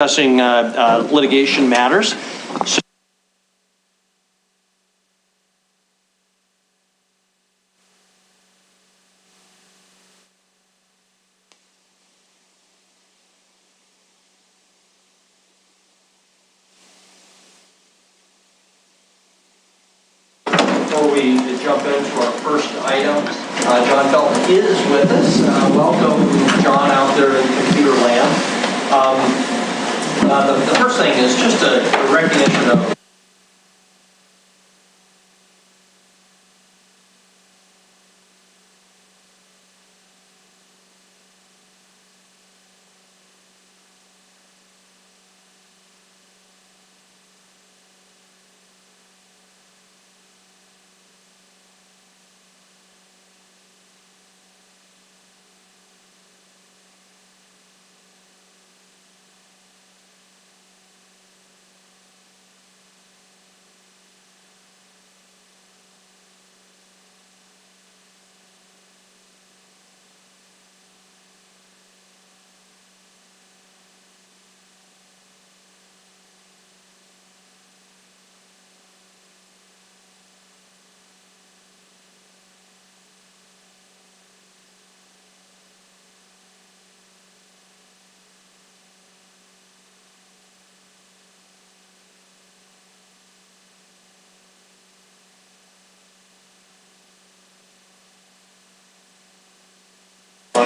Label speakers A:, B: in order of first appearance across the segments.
A: discussing litigation matters. So before we jump into our first item, John Felton is with us. Welcome, John, out there in computer land. The first thing is just a recognition of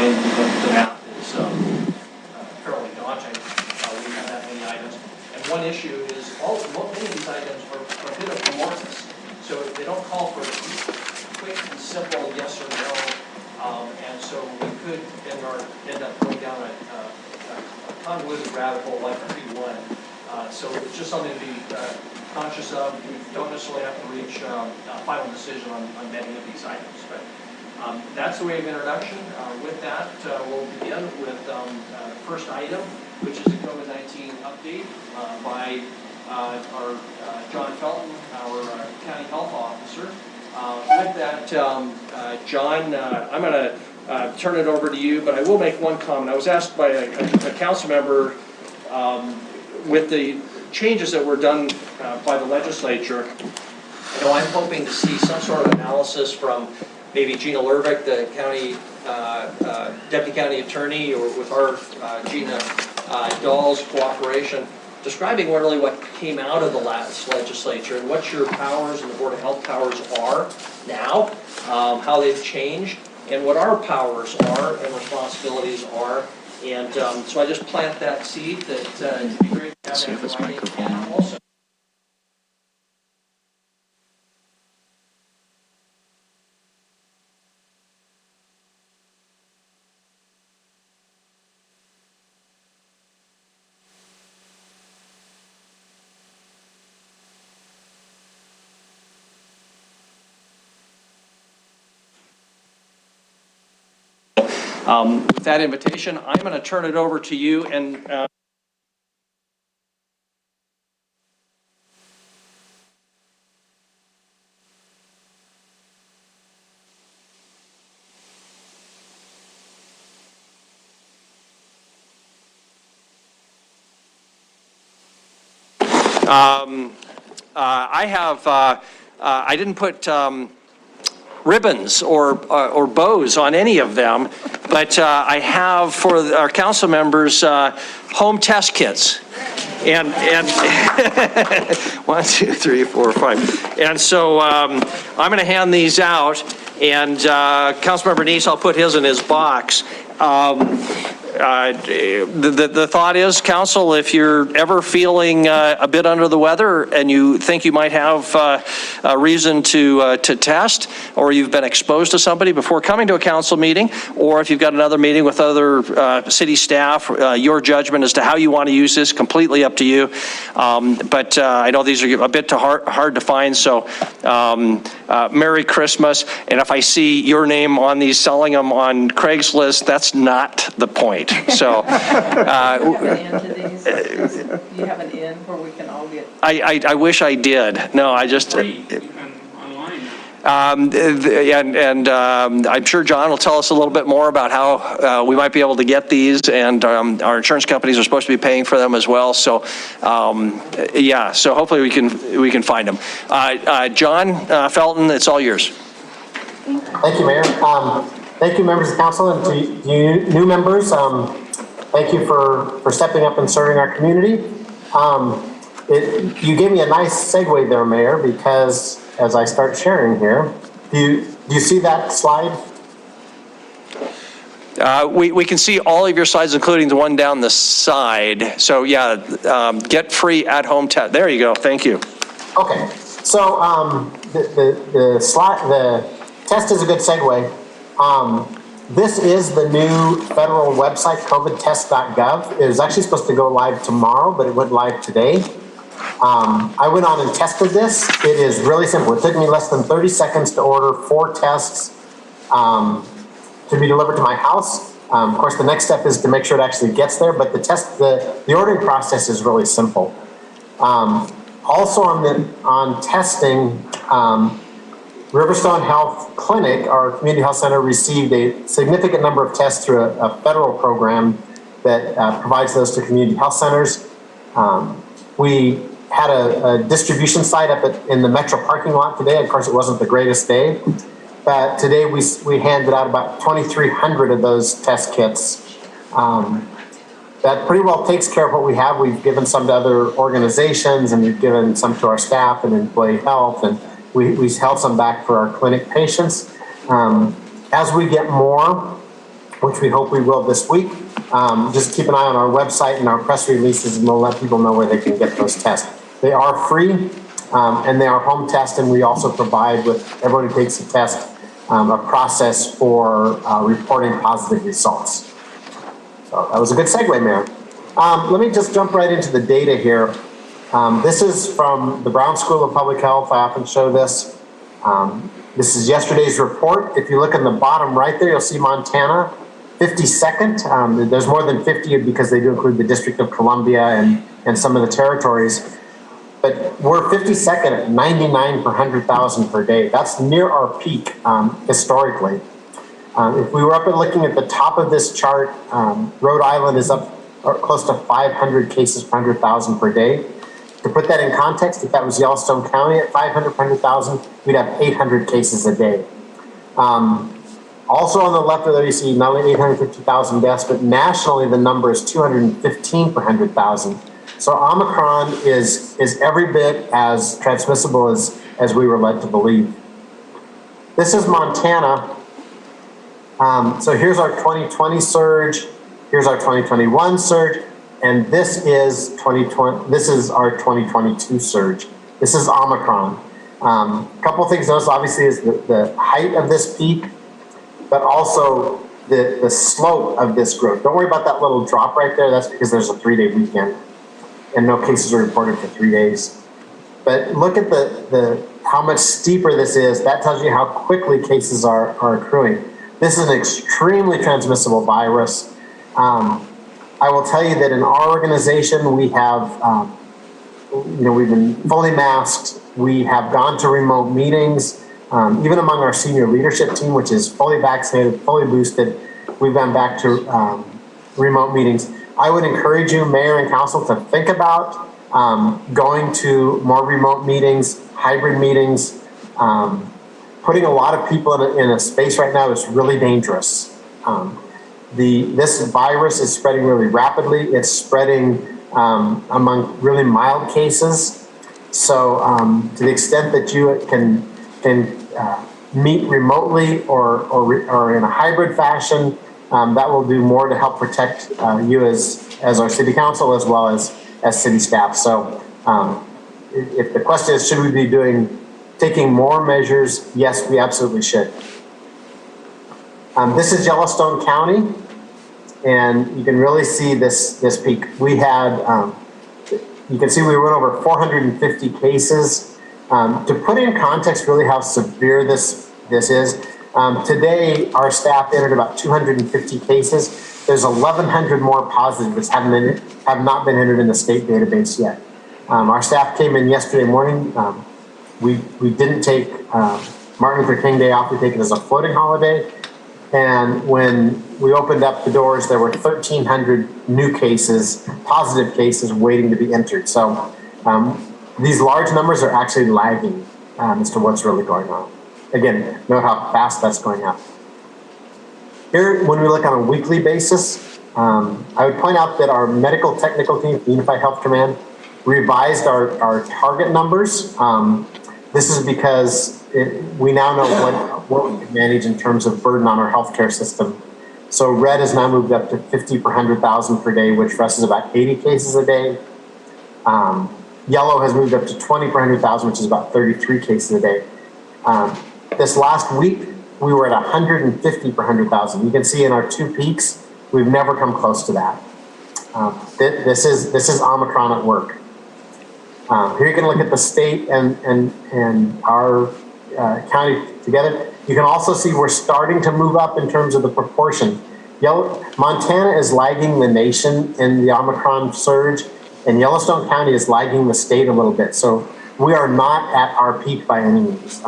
A: the map is fairly daunting. We have that many items. And one issue is many of these items are a bit of amorphous. So they don't call for quick and simple yes or no. And so we could end up going down a convoluted rabbit hole like P1. So it's just something to be conscious of. We don't necessarily have to reach a final decision on many of these items. But that's the way of introduction. With that, we'll begin with the first item, which is a COVID-19 update by our John Felton, our County Health Officer. With that, John, I'm going to turn it over to you, but I will make one comment. I was asked by a council member with the changes that were done by the legislature. I'm hoping to see some sort of analysis from maybe Gina Lervick, the county deputy county attorney, or with our Gina Dahl's cooperation, describing really what came out of the last legislature and what your powers and the Board of Health powers are now, how they've changed, and what our powers are and responsibilities are. And so I just plant that seed that it'd be great to have
B: see if
A: that
B: it's
A: writing.
B: microphone.
A: And also, with that invitation, I'm going to turn it over to you. And I didn't put ribbons or bows on any of them, but I have for our council members home test kits. And 1, 2, 3, 4, 5. And so I'm going to hand these out, and Councilmember Neese, I'll put his in his box. The thought is, council, if you're ever feeling a bit under the weather and you think you might have a reason to test, or you've been exposed to somebody before coming to a council meeting, or if you've got another meeting with other city staff, your judgment as to how you want to use this, completely up to you. But I know these are a bit hard to find, so Merry Christmas. And if I see your name on these selling them on Craigslist, that's not the point. So
C: you have an end to these? You have an end where we can all get.
A: I wish I did. No, I just.
B: Free, online.
A: I'm sure John will tell us a little bit more about how we might be able to get these, and our insurance companies are supposed to be paying for them as well. So, yeah. So hopefully we can find them. John Felton, it's all yours.
B: Thank you, Mayor. Thank you, members of council, and to you new members. Thank you for stepping up and serving our community. You gave me a nice segue there, Mayor, because as I start sharing here, do you see that slide?
A: We can see all of your slides, including the one down the side. So yeah, get free at-home test. There you go. Thank you.
B: Okay. So the test is a good segue. This is the new federal website, covidtest.gov. It was actually supposed to go live tomorrow, but it went live today. I went on and tested this. It is really simple. It took me less than 30 seconds to order 4 tests to be delivered to my house. Of course, the next step is to make sure it actually gets there, but the ordering process is really simple. Also on testing, Riverstone Health Clinic, our community health center, received a significant number of tests through a federal program that provides those to community health centers. We had a distribution site up in the Metro parking lot today. Of course, it wasn't the greatest day, but today we handed out about 2,300 of those test kits. That pretty well takes care of what we have. We've given some to other organizations, and we've given some to our staff and employee health, and we held some back for our clinic patients. As we get more, which we hope we will this week, just keep an eye on our website and our press releases, and we'll let people know where they can get those tests. They are free, and they are home tests, and we also provide with everyone who takes the test a process for reporting positive results. So that was a good segue, Mayor. Let me just jump right into the data here. This is from the Brown School of Public Health. I often show this. This is yesterday's report. If you look in the bottom right there, you'll see Montana, 52nd. There's more than 50 because they do include the District of Columbia and some of the territories. But we're 52nd at 99 per 100,000 per day. That's near our peak historically. If we were up and looking at the top of this chart, Rhode Island is up close to 500 cases per 100,000 per day. To put that in context, if that was Yellowstone County at 500 per 100,000, we'd have 800 cases a day. Also on the left there, you see not only 850,000 deaths, but nationally the number is 215 per 100,000. So Omicron is every bit as transmissible as we were led to believe. This is Montana. So here's our 2020 surge, here's our 2021 surge, and this is 2020. This is our 2022 surge. This is Omicron. A couple of things to notice, obviously, is the height of this peak, but also the slope of this growth. Don't worry about that little drop right there. That's because there's a 3-day weekend, and no cases are reported for 3 days. But look at the how much steeper this is. That tells you how quickly cases are accruing. This is an extremely transmissible virus. I will tell you that in our organization, we have, we've been fully masked. We have gone to remote meetings. Even among our senior leadership team, which is fully vaccinated, fully boosted, we've gone back to remote meetings. I would encourage you, Mayor and Council, to think about going to more remote meetings, hybrid meetings. Putting a lot of people in a space right now is really dangerous. This virus is spreading really rapidly. It's spreading among really mild cases. So to the extent that you can meet remotely or in a hybrid fashion, that will do more to help protect you as our city council as well as city staff. So if the question is, should we be taking more measures? Yes, we absolutely should. This is Yellowstone County, and you can really see this peak. We had, you can see we went over 450 cases. To put in context really how severe this is, today our staff entered about 250 cases. There's 1,100 more positives have not been entered in the state database yet. Our staff came in yesterday morning. We didn't take Martin Luther King Day off, we take it as a floating holiday. And when we opened up the doors, there were 1,300 new cases, positive cases waiting to be entered. So these large numbers are actually lagging as to what's really going on. Again, note how fast that's going up. Here, when we look on a weekly basis, I would point out that our medical technical team, the Unified Health Command, revised our target numbers. This is because we now know what we can manage in terms of burden on our healthcare system. So red has now moved up to 50 per 100,000 per day, which for us is about 80 cases a day. Yellow has moved up to 20 per 100,000, which is about 33 cases a day. This last week, we were at 150 per 100,000. You can see in our two peaks, we've never come close to that. This is Omicron at work. Here you can look at the state and our county together. You can also see we're starting to move up in terms of the proportion. Montana is lagging the nation in the Omicron surge, and Yellowstone County is lagging the state a little bit. So we are not at our peak by any means.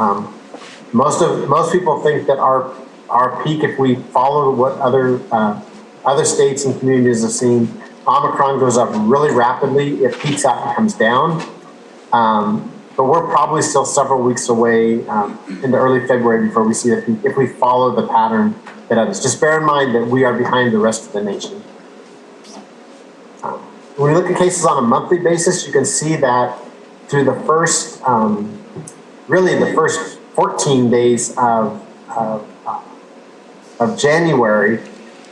B: Most people think that our peak, if we follow what other states and communities have seen, Omicron goes up really rapidly. It peaks out and comes down. But we're probably still several weeks away into early February before we see the peak if we follow the pattern that others. Just bear in mind that we are behind the rest of the nation. When we look at cases on a monthly basis, you can see that through the first, really the first 14 days of January,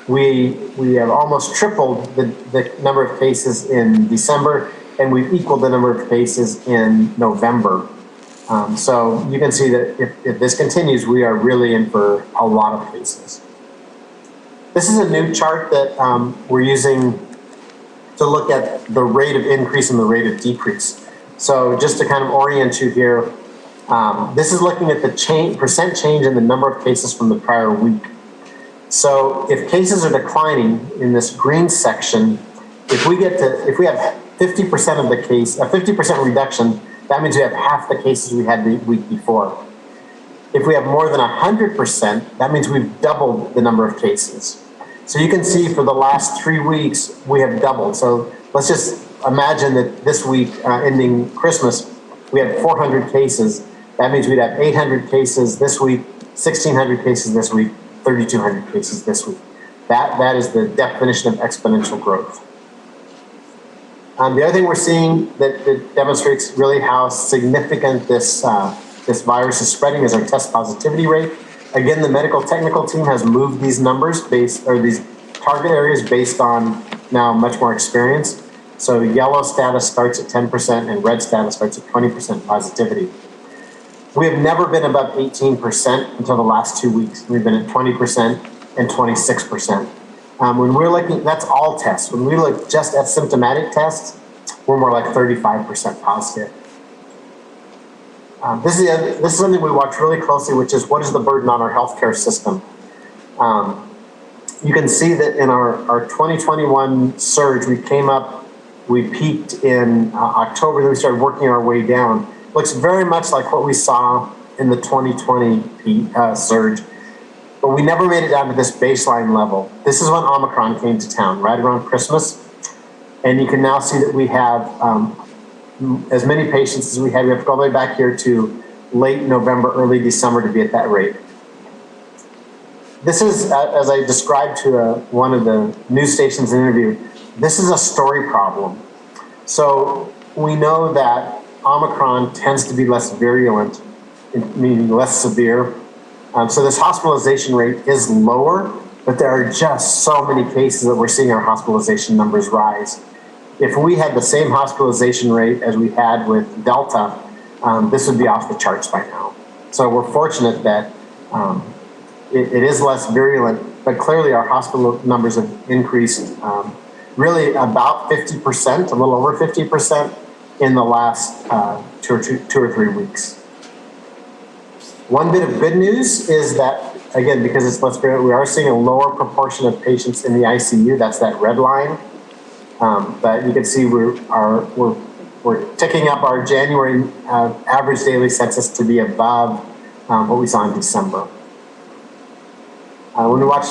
B: we have almost tripled the number of cases in December, and we've equaled the number of cases in November. So you can see that if this continues, we are really in for a lot of cases. This is a new chart that we're using to look at the rate of increase and the rate of decrease. So just to kind of orient you here, this is looking at the percent change in the number of cases from the prior week. So if cases are declining in this green section, if we have 50% of the case, a 50% reduction, that means we have half the cases we had the week before. If we have more than 100%, that means we've doubled the number of cases. So you can see for the last 3 weeks, we have doubled. So let's just imagine that this week, ending Christmas, we had 400 cases. That means we'd have 800 cases this week, 1,600 cases this week, 3,200 cases this week. That is the definition of exponential growth. The other thing we're seeing that demonstrates really how significant this virus is spreading is our test positivity rate. Again, the medical technical team has moved these numbers these target areas based on now much more experience. So yellow status starts at 10% and red status starts at 20% positivity. We have never been above 18% until the last 2 weeks. We've been at 20% and 26%. When we're looking, that's all tests. When we look just at symptomatic tests, we're more like 35% positive. This is something we watch really closely, which is what is the burden on our healthcare system? You can see that in our 2021 surge, we peaked in October, then we started working our way down. Looks very much like what we saw in the 2020 surge, but we never made it down to this baseline level. This is when Omicron came to town, right around Christmas. And you can now see that we have as many patients as we had. We have to go all the way back here to late November, early December to be at that rate. This is, as I described to one of the news stations interview, this is a story problem. So we know that Omicron tends to be less virulent, meaning less severe. So this hospitalization rate is lower, but there are just so many cases that we're seeing our hospitalization numbers rise. If we had the same hospitalization rate as we had with Delta, this would be off the charts by now. So we're fortunate that it is less virulent, but clearly our hospital numbers have increased really about 50%, a little over 50% in the last 2 or 3 weeks. One bit of good news is that, again, because it's less virulent, we are seeing a lower proportion of patients in the ICU. That's that red line. But you can see we're ticking up our January average daily census to be above what we saw in December. When we watch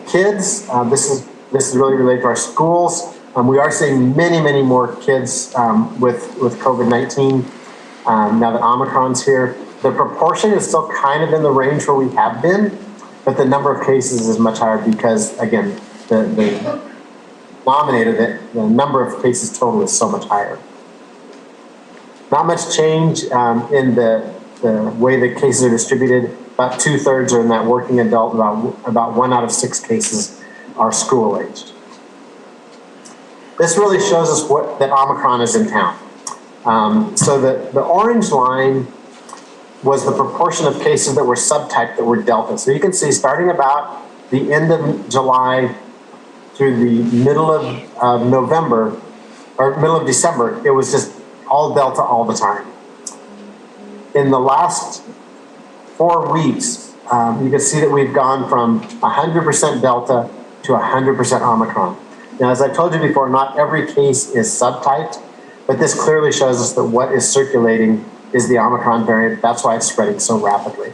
B: kids, this is really related to our schools. We are seeing many more kids with COVID-19 now that Omicron's here. The proportion is still kind of in the range where we have been, but the number of cases is much higher because, again, the denominator, the number of cases total is so much higher. Not much change in the way the cases are distributed. About 2/3 are in that working adult. About 1 out of 6 cases are school-aged. This really shows us that Omicron is in town. So the orange line was the proportion of cases that were subtyped that were Delta. So you can see starting about the end of July through the middle of November, or middle of December, it was just all Delta all the time. In the last 4 weeks, you can see that we've gone from 100% Delta to 100% Omicron. Now, as I told you before, not every case is subtyped, but this clearly shows us that what is circulating is the Omicron variant. That's why it's spreading so rapidly.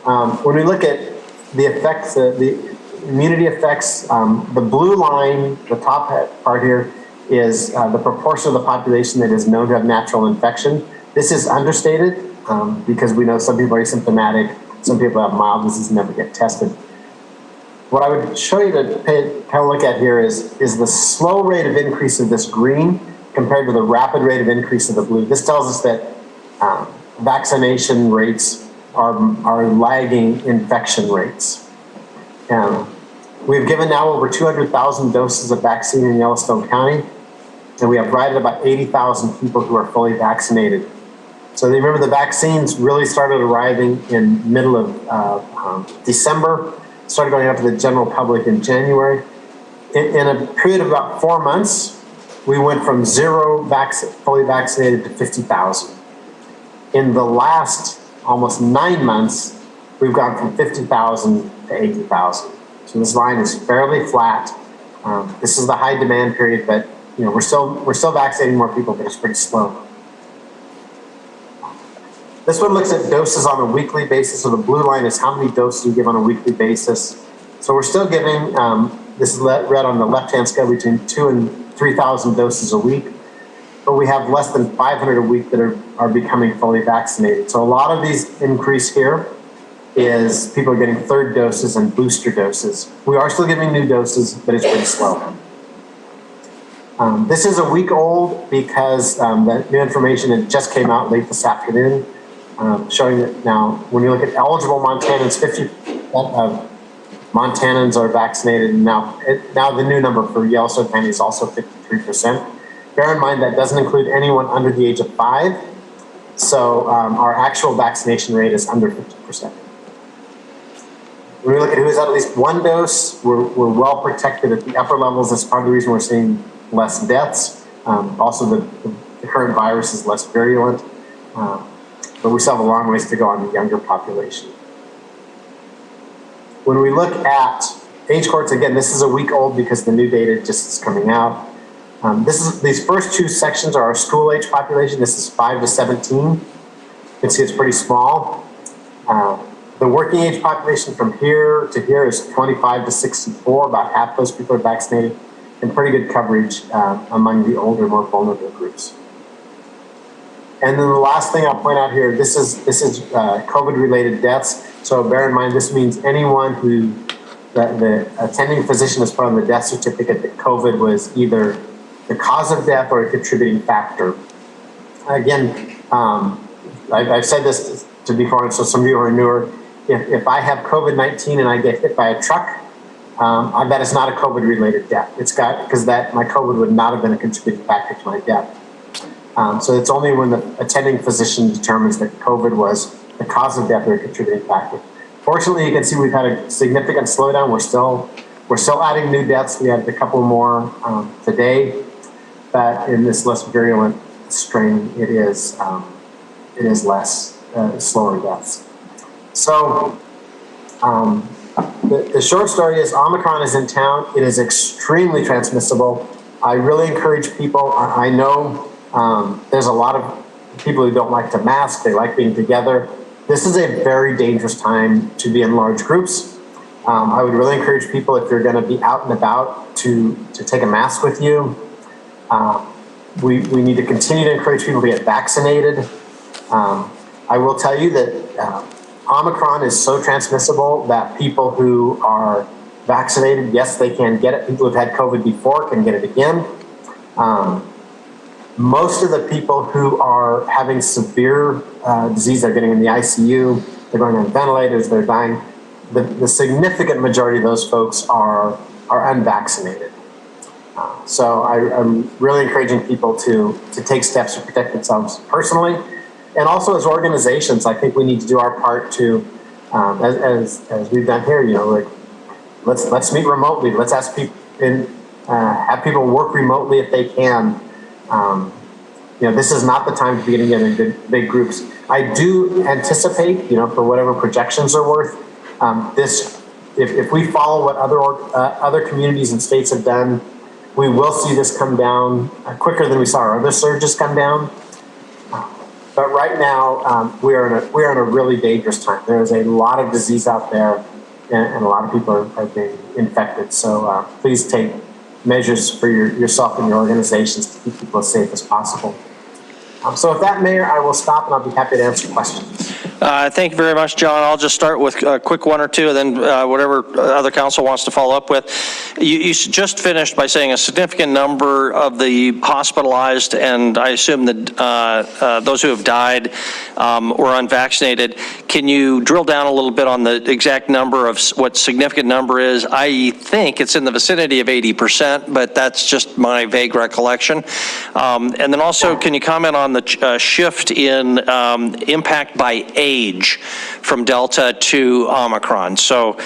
B: When we look at the effects, the immunity effects, the blue line, the top part here, is the proportion of the population that is known to have natural infection. This is understated because we know some people are asymptomatic, some people have mild disease and never get tested. What I would show you to kind of look at here is the slow rate of increase of this green compared to the rapid rate of increase of the blue. This tells us that vaccination rates are lagging infection rates. We've given now over 200,000 doses of vaccine in Yellowstone County, and we have right at about 80,000 people who are fully vaccinated. So remember, the vaccines really started arriving in middle of December, started going out to the general public in January. In a period of about 4 months, we went from 0 fully vaccinated to 50,000. In the last almost 9 months, we've gone from 50,000 to 80,000. So this line is fairly flat. This is the high demand period, but we're still vaccinating more people, but it's pretty slow. This one looks at doses on a weekly basis. So the blue line is how many doses we give on a weekly basis. So we're still giving, this is read on the left-hand scale, between 2,000 and 3,000 doses a week, but we have less than 500 a week that are becoming fully vaccinated. So a lot of these increase here is people are getting third doses and booster doses. We are still giving new doses, but it's pretty slow. This is a week old because the new information that just came out late this afternoon, showing that now when you look at eligible Montanans, 50% of Montanans are vaccinated. And now the new number for Yellowstone County is also 53%. Bear in mind that doesn't include anyone under the age of 5. So our actual vaccination rate is under 50%. When we look at who has had at least 1 dose, we're well protected at the upper levels. That's part of the reason we're seeing less deaths. Also, the current virus is less virulent, but we still have a long ways to go on the younger population. When we look at age cohorts, again, this is a week old because the new data just is coming out. These first 2 sections are our school age population. This is 5 to 17. You can see it's pretty small. The working age population from here to here is 25 to 64. About half those people are vaccinated, and pretty good coverage among the older, more vulnerable groups. And then the last thing I'll point out here, this is COVID-related deaths. So bear in mind, this means anyone who the attending physician has put on the death certificate that COVID was either the cause of death or a contributing factor. Again, I've said this to before, so some of you are newer. If I have COVID-19 and I get hit by a truck, I bet it's not a COVID-related death. Because my COVID would not have been a contributing factor to my death. So it's only when the attending physician determines that COVID was the cause of death or a contributing factor. Fortunately, you can see we've had a significant slowdown. We're still adding new deaths. We had a couple more today, but in this less virulent strain, it is less slower deaths. So the short story is Omicron is in town. It is extremely transmissible. I really encourage people. I know there's a lot of people who don't like to mask. They like being together. this is a very dangerous time to be in large groups. I would really encourage people, if you're going to be out and about, to take a mask with you. We need to continue to encourage people to get vaccinated. I will tell you that Omicron is so transmissible that people who are vaccinated, yes, they can get it. People who've had COVID before can get it again. Most of the people who are having severe disease are getting in the ICU, they're going on ventilators, they're dying. The significant majority of those folks are unvaccinated. So I'm really encouraging people to take steps to protect themselves personally. And also as organizations, I think we need to do our part to, as we've done here, like, let's meet remotely. Let's ask people and have people work remotely if they can. This is not the time to be getting together in big groups. I do anticipate, for whatever projections are worth, if we follow what other communities and states have done, we will see this come down quicker than we saw our other surges come down. But right now, we are in a really dangerous time. There is a lot of disease out there, and a lot of people are being infected. So please take measures for yourself and your organizations to keep people as safe as possible. So with that, Mayor, I will stop, and I'll be happy to answer questions.
D: Thank you very much, John. I'll just start with a quick one or two, and then whatever other council wants to follow up with. You just finished by saying a significant number of the hospitalized, and I assume that those who have died were unvaccinated. Can you drill down a little bit on the exact number of what significant number is? I think it's in the vicinity of 80%, but that's just my vague recollection. And then also, can you comment on the shift in impact by age from Delta to Omicron? So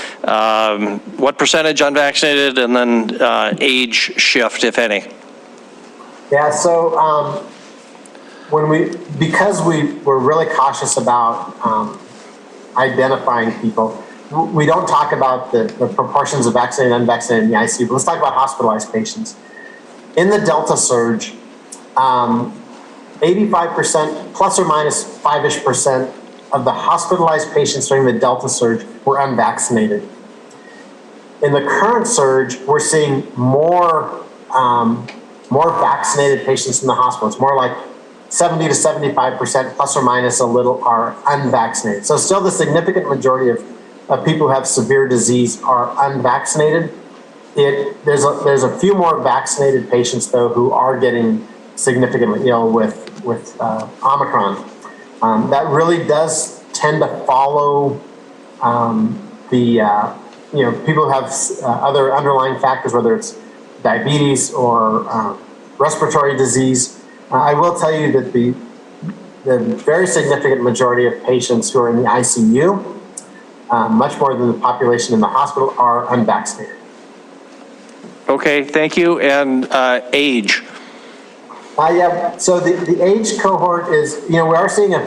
D: what percentage unvaccinated, and then age shift, if any?
B: Yeah, so because we were really cautious about identifying people, we don't talk about the proportions of vaccinated and unvaccinated in the ICU, but let's talk about hospitalized patients. In the Delta surge, 85%, plus or minus 5-ish% of the hospitalized patients during the Delta surge were unvaccinated. In the current surge, we're seeing more vaccinated patients in the hospital. It's more like 70 to 75%, plus or minus a little, are unvaccinated. So still the significant majority of people who have severe disease are unvaccinated. There's a few more vaccinated patients, though, who are getting significantly ill with Omicron. That really does tend to follow people who have other underlying factors, whether it's diabetes or respiratory disease. I will tell you that the very significant majority of patients who are in the ICU, much more than the population in the hospital, are unvaccinated.
D: Okay, thank you. And age?
B: Yeah, so the age cohort is, we are seeing a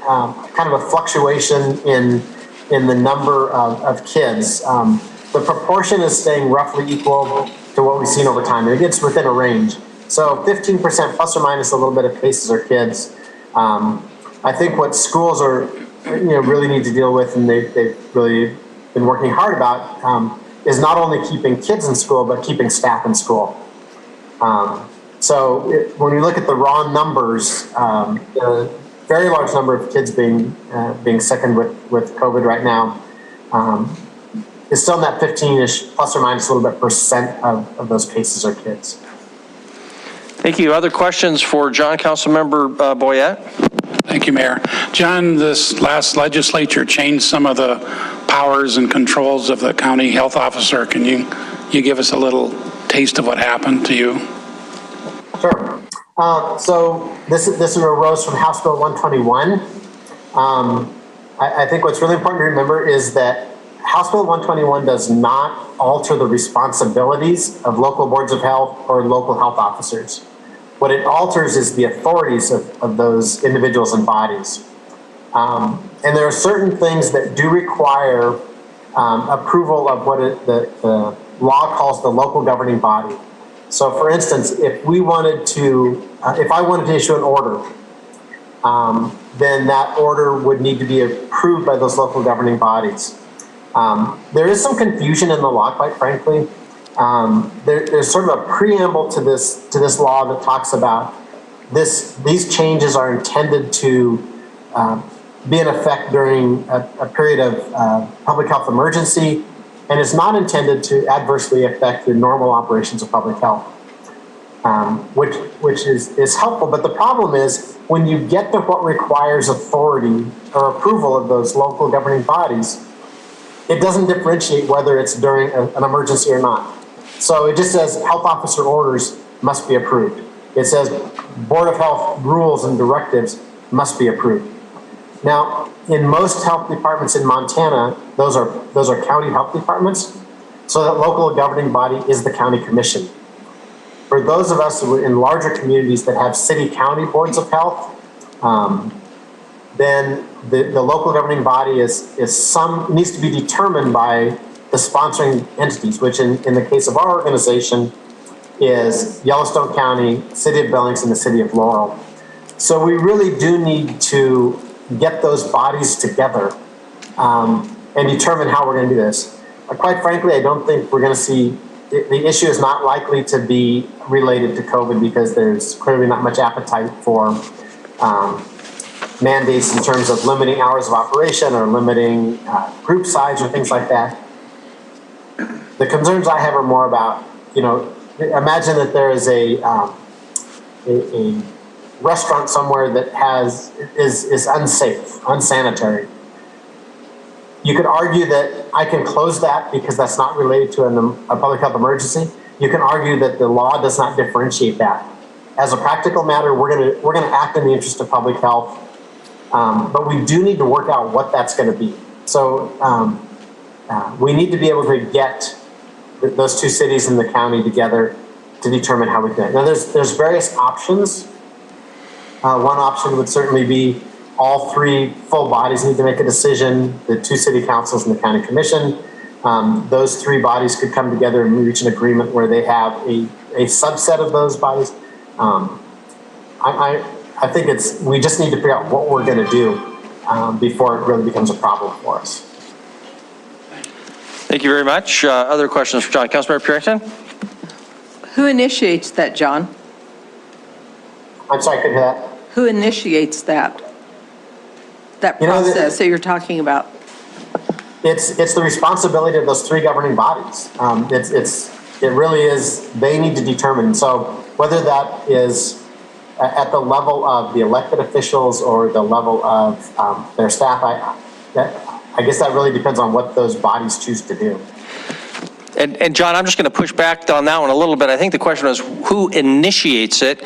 B: kind of a fluctuation in the number of kids. The proportion is staying roughly equal to what we've seen over time, and it gets within a range. So 15% plus or minus a little bit of cases are kids. I think what schools are, really need to deal with, and they've really been working hard about, is not only keeping kids in school, but keeping staff in school. So when you look at the raw numbers, a very large number of kids being sickened with COVID right now, is still in that 15-ish, plus or minus a little bit % of those cases are kids.
D: Thank you. Other questions for John? Councilmember Boyette?
E: Thank you, Mayor. John, this last legislature changed some of the powers and controls of the county health officer. Can you give us a little taste of what happened to you?
B: Sure. So this arose from House Bill 121. I think what's really important to remember is that House Bill 121 does not alter the responsibilities of local boards of health or local health officers. What it alters is the authorities of those individuals and bodies. And there are certain things that do require approval of what the law calls the local governing body. So for instance, if I wanted to issue an order then that order would need to be approved by those local governing bodies. There is some confusion in the law, quite frankly. There's sort of a preamble to this law that talks about these changes are intended to be in effect during a period of public health emergency, and it's not intended to adversely affect the normal operations of public health, which is helpful. But the problem is when you get to what requires authority or approval of those local governing bodies, it doesn't differentiate whether it's during an emergency or not. So it just says health officer orders must be approved. It says Board of Health rules and directives must be approved. Now, in most health departments in Montana, those are county health departments, so that local governing body is the county commission. For those of us who are in larger communities that have city-county boards of health, then the local governing body needs to be determined by the sponsoring entities, which in the case of our organization is Yellowstone County, City of Billings, and the City of Laurel. So we really do need to get those bodies together and determine how we're going to do this. Quite frankly, I don't think we're going to see, the issue is not likely to be related to COVID because there's clearly not much appetite for mandates in terms of limiting hours of operation or limiting group size or things like that. The concerns I have are more about, imagine that there is a restaurant somewhere that is unsafe, unsanitary. You could argue that I can close that because that's not related to a public health emergency. You can argue that the law does not differentiate that. As a practical matter, we're gonna act in the interest of public health, but we do need to work out what that's going to be. So we need to be able to get those two cities in the county together to determine how we do it. Now, there's various options. One option would certainly be all three full bodies need to make a decision, the two city councils and the county commission. Those three bodies could come together and reach an agreement where they have a subset of those bodies. I think we just need to figure out what we're going to do before it really becomes a problem for us.
D: Thank you very much. Other questions for John? Councilmember Purington?
C: Who initiates that, John?
B: I'm sorry, I couldn't hear that.
C: Who initiates that process that you're talking about?
B: It's the responsibility of those three governing bodies. It really is, they need to determine. So whether that is at the level of the elected officials or the level of their staff, I guess that really depends on what those bodies choose to do.
D: And John, I'm just going to push back on that one a little bit. I think the question was who initiates it.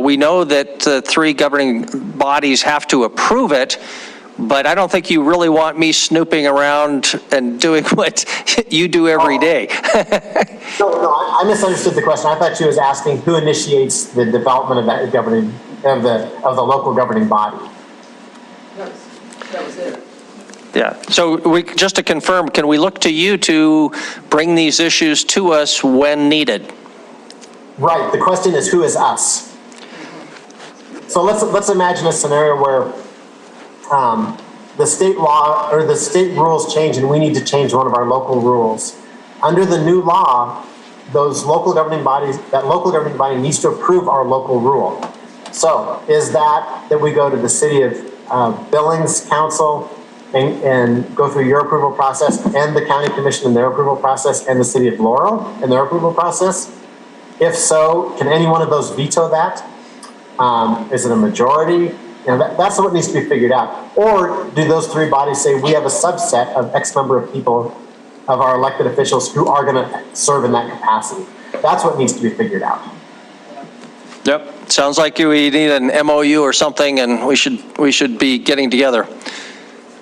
D: We know that the three governing bodies have to approve it, but I don't think you really want me snooping around and doing what you do every day.
B: No, I misunderstood the question. I thought she was asking who initiates the development of that governing of the local governing body.
C: That was it.
D: Yeah. So just to confirm, can we look to you to bring these issues to us when needed?
B: Right. The question is who is us? So let's imagine a scenario where the state law or the state rules change and we need to change one of our local rules. Under the new law, those local governing bodies, that local governing body needs to approve our local rule. So is that we go to the City of Billings Council and go through your approval process and the county commission and their approval process and the City of Laurel and their approval process? If so, can any one of those veto that? Is it a majority? That's what needs to be figured out. Or do those three bodies say we have a subset of X number of people, of our elected officials who are going to serve in that capacity? That's what needs to be figured out.
D: Yep. Sounds like we need an MOU or something, and we should be getting together.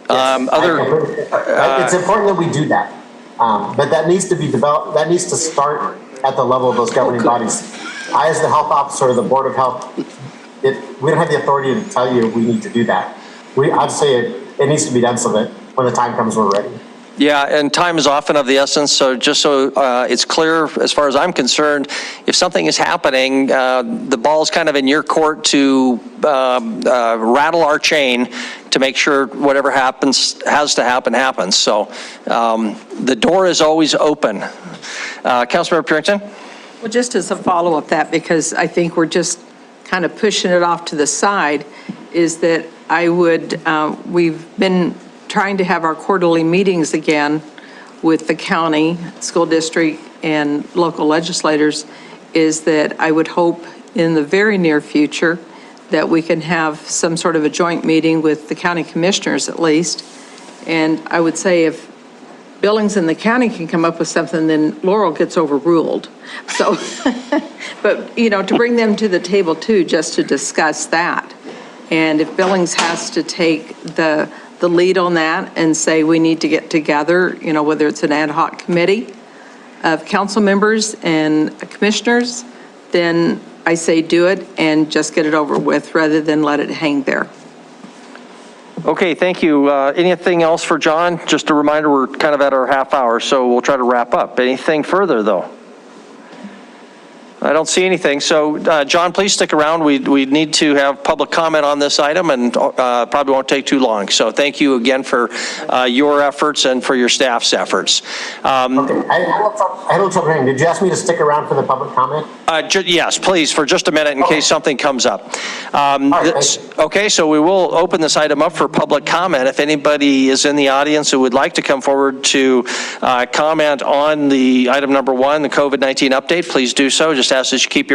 B: Yes, it's important that we do that, but that needs to be developed. That needs to start at the level of those governing bodies. I, as the health officer of the Board of Health, we don't have the authority to tell you we need to do that. I'd say it needs to be done so that when the time comes, we're ready.
D: Yeah, and time is often of the essence, so just so it's clear, as far as I'm concerned, if something is happening, the ball's kind of in your court to rattle our chain to make sure whatever has to happen happens. So the door is always open. Councilmember Purington?
C: Well, just as a follow-up that, because I think we're just kind of pushing it off to the side, is that we've been trying to have our quarterly meetings again with the county, school district, and local legislators, is that I would hope in the very near future that we can have some sort of a joint meeting with the county commissioners at least. And I would say if Billings and the county can come up with something, then Laurel gets overruled. So, but, to bring them to the table too, just to discuss that. And if Billings has to take the lead on that and say we need to get together, whether it's an ad hoc committee of council members and commissioners, then I say do it and just get it over with rather than let it hang there.
D: Okay, thank you. Anything else for John? Just a reminder, we're kind of at our half hour, so we'll try to wrap up. Anything further, though? I don't see anything. So, John, please stick around. We need to have public comment on this item, and probably won't take too long. So thank you again for your efforts and for your staff's efforts.
B: Okay, I had a little trouble hearing. Did you ask me to stick around for the public comment?
D: Yes, please, for just a minute in case something comes up. Okay, so we will open this item up for public comment. If anybody is in the audience who would like to come forward to comment on the item number 1, the COVID-19 update, please do so. Just ask that you keep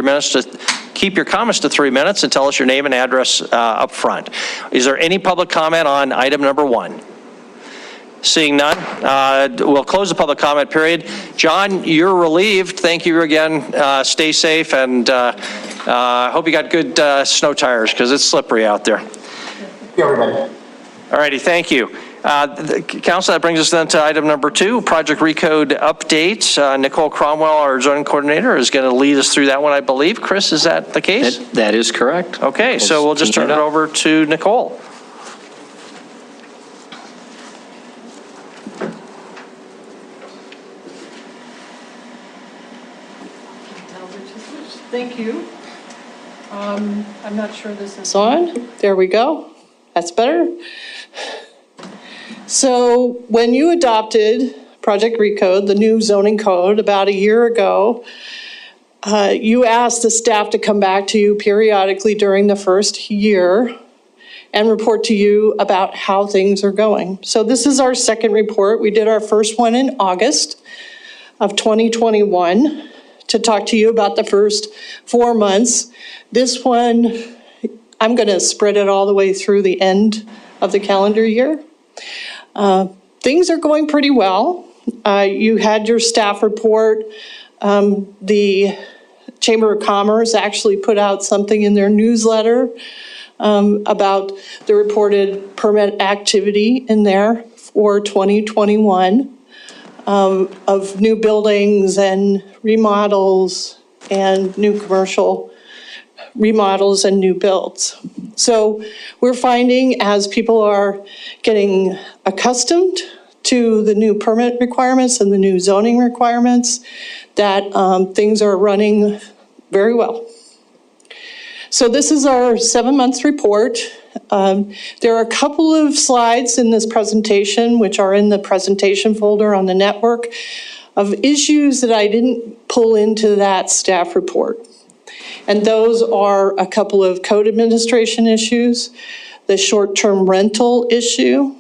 D: your comments to 3 minutes and tell us your name and address up front. Is there any public comment on item number 1? Seeing none, we'll close the public comment period. John, you're relieved. Thank you again. Stay safe, and hope you got good snow tires because it's slippery out there.
B: Thank you, everybody.
D: All righty, thank you. Council, that brings us then to item number 2, Project Recode update. Nicole Cromwell, our zoning coordinator, is going to lead us through that one, I believe. Chris, is that the case?
F: That is correct.
D: Okay, so we'll just turn it over to Nicole.
G: Thank you. I'm not sure this is on. There we go. That's better. So when you adopted Project Recode, the new zoning code, about a year ago, you asked the staff to come back to you periodically during the first year and report to you about how things are going. So this is our second report. We did our first one in August of 2021 to talk to you about the first 4 months. This one, I'm going to spread it all the way through the end of the calendar year. Things are going pretty well. You had your staff report. The Chamber of Commerce actually put out something in their newsletter about the reported permit activity in there for 2021 of new buildings and remodels and new commercial remodels and new builds. So we're finding as people are getting accustomed to the new permit requirements and the new zoning requirements that things are running very well. So this is our 7 months report. There are a couple of slides in this presentation, which are in the presentation folder on the network, of issues that I didn't pull into that staff report. And those are a couple of code administration issues, the short-term rental issue.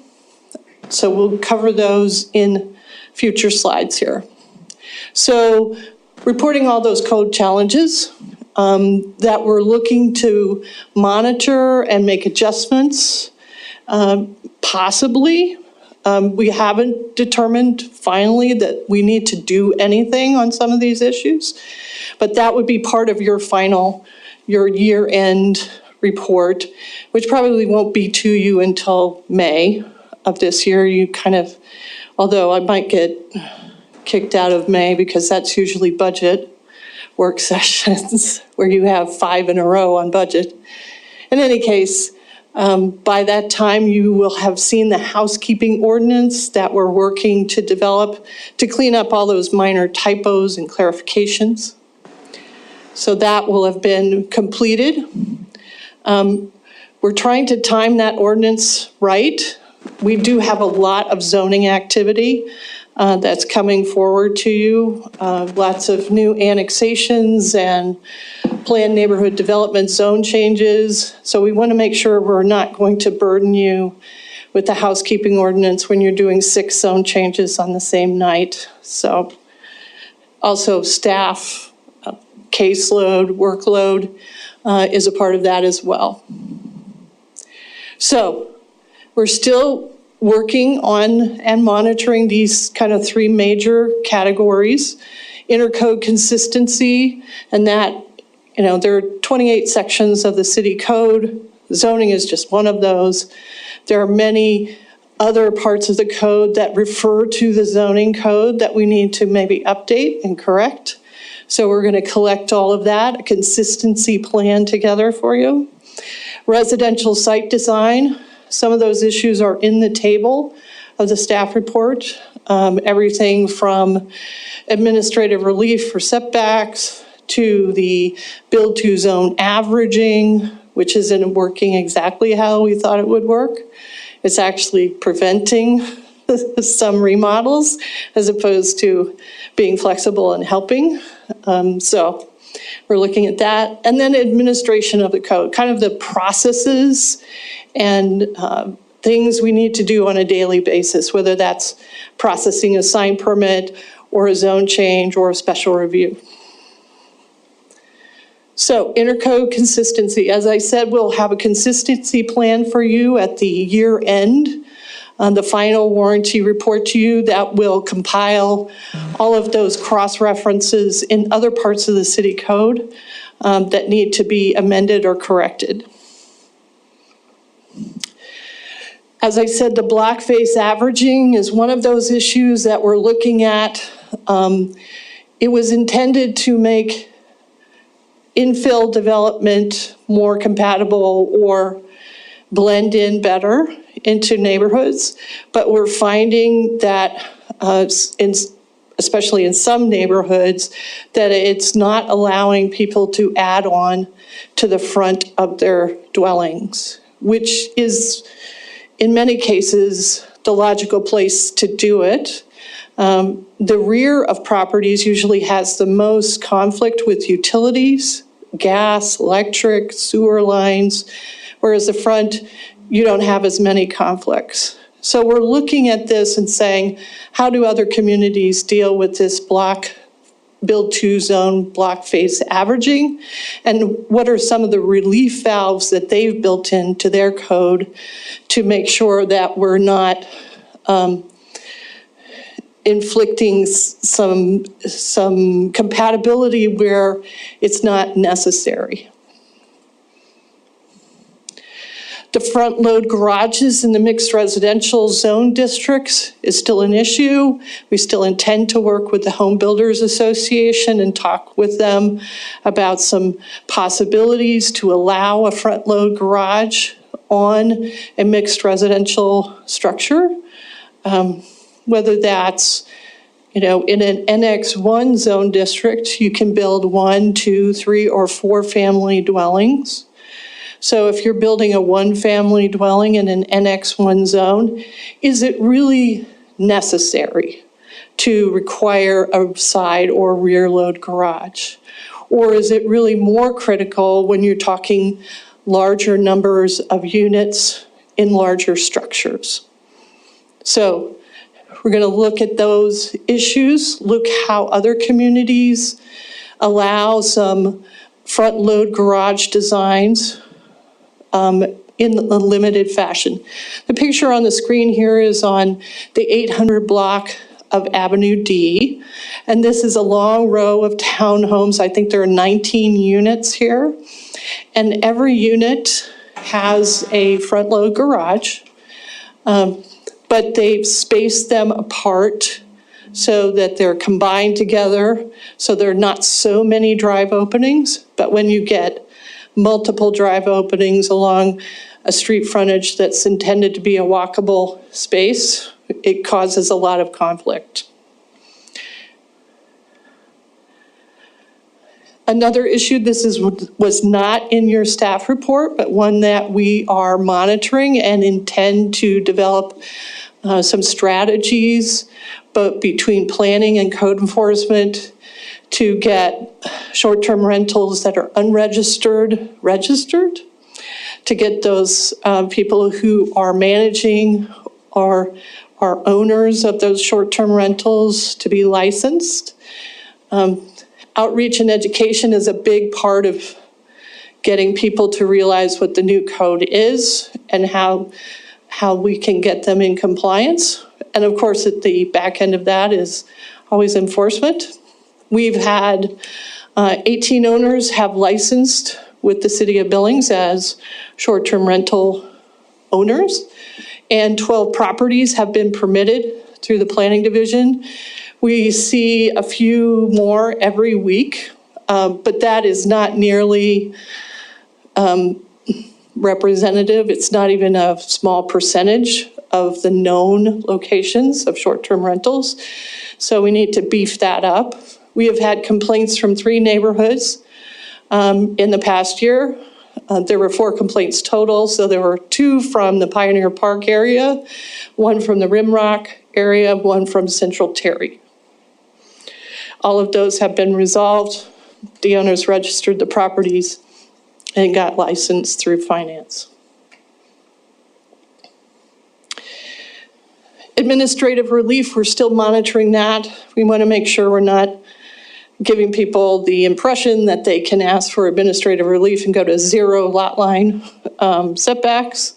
G: So we'll cover those in future slides here. So reporting all those code challenges that we're looking to monitor and make adjustments, possibly. We haven't determined finally that we need to do anything on some of these issues, but that would be part of your year-end report, which probably won't be to you until May of this year. You kind of, although I might get kicked out of May because that's usually budget work sessions where you have 5 in a row on budget. In any case, By that time, you will have seen the housekeeping ordinance that we're working to develop to clean up all those minor typos and clarifications. So that will have been completed. We're trying to time that ordinance right. We do have a lot of zoning activity that's coming forward to you. Lots of new annexations and planned neighborhood development zone changes. So we want to make sure we're not going to burden you with the housekeeping ordinance when you're doing 6 zone changes on the same night. So also staff, caseload, workload is a part of that as well. So we're still working on and monitoring these kind of 3 major categories. Intercode consistency, and that, there are 28 sections of the city code. Zoning is just one of those. There are many other parts of the code that refer to the zoning code that we need to maybe update and correct. So we're going to collect all of that, a consistency plan together for you. Residential site design, some of those issues are in the table of the staff report. Everything from administrative relief for setbacks to the build to zone averaging, which isn't working exactly how we thought it would work. It's actually preventing some remodels as opposed to being flexible and helping. So we're looking at that. And then administration of the code, kind of the processes and things we need to do on a daily basis, whether that's processing a sign permit or a zone change or a special review. So intercode consistency, as I said, we'll have a consistency plan for you at the year end. The final warranty report to you that will compile all of those cross-references in other parts of the city code that need to be amended or corrected. As I said, the block face averaging is one of those issues that we're looking at. It was intended to make infill development more compatible or blend in better into neighborhoods, but we're finding that, especially in some neighborhoods, that it's not allowing people to add on to the front of their dwellings, which is, in many cases, the logical place to do it. The rear of properties usually has the most conflict with utilities, gas, electric, sewer lines, whereas the front, you don't have as many conflicts. So we're looking at this and saying, how do other communities deal with this block build to zone block face averaging? And what are some of the relief valves that they've built into their code to make sure that we're not inflicting some compatibility where it's not necessary. The front load garages in the mixed residential zone districts is still an issue. We still intend to work with the Home Builders Association and talk with them about some possibilities to allow a front load garage on a mixed residential structure. Whether that's, in an NX1 zone district, you can build 1, 2, 3, or 4 family dwellings. So if you're building a 1-family dwelling in an NX1 zone, is it really necessary to require a side or rear load garage? Or is it really more critical when you're talking larger numbers of units in larger structures? So we're going to look at those issues, look how other communities allow some front load garage designs in a limited fashion. The picture on the screen here is on the 800 block of Avenue D, and this is a long row of townhomes. I think there are 19 units here, and every unit has a front load garage. But they've spaced them apart so that they're combined together, so there are not so many drive openings. But when you get multiple drive openings along a street frontage that's intended to be a walkable space, it causes a lot of conflict. Another issue, was not in your staff report, but one that we are monitoring and intend to develop some strategies, both between planning and code enforcement, to get short-term rentals that are unregistered, registered, to get those people who are managing or are owners of those short-term rentals to be licensed. Outreach and education is a big part of getting people to realize what the new code is and how we can get them in compliance. And of course, at the back end of that is always enforcement. We've had 18 owners have licensed with the city of Billings as short-term rental owners, and 12 properties have been permitted through the planning division. We see a few more every week, but that is not nearly representative. It's not even a small percentage of the known locations of short-term rentals. So we need to beef that up. We have had complaints from 3 neighborhoods in the past year. There were 4 complaints total, so there were 2 from the Pioneer Park area, 1 from the Rimrock area, 1 from Central Terry. All of those have been resolved. The owners registered the properties and got licensed through finance. Administrative relief, we're still monitoring that. We want to make sure we're not giving people the impression that they can ask for administrative relief and go to 0 lot line setbacks.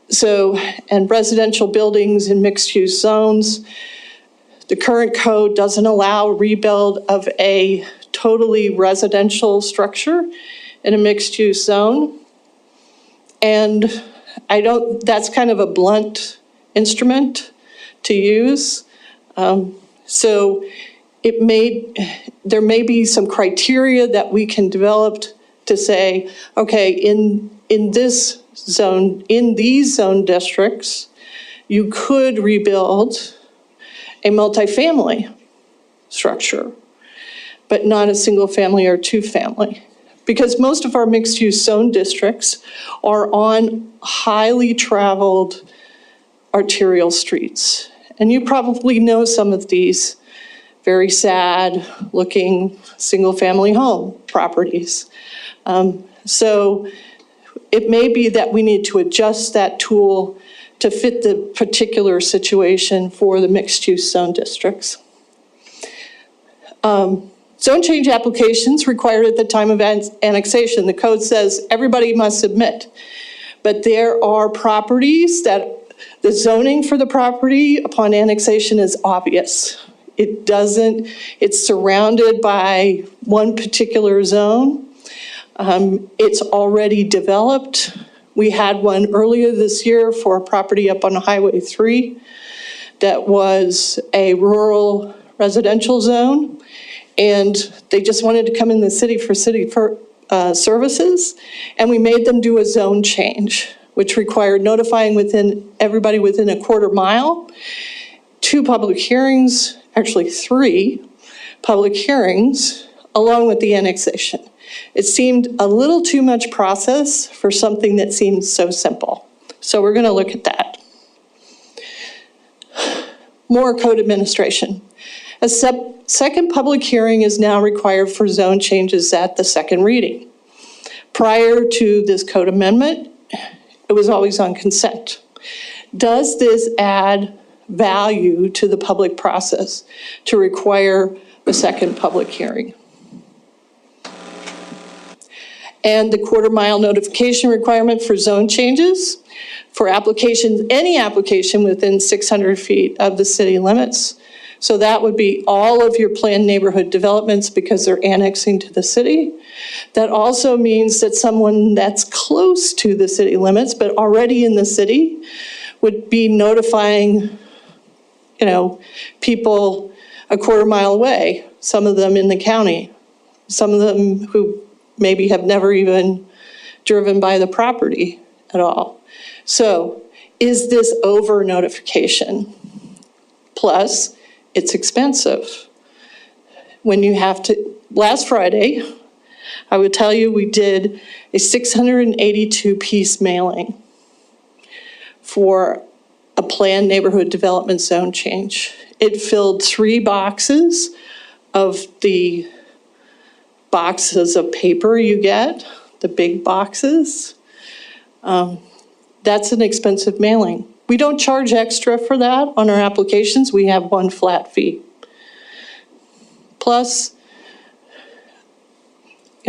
G: So, and residential buildings in mixed-use zones, the current code doesn't allow rebuild of a totally residential structure in a mixed-use zone. And that's kind of a blunt instrument to use. So there may be some criteria that we can develop to say, okay, in this zone, in these zone districts, you could rebuild a multifamily structure, but not a single family or 2 family. Because most of our mixed-use zone districts are on highly traveled arterial streets. And you probably know some of these very sad looking single family home properties. So it may be that we need to adjust that tool to fit the particular situation for the mixed-use zone districts. Zone change applications required at the time of annexation. The code says everybody must submit, but there are properties that the zoning for the property upon annexation is obvious. It's surrounded by one particular zone. It's already developed. We had one earlier this year for a property up on Highway 3 that was a rural residential zone, and they just wanted to come in the city for services, and we made them do a zone change, which required notifying everybody within a quarter mile, 2 public hearings, actually 3 public hearings, along with the annexation. It seemed a little too much process for something that seemed so simple. So we're going to look at that. More code administration. A second public hearing is now required for zone changes at the second reading. Prior to this code amendment, it was always on consent. Does this add value to the public process to require a second public hearing? And the quarter mile notification requirement for zone changes for applications, any application within 600 feet of the city limits. So that would be all of your planned neighborhood developments because they're annexing to the city. That also means that someone that's close to the city limits but already in the city would be notifying, people a quarter mile away, some of them in the county, some of them who maybe have never even driven by the property at all. So is this over notification? Plus, it's expensive. When you have to, last Friday, I would tell you we did a 682-piece mailing for a planned neighborhood development zone change. It filled 3 boxes of the boxes of paper you get, the big boxes. That's an expensive mailing. We don't charge extra for that on our applications. We have one flat fee. Plus,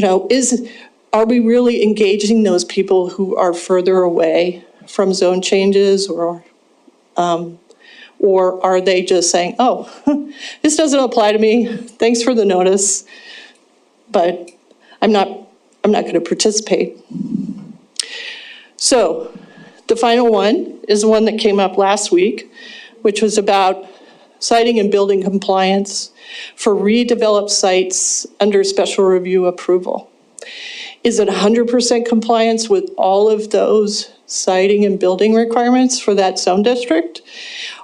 G: are we really engaging those people who are further away from zone changes, or are they just saying, oh, this doesn't apply to me, thanks for the notice, but I'm not going to participate. So the final one is the one that came up last week, which was about siting and building compliance for redeveloped sites under special review approval. Is it 100% compliance with all of those siting and building requirements for that zone district?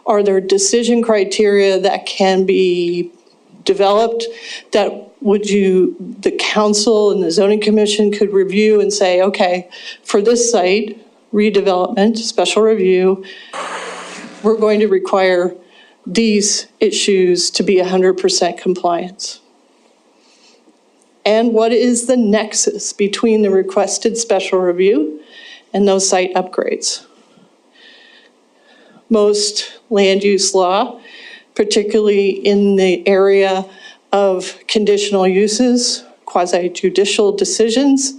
G: Are there decision criteria that can be developed that the council and the zoning commission could review and say, okay, for this site, redevelopment, special review, we're going to require these issues to be 100% compliance? And what is the nexus between the requested special review and those site upgrades? Most land use law, particularly in the area of conditional uses, quasi-judicial decisions,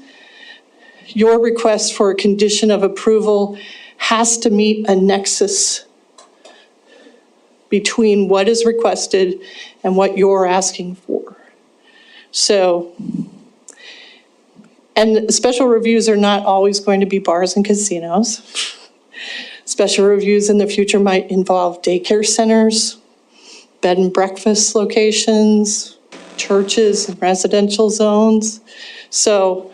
G: your request for a condition of approval has to meet a nexus between what is requested and what you're asking for. So, and special reviews are not always going to be bars and casinos. Special reviews in the future might involve daycare centers, bed and breakfast locations, churches and residential zones. So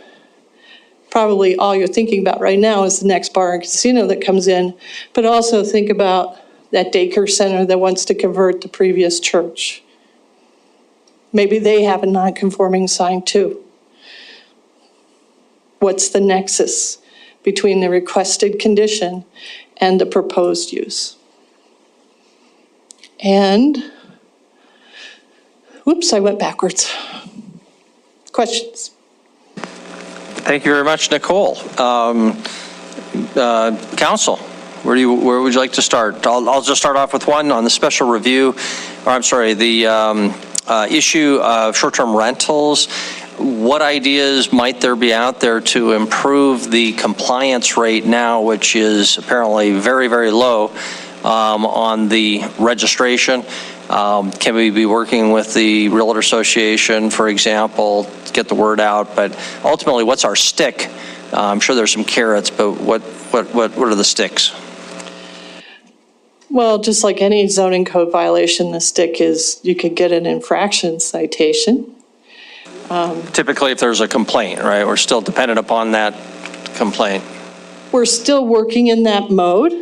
G: probably all you're thinking about right now is the next bar and casino that comes in, but also think about that daycare center that wants to convert the previous church. Maybe they have a non-conforming sign too. What's the nexus between the requested condition and the proposed use? And, whoops, I went backwards. Questions?
D: Thank you very much, Nicole. Council, where would you like to start? I'll just start off with one on the special review, or I'm sorry, the issue of short-term rentals. What ideas might there be out there to improve the compliance rate now, which is apparently very, very low on the registration? Can we be working with the Realtor Association, for example, to get the word out? But ultimately, what's our stick? I'm sure there's some carrots, but what are the sticks?
G: Well, just like any zoning code violation, the stick is you could get an infraction citation.
D: Typically, if there's a complaint, right? We're still dependent upon that complaint.
G: We're still working in that mode.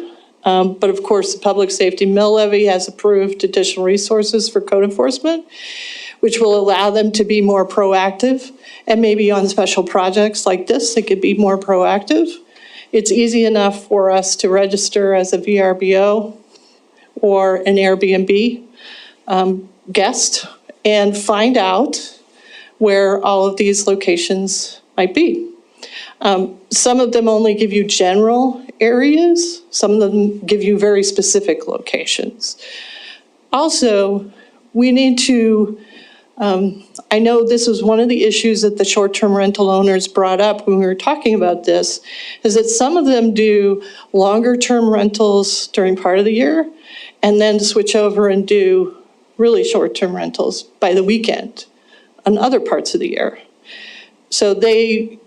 G: But of course, the Public Safety Mill Levy has approved additional resources for code enforcement, which will allow them to be more proactive. And maybe on special projects like this, it could be more proactive. It's easy enough for us to register as a VRBO or an Airbnb guest and find out where all of these locations might be. Some of them only give you general areas. Some of them give you very specific locations. Also, we need to, I know this was one of the issues that the short-term rental owners brought up when we were talking about this, is that some of them do longer-term rentals during part of the year and then switch over and do really short-term rentals by the weekend on other parts of the year. So they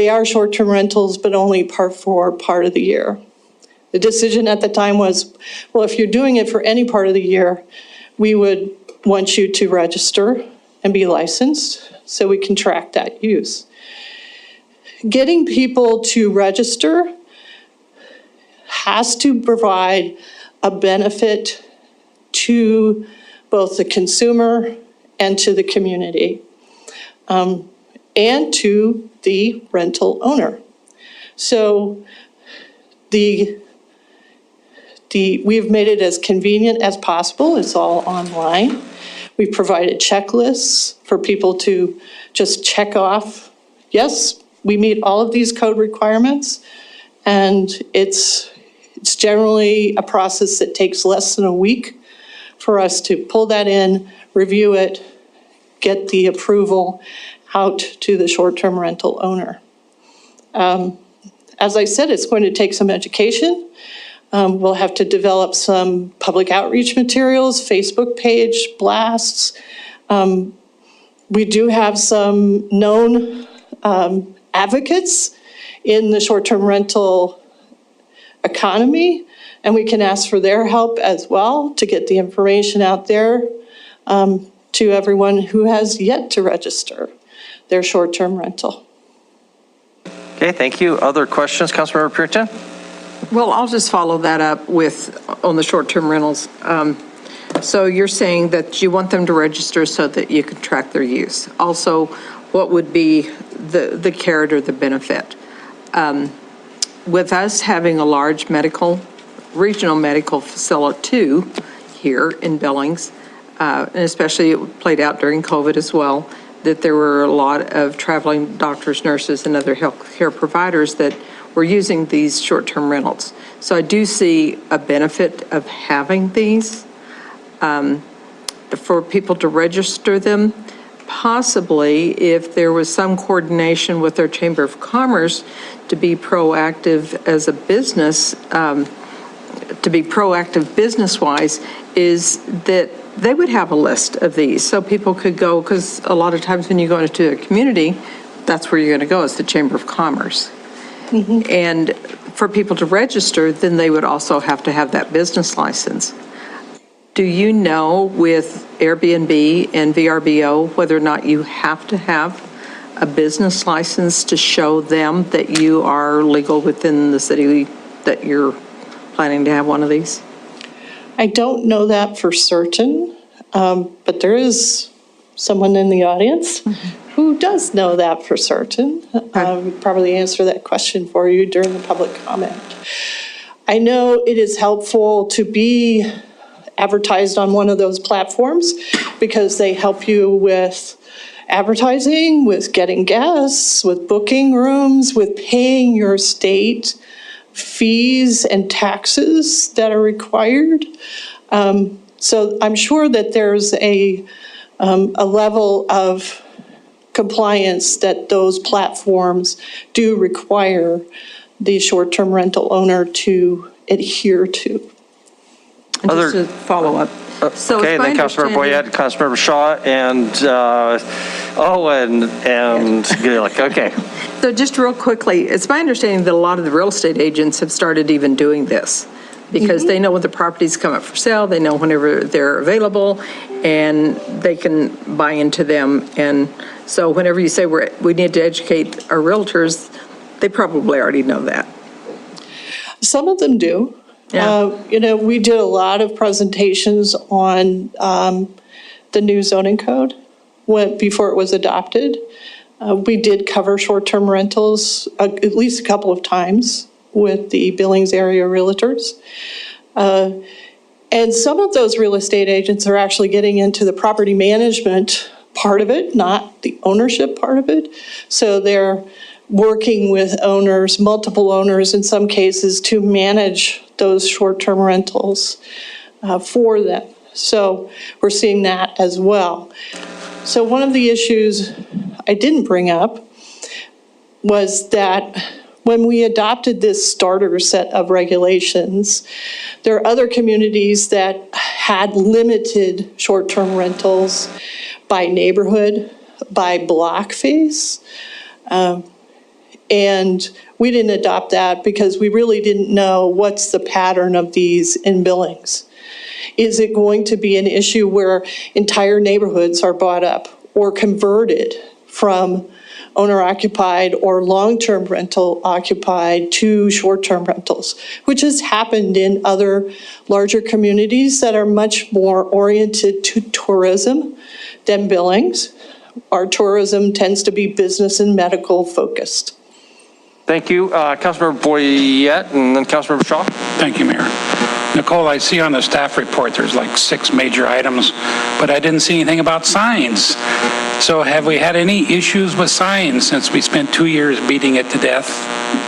G: are short-term rentals, but only for part of the year. The decision at the time was, well, if you're doing it for any part of the year, we would want you to register and be licensed so we can track that use. Getting people to register has to provide a benefit to both the consumer and to the community, and to the rental owner. So we've made it as convenient as possible. It's all online. We've provided checklists for people to just check off, yes, we meet all of these code requirements, and it's generally a process that takes less than a week for us to pull that in, review it, get the approval out to the short-term rental owner. As I said, it's going to take some education. We'll have to develop some public outreach materials, Facebook page blasts. We do have some known advocates in the short-term rental economy, and we can ask for their help as well to get the information out there to everyone who has yet to register their short-term rental.
D: Okay, thank you. Other questions, Councilmember Puritan?
C: Well, I'll just follow that up with, on the short-term rentals. So you're saying that you want them to register so that you can track their use. Also, what would be the carrot or the benefit? With us having a large regional medical facility too here in Billings, and especially it played out during COVID as well, that there were a lot of traveling doctors, nurses, and other healthcare providers that were using these short-term rentals. So I do see a benefit of having these for people to register them. Possibly, if there was some coordination with their Chamber of Commerce to be proactive as a business, to be proactive business-wise, is that they would have a list of these so people could go, because a lot of times when you go into a community, that's where you're going to go, is the Chamber of Commerce. Mm-hmm. And for people to register, then they would also have to have that business license. Do you know with Airbnb and VRBO whether or not you have to have a business license to show them that you are legal within the city that you're planning to have one of these?
G: I don't know that for certain, but there is someone in the audience who does know that for certain. Would probably answer that question for you during the public comment. I know it is helpful to be advertised on one of those platforms because they help you with advertising, with getting guests, with booking rooms, with paying your state fees and taxes that are required. So I'm sure that there's a level of compliance that those platforms do require the short-term rental owner to adhere to.
C: And just to follow up. So
D: Okay, then Councilmember Boyette, Councilmember Shaw, and Gulick. Okay.
C: So just real quickly, it's my understanding that a lot of the real estate agents have started even doing this because they know when the properties come up for sale, they know whenever they're available, and they can buy into them. And so whenever you say we need to educate our realtors, they probably already know that.
G: Some of them do.
C: Yeah.
G: We did a lot of presentations on the new zoning code before it was adopted. We did cover short-term rentals at least a couple of times with the Billings area realtors. And some of those real estate agents are actually getting into the property management part of it, not the ownership part of it. So they're working with owners, multiple owners in some cases, to manage those short-term rentals for them. So we're seeing that as well. So one of the issues I didn't bring up was that when we adopted this starter set of regulations, there are other communities that had limited short-term rentals by neighborhood, by block face. And we didn't adopt that because we really didn't know what's the pattern of these in Billings. Is it going to be an issue where entire neighborhoods are bought up or converted from owner-occupied or long-term rental occupied to short-term rentals, which has happened in other larger communities that are much more oriented to tourism than Billings. Our tourism tends to be business and medical focused.
D: Thank you. Councilmember Boyette and then Councilmember Shaw.
E: Thank you, Mayor. Nicole, I see on the staff report there's like 6 major items, but I didn't see anything about signs. So have we had any issues with signs since we spent 2 years beating it to death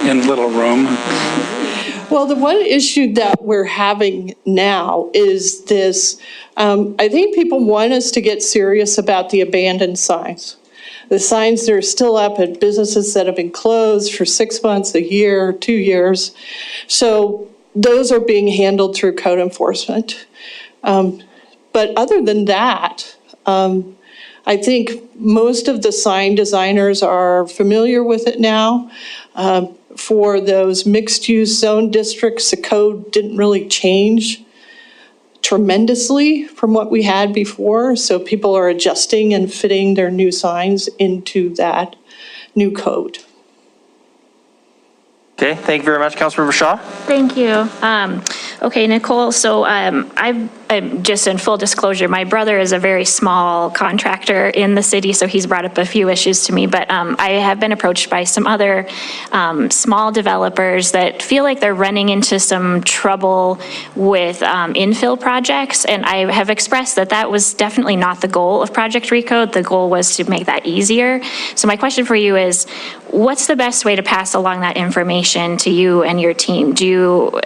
E: in Little Room?
G: Well, the one issue that we're having now is this, I think people want us to get serious about the abandoned signs. The signs that are still up at businesses that have been closed for 6 months, a year, 2 years. So those are being handled through code enforcement. But other than that, I think most of the sign designers are familiar with it now. For those mixed-use zone districts, the code didn't really change tremendously from what we had before, so people are adjusting and fitting their new signs into that new code.
D: Okay, thank you very much, Councilmember Shaw.
F: Thank you. Okay, Nicole, so I'm just in full disclosure, my brother is a very small contractor in the city, so he's brought up a few issues to me, but I have been approached by some other small developers that feel like they're running into some trouble with infill projects, and I have expressed that that was definitely not the goal of Project Recode. The goal was to make that easier. So my question for you is, what's the best way to pass along that information to you and your team? Do you,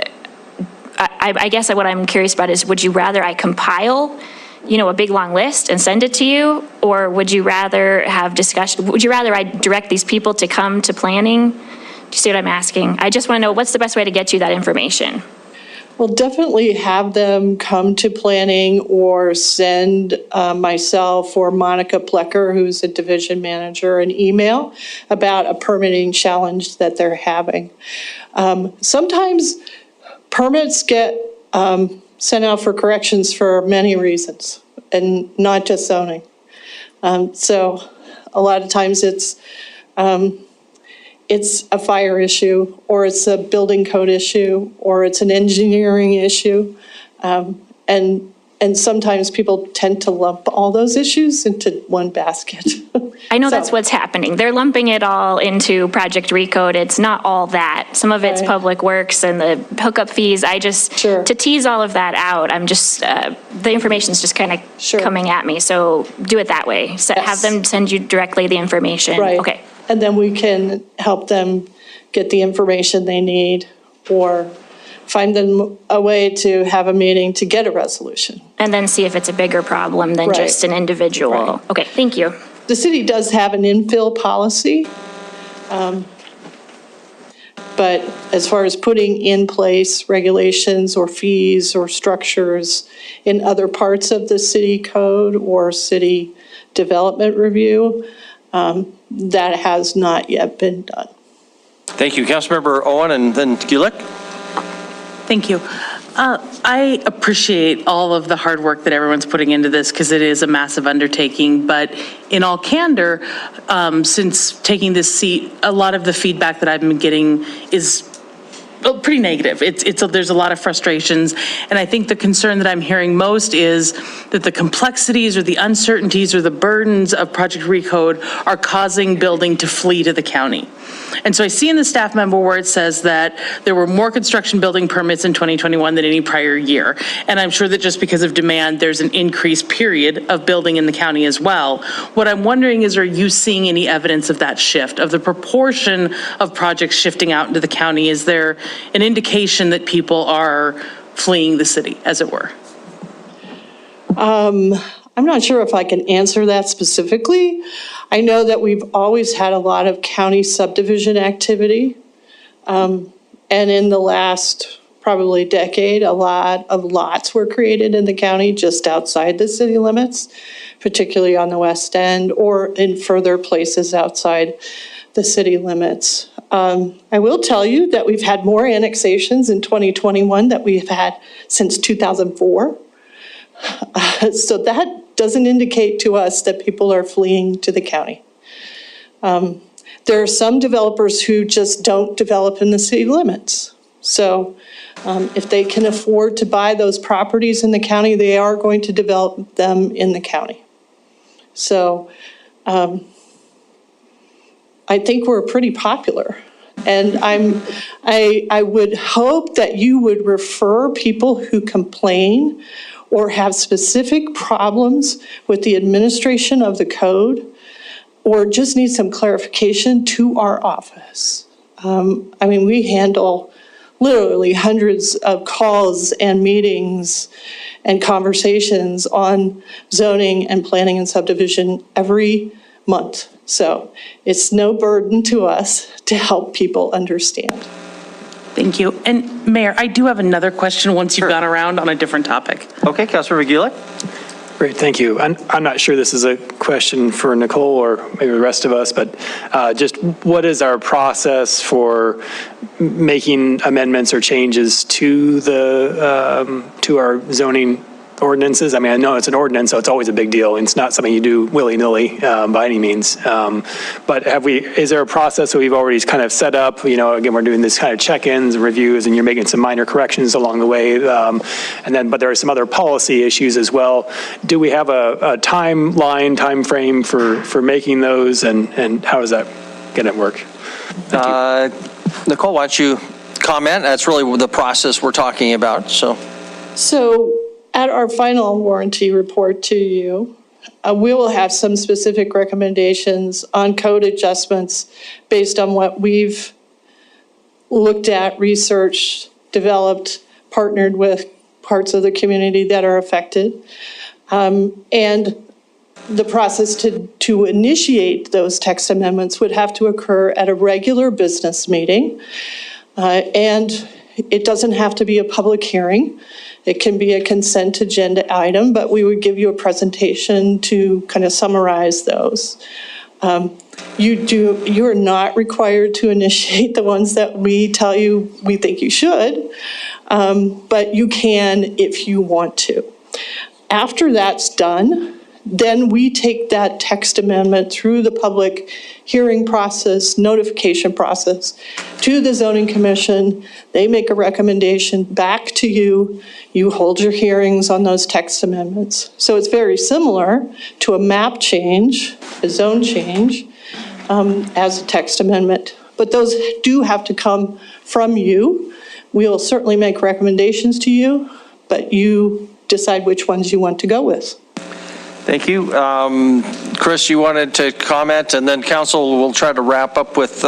F: I guess what I'm curious about is, would you rather I compile, a big long list and send it to you? Or would you rather have discussion? Would you rather I direct these people to come to planning? Do you see what I'm asking? I just want to know what's the best way to get you that information?
G: Well, definitely have them come to planning or send myself or Monica Plecker, who's a division manager, an email about a permitting challenge that they're having. Sometimes permits get sent out for corrections for many reasons and not just zoning. So a lot of times it's a fire issue, or it's a building code issue, or it's an engineering issue. And sometimes people tend to lump all those issues into one basket.
F: I know that's what's happening. They're lumping it all into Project Recode. It's not all that. Some of it's public works and the hookup fees. To tease all of that out, I'm just, the information's just kind of coming at me. So do it that way. So have them send you directly the information.
G: Right.
F: Okay.
G: And then we can help them get the information they need, or find them a way to have a meeting to get a resolution.
F: And then see if it's a bigger problem than just an individual. Right. Okay, thank you.
G: The city does have an infill policy, but as far as putting in place regulations or fees or structures in other parts of the city code or city development review, that has not yet been done.
D: Thank you. Councilmember Owen and then Gulick.
H: Thank you. I appreciate all of the hard work that everyone's putting into this, because it is a massive undertaking. But in all candor, since taking this seat, a lot of the feedback that I've been getting is pretty negative. There's a lot of frustrations, and I think the concern that I'm hearing most is that the complexities or the uncertainties or the burdens of Project Recode are causing building to flee to the county. And so I see in the staff memo where it says that there were more construction building permits in 2021 than any prior year. And I'm sure that just because of demand, there's an increased period of building in the county as well. What I'm wondering is, are you seeing any evidence of that shift, of the proportion of projects shifting out into the county? Is there an indication that people are fleeing the city, as it were?
G: I'm not sure if I can answer that specifically. I know that we've always had a lot of county subdivision activity. And in the last probably decade, a lot of lots were created in the county just outside the city limits, particularly on the west end or in further places outside the city limits. I will tell you that we've had more annexations in 2021 than we've had since 2004. So that doesn't indicate to us that people are fleeing to the county. There are some developers who just don't develop in the city limits. So if they can afford to buy those properties in the county, they are going to develop them in the county. So I think we're pretty popular. And I would hope that you would refer people who complain or have specific problems with the administration of the code or just need some clarification to our office. I mean, we handle literally hundreds of calls and meetings and conversations on zoning and planning and subdivision every month. So it's no burden to us to help people understand.
H: Thank you. And Mayor, I do have another question once you've gone around on a different topic.
D: Okay, Councilor Aguilar?
I: Great, thank you. I'm not sure this is a question for Nicole or maybe the rest of us, but just what is our process for making amendments or changes to the to our zoning ordinances? I mean, I know it's an ordinance, so it's always a big deal. It's not something you do willy-nilly by any means. But is there a process that we've already kind of set up? You know, again, we're doing this kind of check-ins, reviews, and you're making some minor corrections along the way. But there are some other policy issues as well. Do we have a time frame for making those, and how is that going to work?
D: Nicole, why don't you comment? That's really the process we're talking about, so.
G: So at our final warranty report to you, we will have some specific recommendations on code adjustments based on what we've looked at, researched, developed, partnered with parts of the community that are affected. And the process to initiate those text amendments would have to occur at a regular business meeting. And it doesn't have to be a public hearing. It can be a consent agenda item, but we would give you a presentation to kind of summarize those. You are not required to initiate the ones that we tell you we think you should, but you can if you want to. After that's done, then we take that text amendment through the public hearing process, notification process, to the zoning commission. They make a recommendation back to you. You hold your hearings on those text amendments. So it's very similar to a map change, a zone change, as a text amendment. But those do have to come from you. We'll certainly make recommendations to you, but you decide which ones you want to go with.
D: Thank you. Chris, you wanted to comment, and then council will try to wrap up with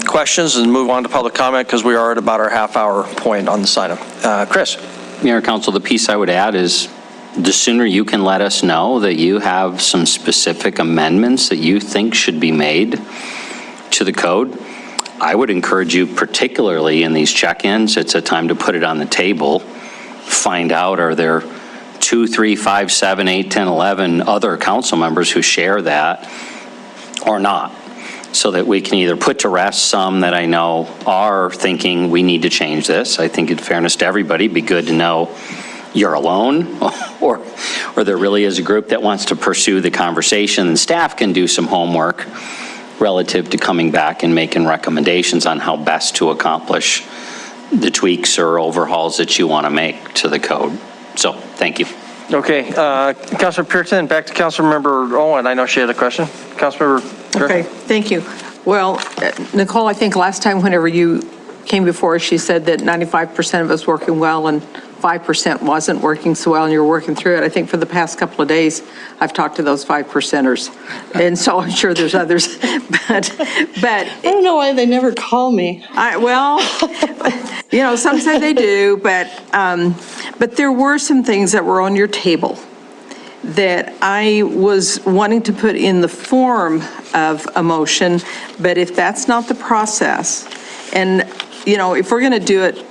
D: questions and move on to public comment because we are at about our half-hour point on this item. Chris.
J: Mayor, Council, the piece I would add is the sooner you can let us know that you have some specific amendments that you think should be made to the code, I would encourage you, particularly in these check-ins, it's a time to put it on the table, find out, are there 2, 3, 5, 7, 8, 10, 11 other council members who share that or not, so that we can either put to rest some that I know are thinking we need to change this. I think in fairness to everybody, it'd be good to know you're alone or there really is a group that wants to pursue the conversation, and staff can do some homework relative to coming back and making recommendations on how best to accomplish the tweaks or overhauls that you want to make to the code. So, thank you.
D: Okay, Councilor Pearson, back to Councilmember Owen. I know she had a question. Councilmember Pearson.
C: Okay, thank you. Well, Nicole, I think last time whenever you came before us, she said that 95% of us working well and 5% wasn't working so well, and you're working through it. I think for the past couple of days, I've talked to those 5%ers, and so I'm sure there's others. But
G: I don't know why they never call me.
C: Well, you know, some say they do, but there were some things that were on your table that I was wanting to put in the form of a motion, but if that's not the process, and, you know, if we're going to do it,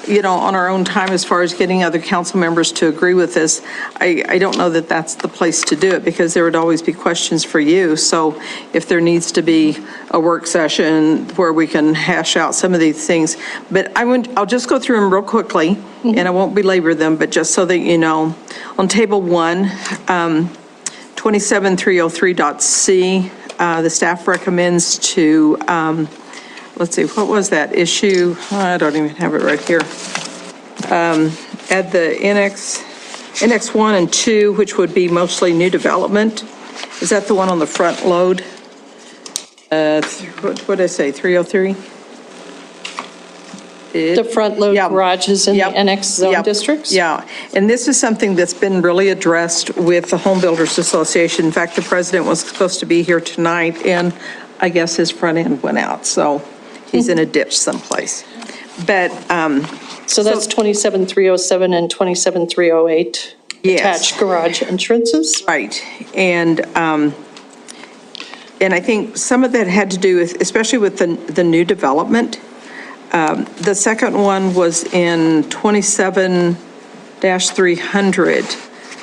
C: you know, on our own time as far as getting other council members to agree with this, I don't know that that's the place to do it, because there would always be questions for you. So if there needs to be a work session where we can hash out some of these things, but I'll just go through them real quickly, and I won't belabor them, but just so that you know, on table 1, 27303.c, the staff recommends to, let's see, what was that issue? I don't even have it right here. Add the Annex 1 and 2, which would be mostly new development. Is that the one on the front load? What did I say, 303?
G: The front load
C: Yep.
G: garages in the
C: Yep.
G: annex zone
C: Yep.
G: districts?
C: Yeah, and this is something that's been really addressed with the Home Builders Association. In fact, the president was supposed to be here tonight, and I guess his front end went out, so he's in a ditch someplace. But,
G: So that's 27307 and 27308
C: Yes.
G: attached garage entrances?
C: right, and I think some of that had to do with, especially with the new development. The second one was in 27-300,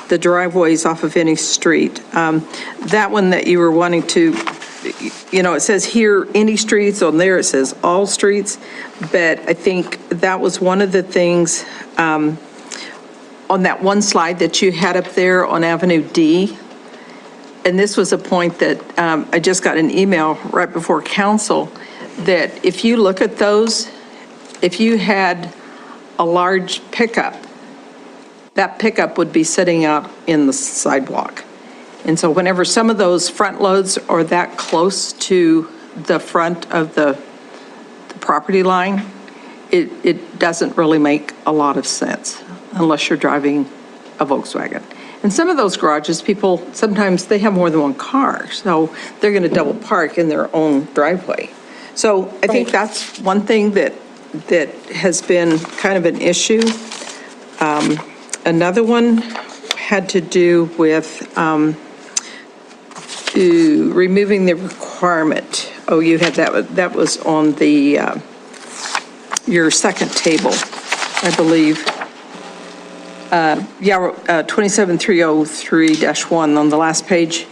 C: the driveways off of any street. That one that you were wanting to, it says here, any streets, on there it says all streets, but I think that was one of the things on that one slide that you had up there on Avenue D. And this was a point that I just got an email right before council, that if you look at those, if you had a large pickup, that pickup would be sitting out in the sidewalk. And so whenever some of those front loads are that close to the front of the property line, it doesn't really make a lot of sense unless you're driving a Volkswagen. And some of those garages, people, sometimes they have more than one car, so they're going to double park in their own driveway. So I think that's one thing that has been kind of an issue. Another one had to do with removing the requirement. Oh, you had that was on the your second table, I believe. 27303-1 on the last page,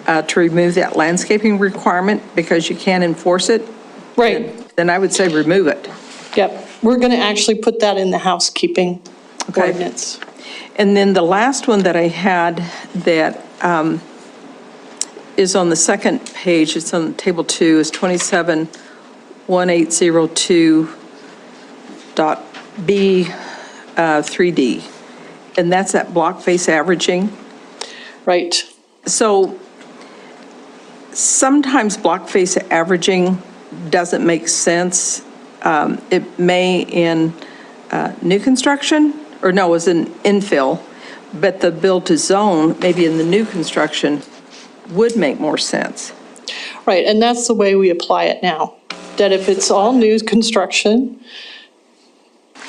C: to remove that landscaping requirement because you can't enforce it.
G: Right.
C: Then I would say remove it.
G: Yep. We're going to actually put that in the housekeeping ordinance.
C: And then the last one that I had that is on the second page, it's on table 2, is 271802.B3D. And that's that block face averaging.
G: Right.
C: So sometimes block face averaging doesn't make sense. It may in new construction, or no, it was in infill, but the build to zone, maybe in the new construction, would make more sense.
G: Right, and that's the way we apply it now. That if it's all new construction,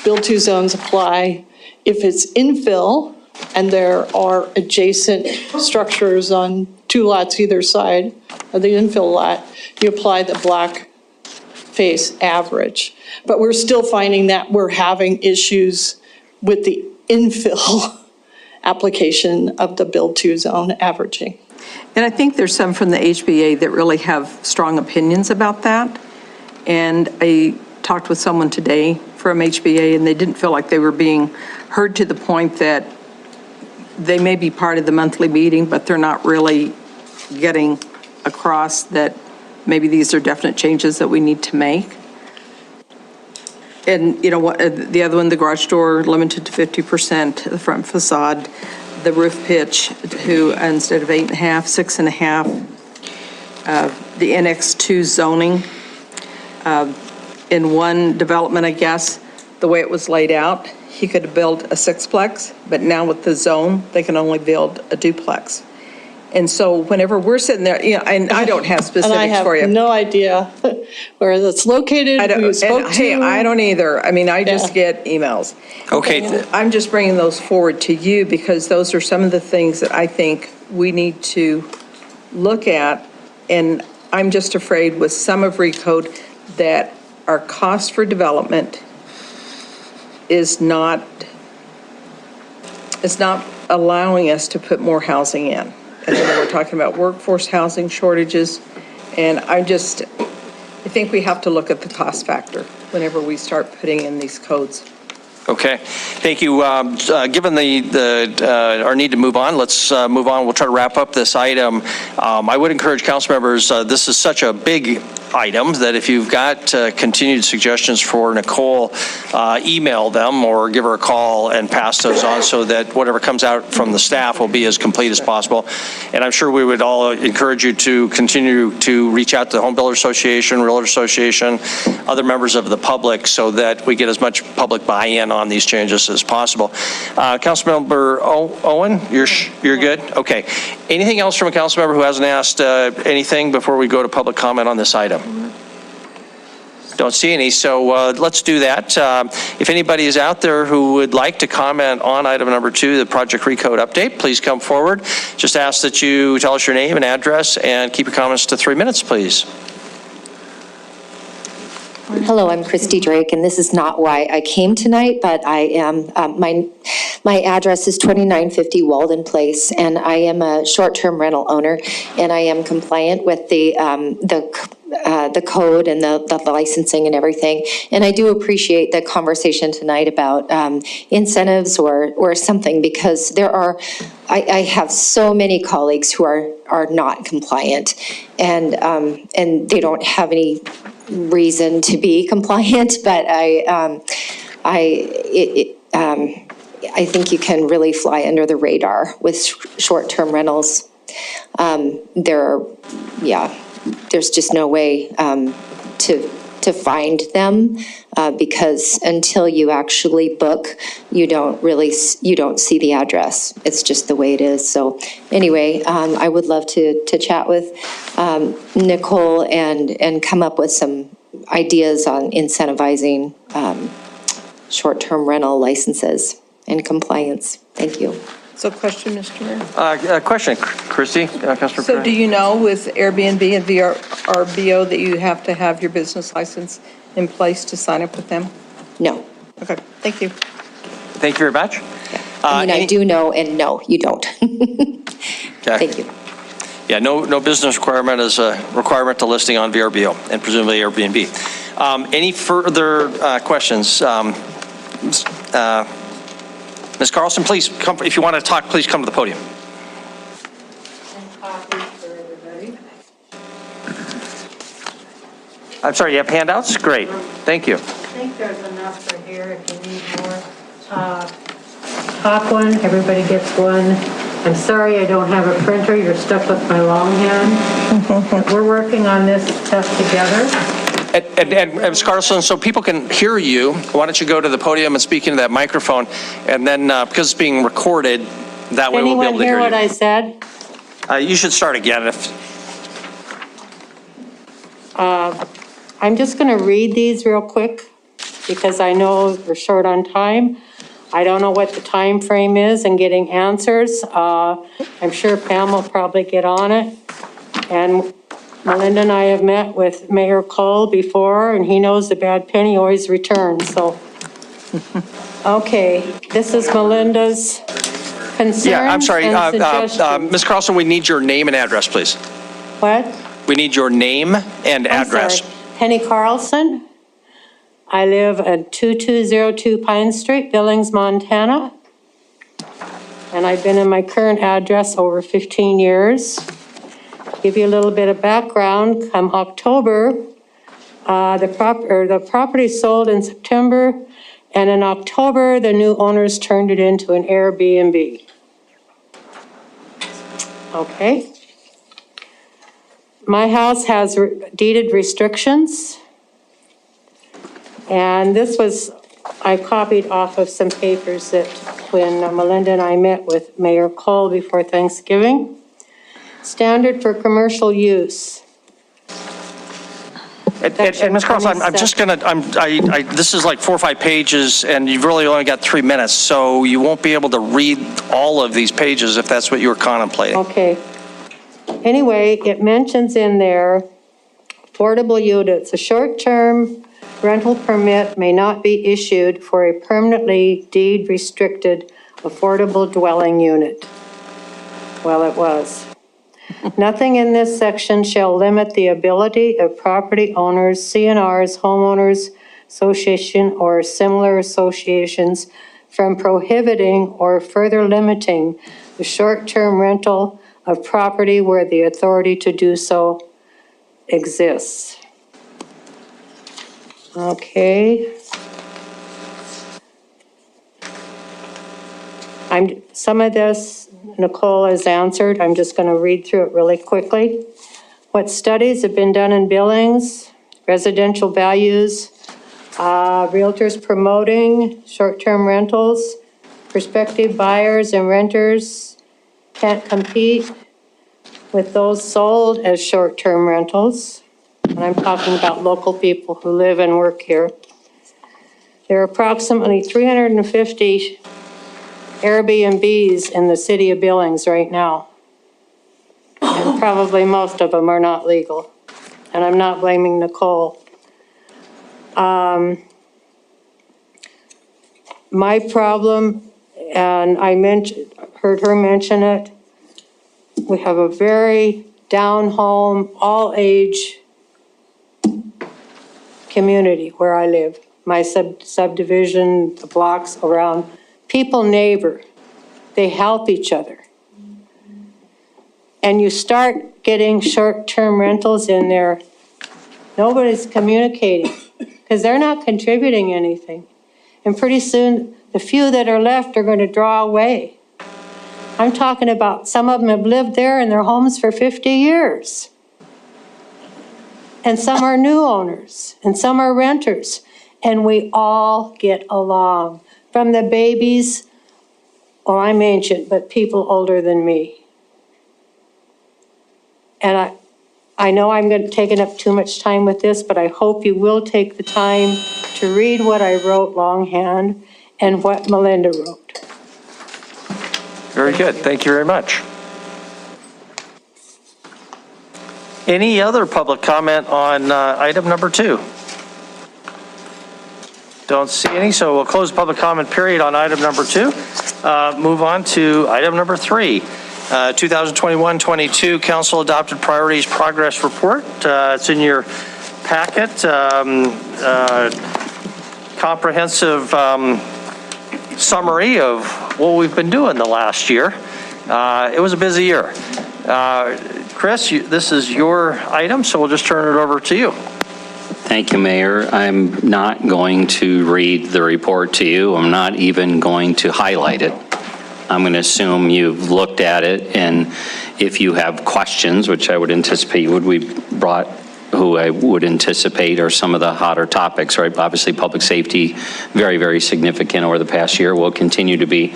G: build to zones apply. If it's infill and there are adjacent structures on 2 lots either side of the infill lot, you apply the block face average. But we're still finding that we're having issues with the infill application of the build to zone averaging.
C: And I think there's some from the HBA that really have strong opinions about that. And I talked with someone today from HBA, and they didn't feel like they were being heard to the point that they may be part of the monthly meeting, but they're not really getting across that maybe these are definite changes that we need to make. And what, the other one, the garage door limited to 50%, the front facade, the roof pitch to, instead of 8.5, 6.5, the Annex 2 zoning. In one development, I guess, the way it was laid out, he could build a sixplex, but now with the zone, they can only build a duplex. And so whenever we're sitting there, and I don't have specifics for you.
G: And I have no idea where that's located, who you spoke to.
C: Hey, I don't either. I mean, I just get emails.
D: Okay.
C: I'm just bringing those forward to you because those are some of the things that I think we need to look at. And I'm just afraid with some of Recode that our cost for development is not allowing us to put more housing in. And then we're talking about workforce housing shortages, and I think we have to look at the cost factor whenever we start putting in these codes.
D: Okay, thank you. Given our need to move on, let's move on. We'll try to wrap up this item. I would encourage council members, this is such a big item that if you've got continued suggestions for Nicole, email them or give her a call and pass those on so that whatever comes out from the staff will be as complete as possible. And I'm sure we would all encourage you to continue to reach out to the Home Builder Association, Realtor Association, other members of the public so that we get as much public buy-in on these changes as possible. Councilmember Owen, you're good? Okay. Anything else from a council member who hasn't asked anything before we go to public comment on this item? Don't see any, so let's do that. If anybody is out there who would like to comment on item number 2, the Project Recode update, please come forward. Just ask that you tell us your name and address and keep your comments to 3 minutes, please.
K: Hello, I'm Christy Drake, and this is not why I came tonight, but I am, my address is 2950 Walden Place, and I am a short-term rental owner, and I am compliant with the code and the licensing and everything. And I do appreciate the conversation tonight about incentives or something, because I have so many colleagues who are not compliant, and they don't have any reason to be compliant, but I think you can really fly under the radar with short-term rentals. There's just no way to find them because until you actually book, you don't see the address. It's just the way it is. So anyway, I would love to chat with Nicole and come up with some ideas on incentivizing short-term rental licenses and compliance. Thank you.
C: So question, Mr. Mayor?
D: Question, Christy, Councilor.
C: So do you know with Airbnb and VRBO that you have to have your business license in place to sign up with them?
K: No.
C: Okay, thank you.
D: Thank you very much.
K: Yeah. I do know, and no, you don't.
D: Okay.
K: Thank you.
D: Yeah, no business requirement is a requirement to listing on VRBO and presumably Airbnb. Any further questions? Ms. Carlson, please come. If you want to talk, please come to the podium. I'm sorry, you have handouts? Great, thank you.
L: I think there's enough for here if you need more. Top one, everybody gets one. I'm sorry I don't have a printer, you're stuck with my long hand. We're working on this stuff together.
D: And Ms. Carlson, so people can hear you, why don't you go to the podium and speak into that microphone, and then because it's being recorded, that way we'll be able to hear you.
L: Anyone hear what I said?
D: You should start again.
L: I'm just going to read these real quick because I know we're short on time. I don't know what the time frame is in getting answers. I'm sure Pam will probably get on it. And Melinda and I have met with Mayor Cole before, and he knows the bad penny always returns, so. Okay, this is Melinda's concerns
D: Yeah, I'm sorry,
L: and suggestions.
D: Ms. Carlson, we need your name and address, please.
L: What?
D: We need your name and address.
L: Sorry. Penny Carlson. I live at 2202 Pine Street, Billings, Montana. And I've been in my current address over 15 years. Give you a little bit of background. Come October, the property sold in September, and in October, the new owners turned it into an Airbnb. Okay. My house has deeded restrictions. And this was, I copied off of some papers that when Melinda and I met with Mayor Cole before Thanksgiving. Standard for commercial use.
D: And Ms. Carlson, I'm just gonna, this is like 4 or 5 pages, and you've really only got 3 minutes, so you won't be able to read all of these pages if that's what you were contemplating.
L: Okay. Anyway, it mentions in there, affordable units, a short-term rental permit may not be issued for a permanently deed-restricted affordable dwelling unit. Well, it was. Nothing in this section shall limit the ability of property owners, CNRs, homeowners, association or similar associations from prohibiting or further limiting the short-term rental of property where the authority to do so exists. Okay. Some of this Nicole has answered. I'm just going to read through it really quickly. What studies have been done in Billings, residential values, realtors promoting short-term rentals, prospective buyers and renters can't compete with those sold as short-term rentals. And I'm talking about local people who live and work here. There are approximately 350 Airbnbs in the city of Billings right now. And probably most of them are not legal. And I'm not blaming Nicole. My problem, and I heard her mention it, we have a very down-home, all-age community where I live. My subdivision, the blocks around, people neighbor. They help each other. And you start getting short-term rentals in there, nobody's communicating because they're not contributing anything. And pretty soon, the few that are left are going to draw away. I'm talking about some of them have lived there in their homes for 50 years. And some are new owners, and some are renters. And we all get along. From the babies, well, I'm ancient, but people older than me. And I know I'm taking up too much time with this, but I hope you will take the time to read what I wrote longhand and what Melinda wrote.
D: Very good. Thank you very much. Any other public comment on item number 2? Don't see any, so we'll close the public comment period on item number 2. Move on to item number 3. 2021-22 Council Adopted Priorities Progress Report. It's in your packet. Comprehensive summary of what we've been doing the last year. It was a busy year. Chris, this is your item, so we'll just turn it over to you.
J: Thank you, Mayor. I'm not going to read the report to you. I'm not even going to highlight it. I'm going to assume you've looked at it, and if you have questions, which I would anticipate you would, we brought who I would anticipate are some of the hotter topics, right? Obviously, public safety, very, very significant over the past year, will continue to be.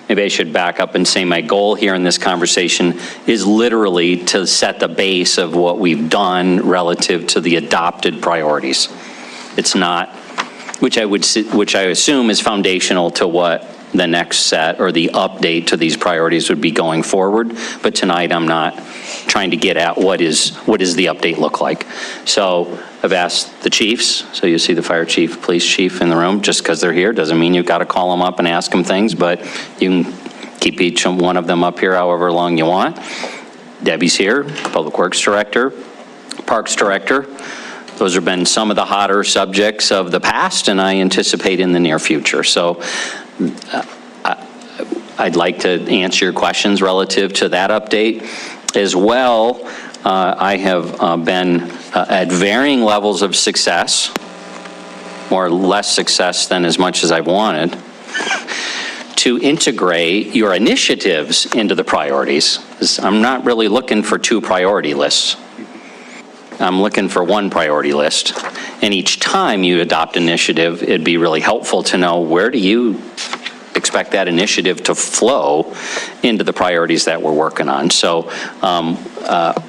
J: Maybe I should back up and say my goal here in this conversation is literally to set the base of what we've done relative to the adopted priorities. It's not, which I assume is foundational to what the next set or the update to these priorities would be going forward. But tonight I'm not trying to get at what is the update look like. So I've asked the chiefs, so you see the fire chief, police chief in the room, just because they're here doesn't mean you've got to call them up and ask them things, but you can keep each one of them up here however long you want. Debbie's here, Public Works Director, Parks Director. Those have been some of the hotter subjects of the past, and I anticipate in the near future. So I'd like to answer your questions relative to that update. As well, I have been at varying levels of success, or less success than as much as I wanted, to integrate your initiatives into the priorities. I'm not really looking for 2 priority lists. I'm looking for 1 priority list. And each time you adopt initiative, it'd be really helpful to know where do you expect that initiative to flow into the priorities that we're working on. So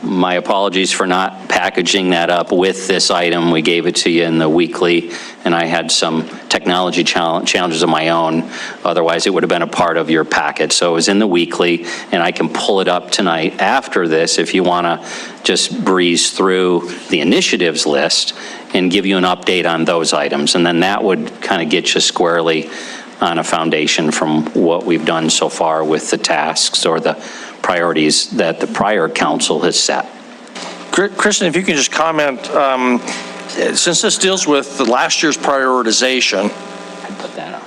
J: my apologies for not packaging that up with this item. We gave it to you in the weekly, and I had some technology challenges of my own. Otherwise, it would have been a part of your packet. So it was in the weekly, and I can pull it up tonight after this if you want to just breeze through the initiatives list and give you an update on those items. And then that would kind of get you squarely on a foundation from what we've done so far with the tasks or the priorities that the prior council has set.
D: Kristen, if you can just comment, Since this deals with the last year's prioritization,
J: Put that on.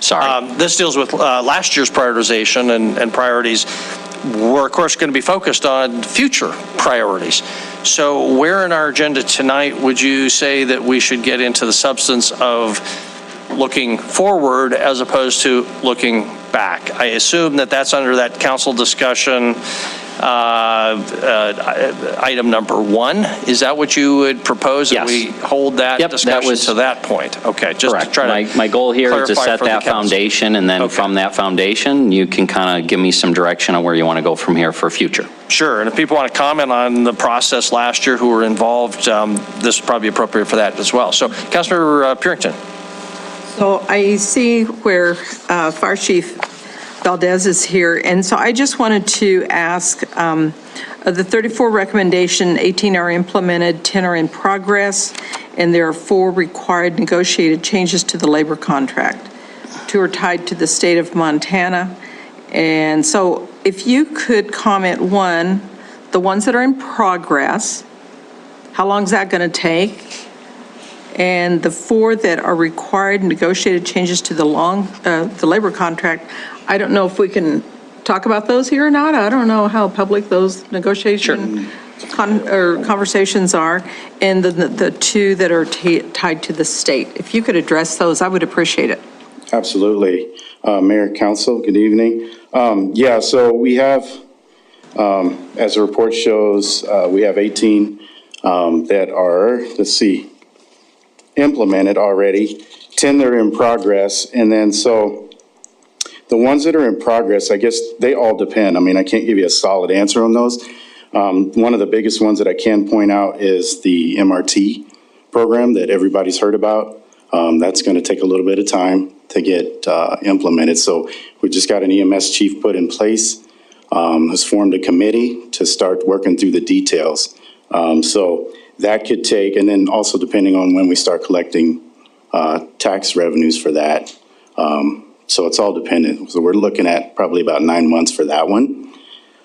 J: Sorry.
D: this deals with last year's prioritization and priorities. We're, of course, going to be focused on future priorities. So where in our agenda tonight would you say that we should get into the substance of looking forward as opposed to looking back? I assume that that's under that council discussion, item number 1. Is that what you would propose?
J: Yes.
D: That we hold that
J: Yep,
D: discussion to that point? Okay, just
J: Correct.
D: to try to
J: My goal here is to
D: clarify
J: set
D: for the
J: that
D: council.
J: foundation, and then
D: Okay.
J: from that foundation, you can kind of give me some direction on where you want to go from here for future.
D: Sure, and if people want to comment on the process last year who were involved, this would probably be appropriate for that as well. So, Councilmember Purington.
C: So I see where Fire Chief Valdez is here, and so I just wanted to ask, the 34 recommendation, 18 are implemented, 10 are in progress, and there are 4 required negotiated changes to the labor contract. 2 are tied to the state of Montana. And so if you could comment, 1, the ones that are in progress, how long is that going to take? And the 4 that are required negotiated changes to the labor contract, I don't know if we can talk about those here or not. I don't know how public those negotiation conversations are. And the 2 that are tied to the state. If you could address those, I would appreciate it.
M: Absolutely. Mayor, Council, good evening. Yeah, so we have, as the report shows, we have 18 that are, let's see, implemented already, 10 that are in progress, and then so the ones that are in progress, I guess they all depend. I mean, I can't give you a solid answer on those. One of the biggest ones that I can point out is the Mrt program that everybody's heard about. That's going to take a little bit of time to get implemented. So we just got an EMS chief put in place, has formed a committee to start working through the details. So that could take, and then also depending on when we start collecting tax revenues for that. So it's all dependent. So we're looking at probably about 9 months for that one.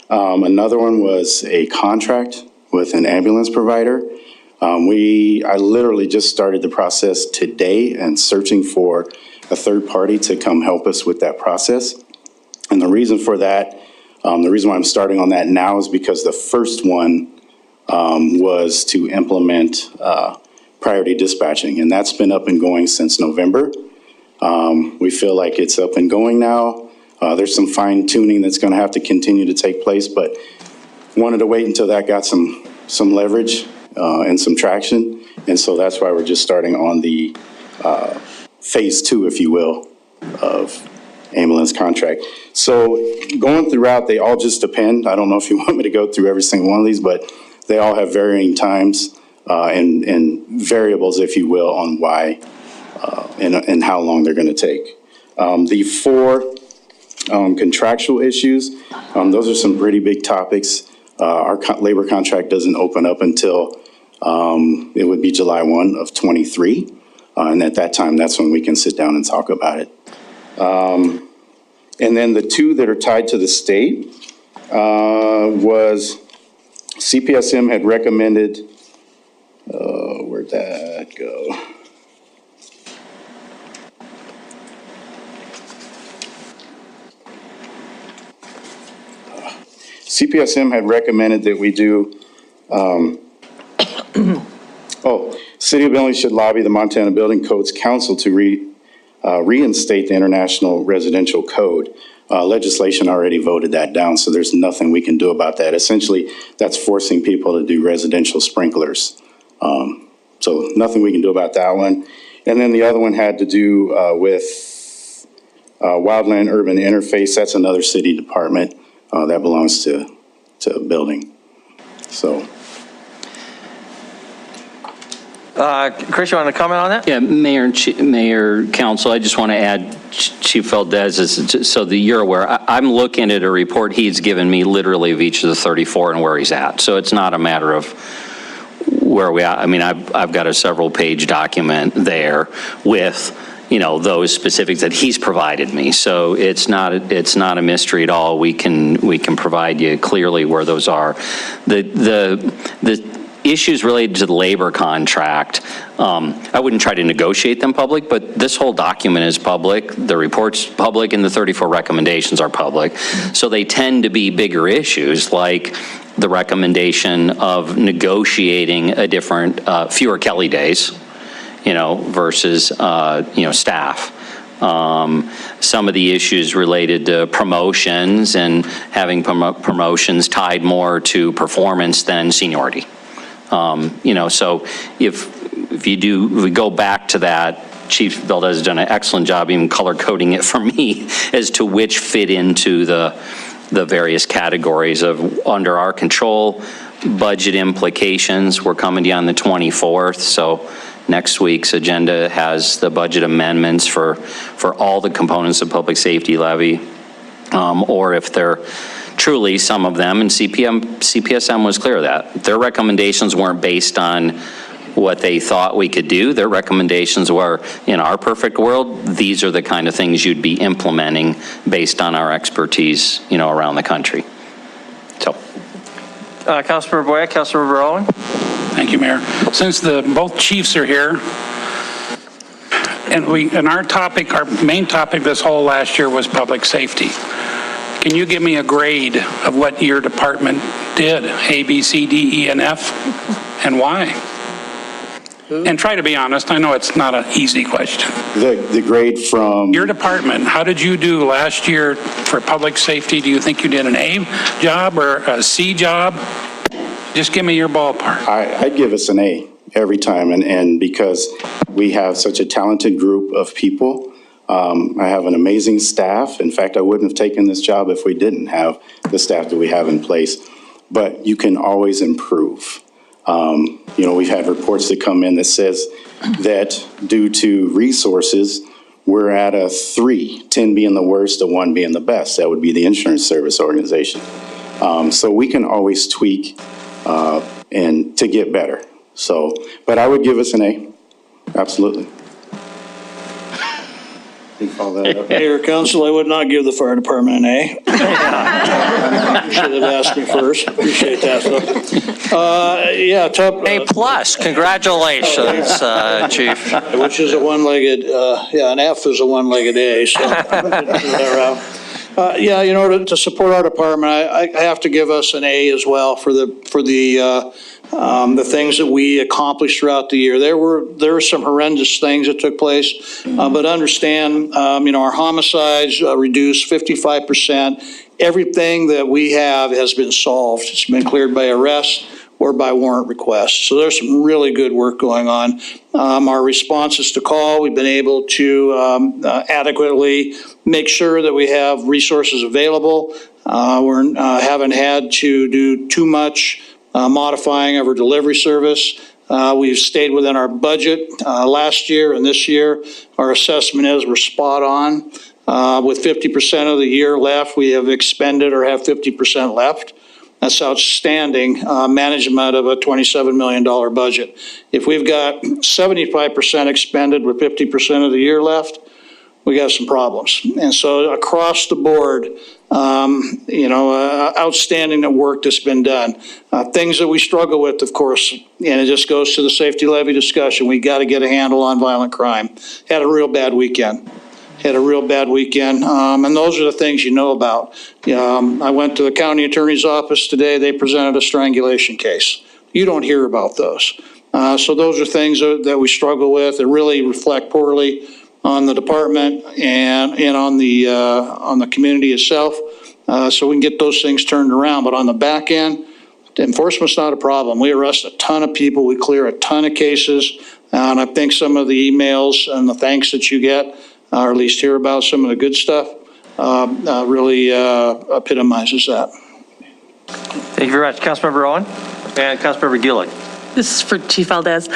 M: Another one was a contract with an ambulance provider. I literally just started the process today and searching for a third party to come help us with that process. And the reason for that, the reason why I'm starting on that now is because the first one was to implement priority dispatching, and that's been up and going since November. We feel like it's up and going now. There's some fine tuning that's going to have to continue to take place, but wanted to wait until that got some leverage and some traction. And so that's why we're just starting on the phase 2, if you will, of ambulance contract. So going throughout, they all just depend. I don't know if you want me to go through every single one of these, but they all have varying times and variables, if you will, on why and how long they're going to take. The 4 contractual issues, those are some pretty big topics. Our labor contract doesn't open up until it would be July 1 of 23. And at that time, that's when we can sit down and talk about it. And then the 2 that are tied to the state was CPSM had recommended, where'd that go? CPSM had recommended that we do, City of Billings should lobby the Montana Building Codes Council to reinstate the International Residential Code. Legislation already voted that down, so there's nothing we can do about that. Essentially, that's forcing people to do residential sprinklers. So nothing we can do about that one. And then the other one had to do with Wildland Urban Interface. That's another city department that belongs to building. So.
D: Chris, you want to comment on that?
J: Yeah, Mayor, Council, I just want to add, Chief Valdez, so that you're aware, I'm looking at a report he's given me literally of each of the 34 and where he's at. So it's not a matter of where we are. I mean, I've got a several page document there with, you know, those specifics that he's provided me. So it's not a mystery at all. We can provide you clearly where those are. The issues related to the labor contract, I wouldn't try to negotiate them public, but this whole document is public, the report's public, and the 34 recommendations are public. So they tend to be bigger issues, like the recommendation of negotiating a different, fewer Kelly days, versus, staff. Some of the issues related to promotions and having promotions tied more to performance than seniority. So if we go back to that, Chief Valdez has done an excellent job even color coding it for me as to which fit into the various categories of under our control, budget implications. We're coming to you on the 24th, so next week's agenda has the budget amendments for all the components of public safety levy, or if they're truly some of them, and CPSM was clear that their recommendations weren't based on what they thought we could do. Their recommendations were, in our perfect world, these are the kind of things you'd be implementing based on our expertise, around the country. So.
D: Councilmember Boyack, Councilmember Owen.
E: Thank you, Mayor. Since both chiefs are here, and our main topic this whole last year was public safety. Can you give me a grade of what your department did? A, B, C, D, E, and F, and why? And try to be honest. I know it's not an easy question.
M: The grade from
E: Your department, how did you do last year for public safety? Do you think you did an A job or a C job? Just give me your ballpark.
M: I'd give us an A every time, and because we have such a talented group of people. I have an amazing staff. In fact, I wouldn't have taken this job if we didn't have the staff that we have in place. But you can always improve. We've had reports that come in that says that due to resources, we're at a 3, 10 being the worst, a 1 being the best. That would be the insurance service organization. So we can always tweak and to get better. So, but I would give us an A, absolutely.
N: Mayor, Council, I would not give the fire department an A. You should have asked me first. Appreciate that.
D: A plus. Congratulations, Chief.
N: Which is a one-legged, an F is a one-legged A. So, to support our department, I have to give us an A as well for the things that we accomplished throughout the year. There were some horrendous things that took place, but understand, our homicides reduced 55%. Everything that we have has been solved. It's been cleared by arrest or by warrant request. So there's some really good work going on. Our responses to call, we've been able to adequately make sure that we have resources available. We haven't had to do too much modifying of our delivery service. We've stayed within our budget last year and this year. Our assessment is we're spot on. With 50% of the year left, we have expended or have 50% left. That's outstanding management of a $27 million budget. If we've got 75% expended with 50% of the year left, we got some problems. And so across the board, outstanding work that's been done. Things that we struggle with, of course, and it just goes to the safety levy discussion. We got to get a handle on violent crime. Had a real bad weekend. And those are the things you know about. I went to the county attorney's office today. They presented a strangulation case. You don't hear about those. So those are things that we struggle with that really reflect poorly on the department and on the community itself. So we can get those things turned around. But on the back end, enforcement's not a problem. We arrest a ton of people. We clear a ton of cases. And I think some of the emails and the thanks that you get, or at least hear about some of the good stuff, really epitomizes that.
D: Thank you very much. Councilmember Owen and Councilmember Gillick.
H: This is for Chief Valdez.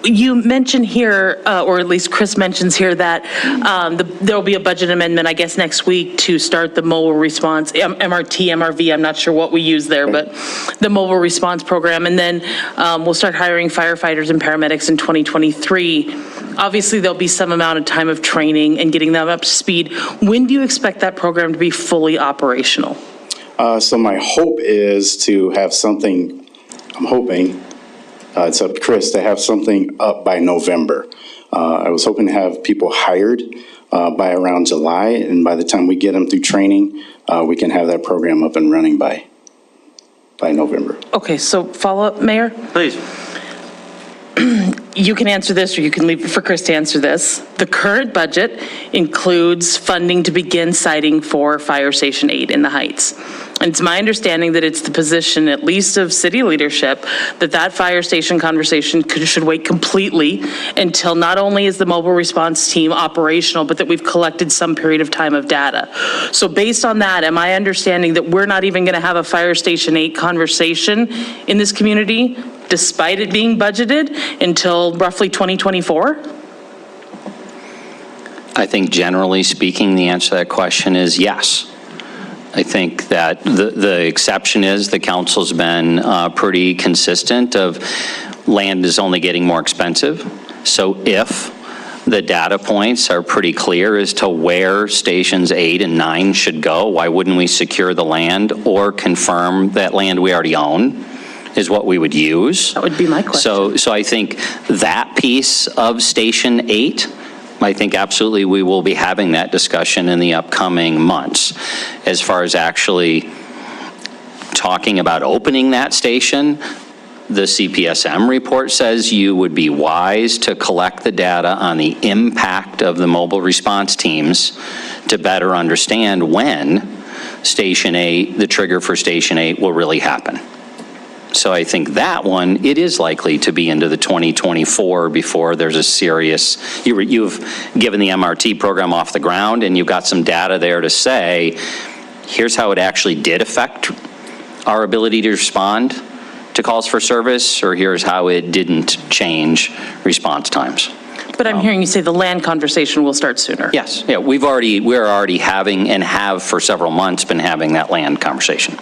H: You mentioned here, or at least Chris mentions here, that there will be a budget amendment, I guess, next week to start the mobile response, MRT, MRV, I'm not sure what we use there, but the mobile response program. And then we'll start hiring firefighters and paramedics in 2023. Obviously, there'll be some amount of time of training and getting them up to speed. When do you expect that program to be fully operational?
M: So my hope is to have something, I'm hoping, it's up to Chris to have something up by November. I was hoping to have people hired by around July, and by the time we get them through training, we can have that program up and running by November.
H: Okay, so follow-up, Mayor?
D: Please.
H: You can answer this, or you can leave it for Chris to answer this. The current budget includes funding to begin siting for Fire Station 8 in the Heights. And it's my understanding that it's the position, at least of city leadership, that that fire station conversation should wait completely until not only is the mobile response team operational, but that we've collected some period of time of data. So based on that, am I understanding that we're not even going to have a Fire Station 8 conversation in this community, despite it being budgeted, until roughly 2024?
J: I think generally speaking, the answer to that question is yes. I think that the exception is the council's been pretty consistent of land is only getting more expensive. So if the data points are pretty clear as to where stations 8 and 9 should go, why wouldn't we secure the land or confirm that land we already own is what we would use?
H: That would be my question.
J: So I think that piece of Station 8, I think absolutely we will be having that discussion in the upcoming months. As far as actually talking about opening that station, the CPSM report says you would be wise to collect the data on the impact of the mobile response teams to better understand when Station 8, the trigger for Station 8 will really happen. So I think that one, it is likely to be into the 2024 before there's a serious, you've given the MRT program off the ground and you've got some data there to say, here's how it actually did affect our ability to respond to calls for service, or here's how it didn't change response times.
H: But I'm hearing you say the land conversation will start sooner.
J: Yes, yeah, we're already having and have for several months been having that land conversation.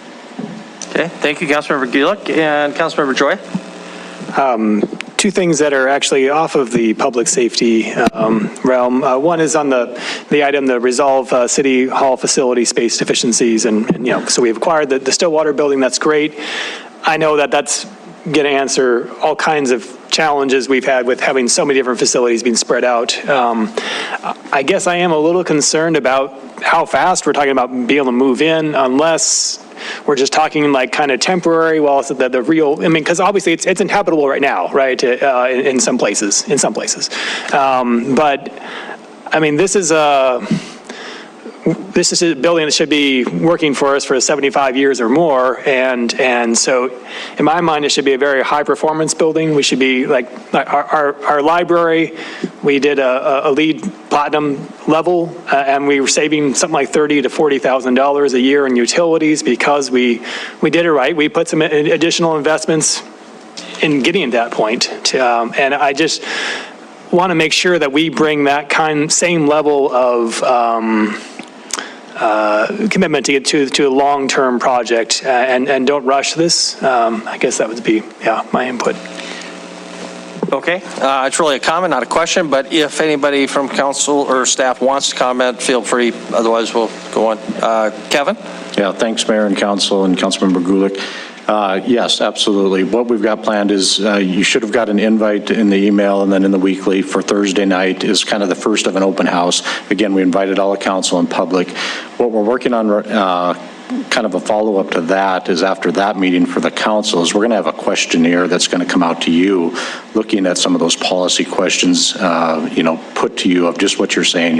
D: Okay, thank you, Councilmember Gulick. And Councilmember Joy?
I: Two things that are actually off of the public safety realm. One is on the item, the resolve City Hall facility space deficiencies. And so we've acquired the Stillwater building. That's great. I know that that's going to answer all kinds of challenges we've had with having so many different facilities being spread out. I guess I am a little concerned about how fast we're talking about being able to move in, unless we're just talking like kind of temporary, while it's the real, I mean, because obviously it's inhabitable right now, right, in some places. But, I mean, this is a building that should be working for us for 75 years or more, and so in my mind it should be a very high performance building. We should be like our library, we did a LEED platinum level, and we were saving something like $30,000 to $40,000 a year in utilities because we did it right. We put some additional investments in getting to that point, and I just want to make sure that we bring that same level of commitment to get to a long-term project, and don't rush this. I guess that would be, my input.
D: Okay, it's really a comment, not a question, but if anybody from council or staff wants to comment, feel free. Otherwise, we'll go on. Kevin?
O: Yeah, thanks, Mayor and Council and Councilmember Gulick. Yes, absolutely. What we've got planned is you should have got an invite in the email and then in the weekly for Thursday night is kind of the first of an open house. Again, we invited all the council and public. What we're working on kind of a follow-up to that is after that meeting for the council is we're going to have a questionnaire that's going to come out to you looking at some of those policy questions, put to you of just what you're saying,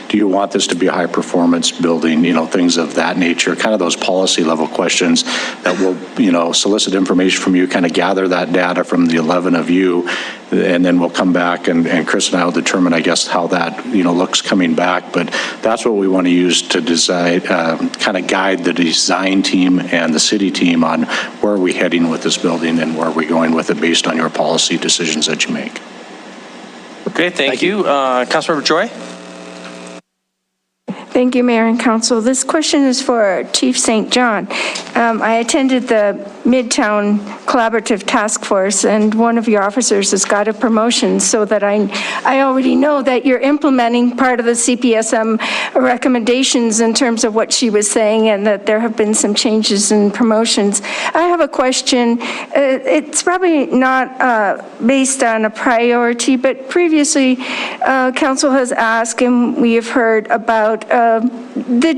O: do you want this to be a high performance building, things of that nature, kind of those policy level questions that will, solicit information from you, kind of gather that data from the 11 of you, and then we'll come back and Chris and I will determine, I guess, how that, looks coming back. But that's what we want to use to decide, kind of guide the design team and the city team on where are we heading with this building and where are we going with it based on your policy decisions that you make.
D: Okay, thank you. Councilmember Joy?
P: Thank you, Mayor and Council. This question is for Chief St. John. I attended the Midtown Collaborative Task Force, and one of your officers has got a promotion, so that I already know that you're implementing part of the CPSM recommendations in terms of what she was saying, and that there have been some changes in promotions. I have a question. It's probably not based on a priority, but previously council has asked, and we have heard about the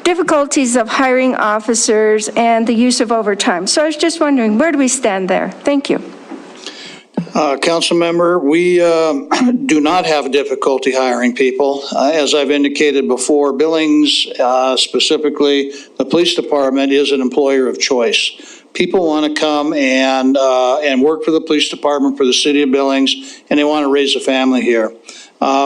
P: difficulties of hiring officers and the use of overtime. So I was just wondering, where do we stand there? Thank you.
N: Council member, we do not have difficulty hiring people. As I've indicated before, Billings, specifically the police department, is an employer of choice. People want to come and work for the police department, for the city of Billings, and they want to raise a family here.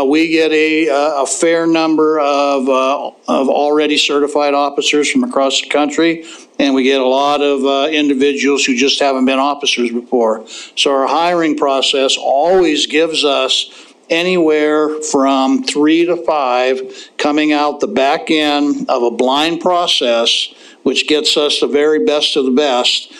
N: We get a fair number of already certified officers from across the country, and we get a lot of individuals who just haven't been officers before. So our hiring process always gives us anywhere from 3 to 5 coming out the back end of a blind process, which gets us the very best of the best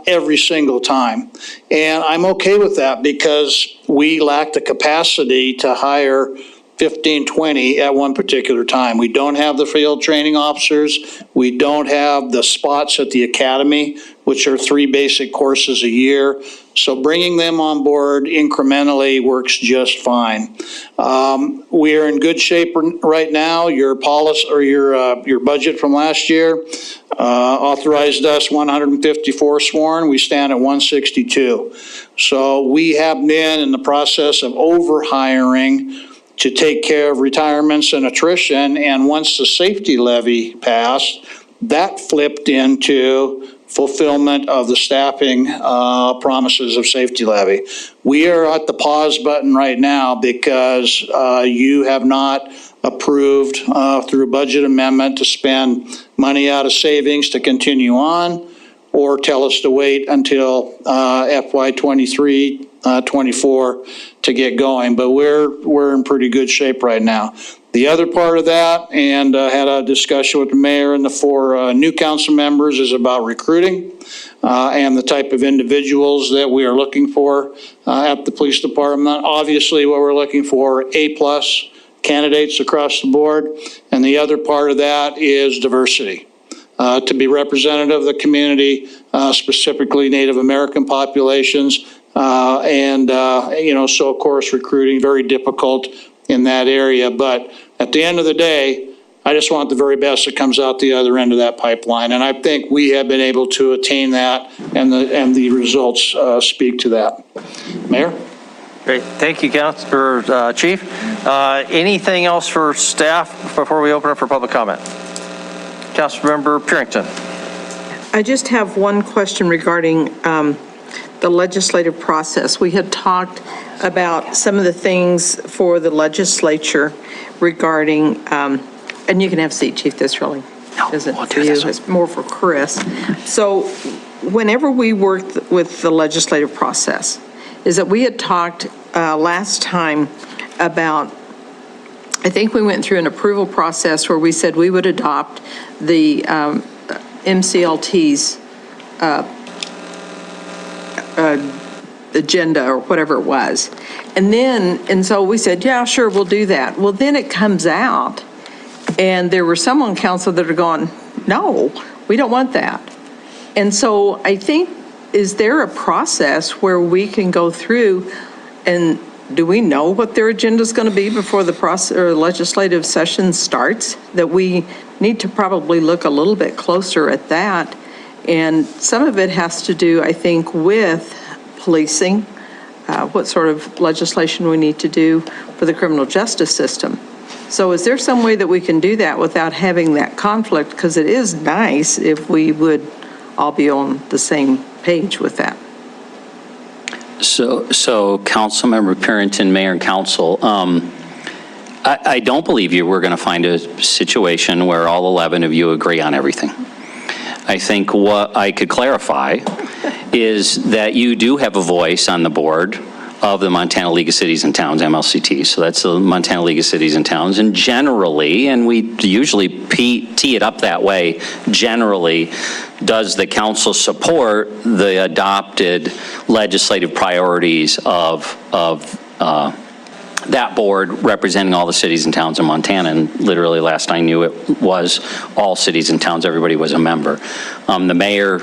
N: every single time. And I'm okay with that because we lack the capacity to hire 15, 20 at one particular time. We don't have the field training officers. We don't have the spots at the academy, which are 3 basic courses a year. So bringing them on board incrementally works just fine. We are in good shape right now. Your policy or your budget from last year authorized us 154 sworn. We stand at 162. So we have been in the process of overhiring to take care of retirements and attrition. And once the safety levy passed, that flipped into fulfillment of the staffing promises of safety levy. We are at the pause button right now because you have not approved through a budget amendment to spend money out of savings to continue on, or tell us to wait until FY23, 24 to get going. But we're in pretty good shape right now. The other part of that, and had a discussion with the mayor and the 4 new council members, is about recruiting and the type of individuals that we are looking for at the police department. Obviously, what we're looking for, A+ candidates across the board. And the other part of that is diversity. To be representative of the community, specifically Native American populations. So of course, recruiting, very difficult in that area. But at the end of the day, I just want the very best that comes out the other end of that pipeline. And I think we have been able to attain that, and the results speak to that. Mayor?
D: Great. Thank you, Councilor Chief. Anything else for staff before we open up for public comment? Councilmember Purington.
C: I just have one question regarding the legislative process. We had talked about some of the things for the legislature regarding, and you can have a seat, Chief, this really isn't for you, it's more for Chris. So whenever we worked with the legislative process, is that we had talked last time about, I think we went through an approval process where we said we would adopt the MCLT's agenda or whatever it was. And so we said, yeah, sure, we'll do that. Well, then it comes out, and there were some on council that are going, no, we don't want that. And so I think, is there a process where we can go through, and do we know what their agenda is going to be before the process or legislative session starts? That we need to probably look a little bit closer at that. And some of it has to do, I think, with policing, what sort of legislation we need to do for the criminal justice system. So is there some way that we can do that without having that conflict? Because it is nice if we would all be on the same page with that.
J: So Councilmember Purington, Mayor and Council, I don't believe we're going to find a situation where all 11 of you agree on everything. I think what I could clarify is that you do have a voice on the board of the Montana League of Cities and Towns, MLCT. So that's the Montana League of Cities and Towns. And generally, and we usually tee it up that way, generally, does the council support the adopted legislative priorities of that board representing all the cities and towns in Montana? And literally last I knew it was all cities and towns, everybody was a member. The mayor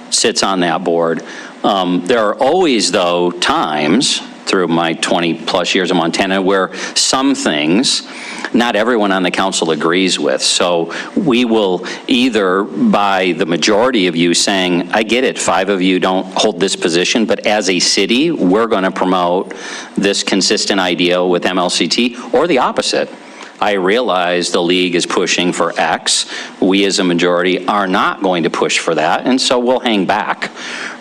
J: sits on that board. There are always, though, times through my 20 plus years in Montana where some things not everyone on the council agrees with. So we will either, by the majority of you saying, I get it, 5 of you don't hold this position, but as a city, we're going to promote this consistent idea with MLCT, or the opposite. I realize the league is pushing for X. We as a majority are not going to push for that, and so we'll hang back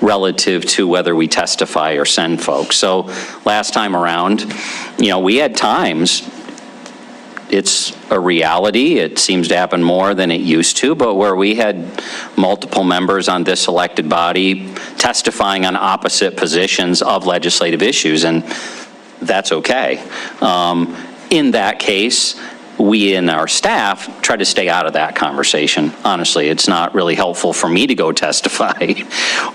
J: relative to whether we testify or send folks. So last time around, we had times, it's a reality, it seems to happen more than it used to, but where we had multiple members on this elected body testifying on opposite positions of legislative issues, and that's okay. In that case, we and our staff try to stay out of that conversation. Honestly, it's not really helpful for me to go testify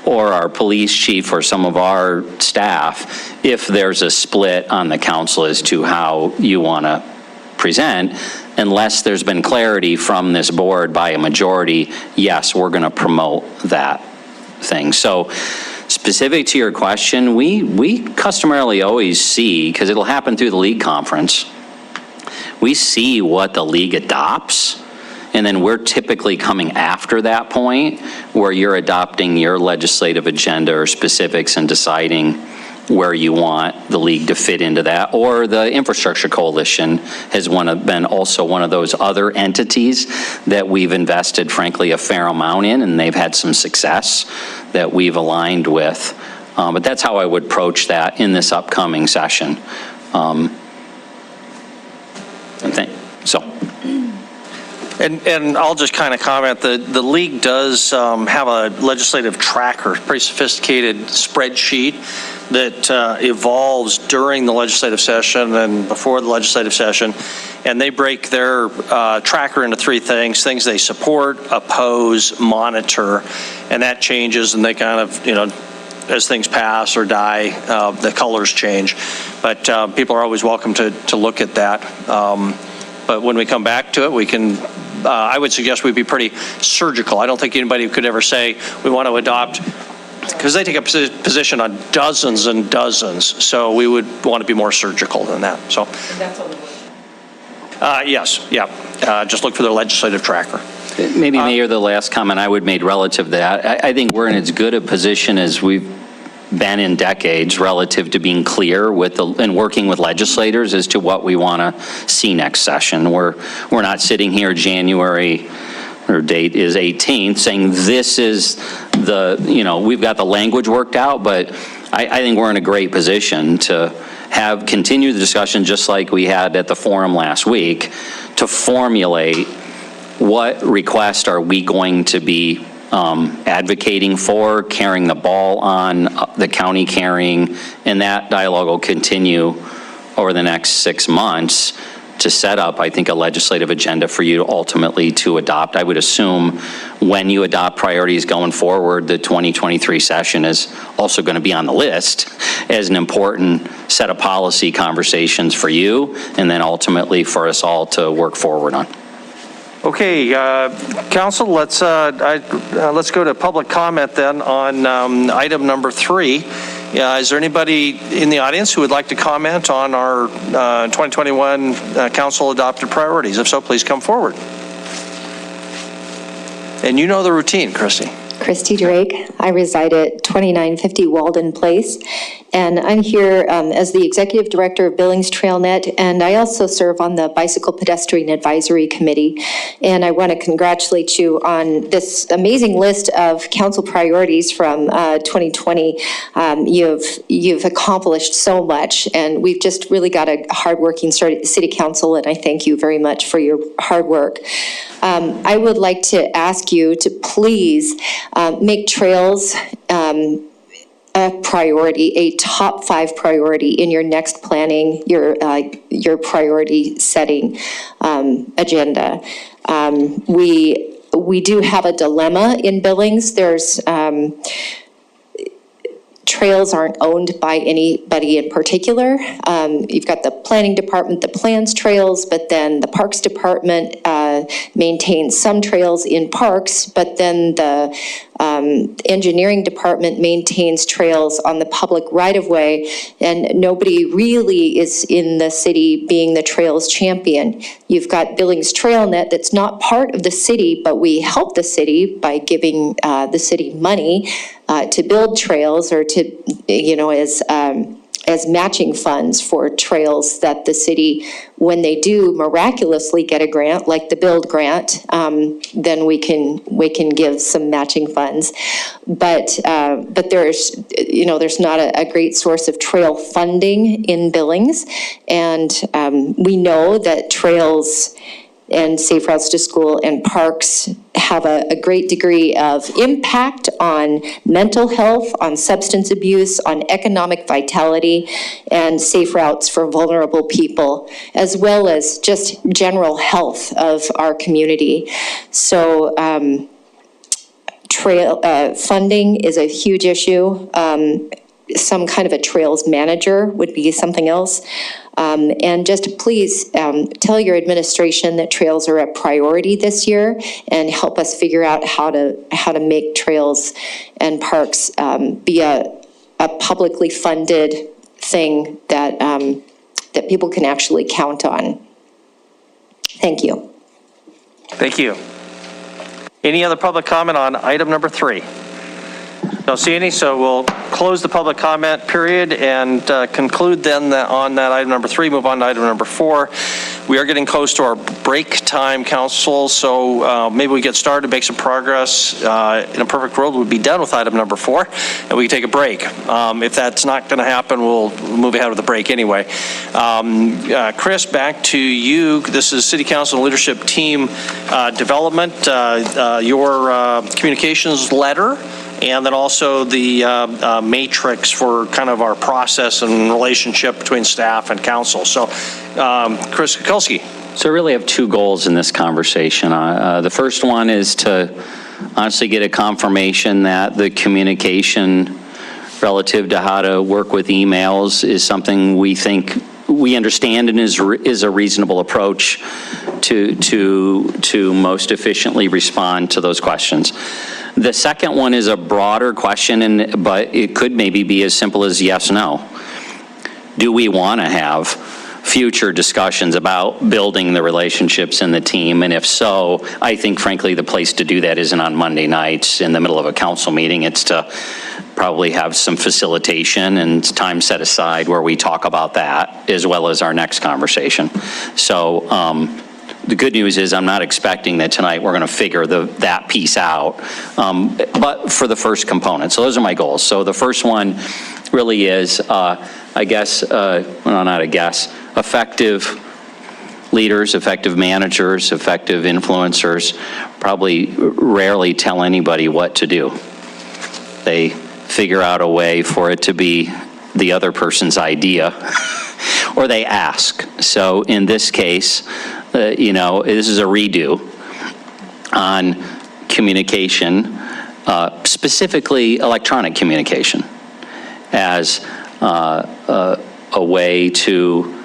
J: or our police chief or some of our staff if there's a split on the council as to how you want to present, unless there's been clarity from this board by a majority, yes, we're going to promote that thing. So specific to your question, we customarily always see, because it'll happen through the league conference, we see what the league adopts, and then we're typically coming after that point where you're adopting your legislative agenda or specifics and deciding where you want the league to fit into that. Or the Infrastructure Coalition has been also one of those other entities that we've invested, frankly, a fair amount in, and they've had some success that we've aligned with. But that's how I would approach that in this upcoming session.
D: And I'll just kind of comment that the league does have a legislative tracker, pretty sophisticated spreadsheet that evolves during the legislative session and before the legislative session. And they break their tracker into 3 things they support, oppose, monitor, and that changes, and they kind of, as things pass or die, the colors change. But people are always welcome to look at that. But when we come back to it, we can, I would suggest we be pretty surgical. I don't think anybody could ever say we want to adopt, because they take a position on dozens and dozens. So we would want to be more surgical than that. So. And that's on the board? Yes, yeah. Just look for their legislative tracker.
J: Maybe, Mayor, the last comment I would make relative to that, I think we're in as good a position as we've been in decades relative to being clear with and working with legislators as to what we want to see next session. We're not sitting here January, or date is 18th, saying this is we've got the language worked out, but I think we're in a great position to continue the discussion just like we had at the forum last week, to formulate what request are we going to be advocating for, carrying the ball on, the county carrying, and that dialogue will continue over the next 6 months to set up, I think, a legislative agenda for you to ultimately to adopt. I would assume when you adopt priorities going forward, the 2023 session is also going to be on the list as an important set of policy conversations for you, and then ultimately for us all to work forward on.
D: Okay, Council, let's go to public comment then on item number 3. Is there anybody in the audience who would like to comment on our 2021 Council adopted priorities? If so, please come forward. And you know the routine, Christy.
K: Christy Drake. I reside at 2950 Walden Place, and I'm here as the Executive Director of Billings TrailNet, and I also serve on the Bicycle Pedestrian Advisory Committee. And I want to congratulate you on this amazing list of council priorities from 2020. You've accomplished so much, and we've just really got a hardworking city council, and I thank you very much for your hard work. I would like to ask you to please make trails a priority, a top 5 priority in your next planning, your priority setting agenda. We do have a dilemma in Billings. There's trails aren't owned by anybody in particular. You've got the planning department that plans trails, but then the parks department maintains some trails in parks, but then the engineering department maintains trails on the public right-of-way, and nobody really is in the city being the trails champion. You've got Billings TrailNet that's not part of the city, but we help the city by giving the city money to build trails or to, as matching funds for trails that the city, when they do miraculously get a grant, like the build grant, then we can give some matching funds. But there's not a great source of trail funding in Billings, and we know that trails and safe routes to school and parks have a great degree of impact on mental health, on substance abuse, on economic vitality, and safe routes for vulnerable people, as well as just general health of our community. So trail funding is a huge issue. Some kind of a trails manager would be something else. And just please tell your administration that trails are a priority this year, and help us figure out how to make trails and parks be a publicly funded thing that that people can actually count on. Thank you.
D: Thank you. Any other public comment on item number 3? Don't see any, so we'll close the public comment period and conclude then on that item number 3, move on to item number 4. We are getting close to our break time, council, so maybe we get started, make some progress. In a perfect world, we'd be done with item number 4, and we can take a break. If that's not going to happen, we'll move ahead with the break anyway. Chris, back to you. This is City Council Leadership Team Development, your communications letter, and then also the matrix for kind of our process and relationship between staff and council. So, Chris Kukulski.
J: So I really have 2 goals in this conversation. The first one is to honestly get a confirmation that the communication relative to how to work with emails is something we think we understand and is a reasonable approach to most efficiently respond to those questions. The second one is a broader question, but it could maybe be as simple as yes, no. Do we want to have future discussions about building the relationships in the team? And if so, I think frankly the place to do that isn't on Monday nights in the middle of a council meeting. It's to probably have some facilitation and time set aside where we talk about that as well as our next conversation. So the good news is I'm not expecting that tonight we're going to figure that piece out, but for the first component. So those are my goals. So the first one really is, I guess, well, not a guess, effective leaders, effective managers, effective influencers probably rarely tell anybody what to do. They figure out a way for it to be the other person's idea, or they ask. So in this case, this is a redo on communication, specifically electronic communication, as a way to,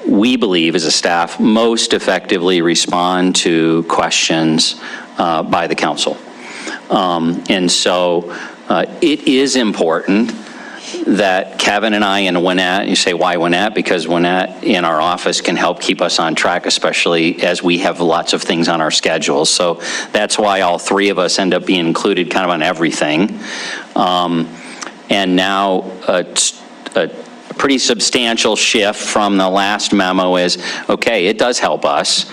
J: we believe as a staff, most effectively respond to questions by the council. And so it is important that Kevin and I and Wynette, you say why Wynette? Because Wynette in our office can help keep us on track, especially as we have lots of things on our schedules. So that's why all 3 of us end up being included kind of on everything. And now a pretty substantial shift from the last memo is, okay, it does help us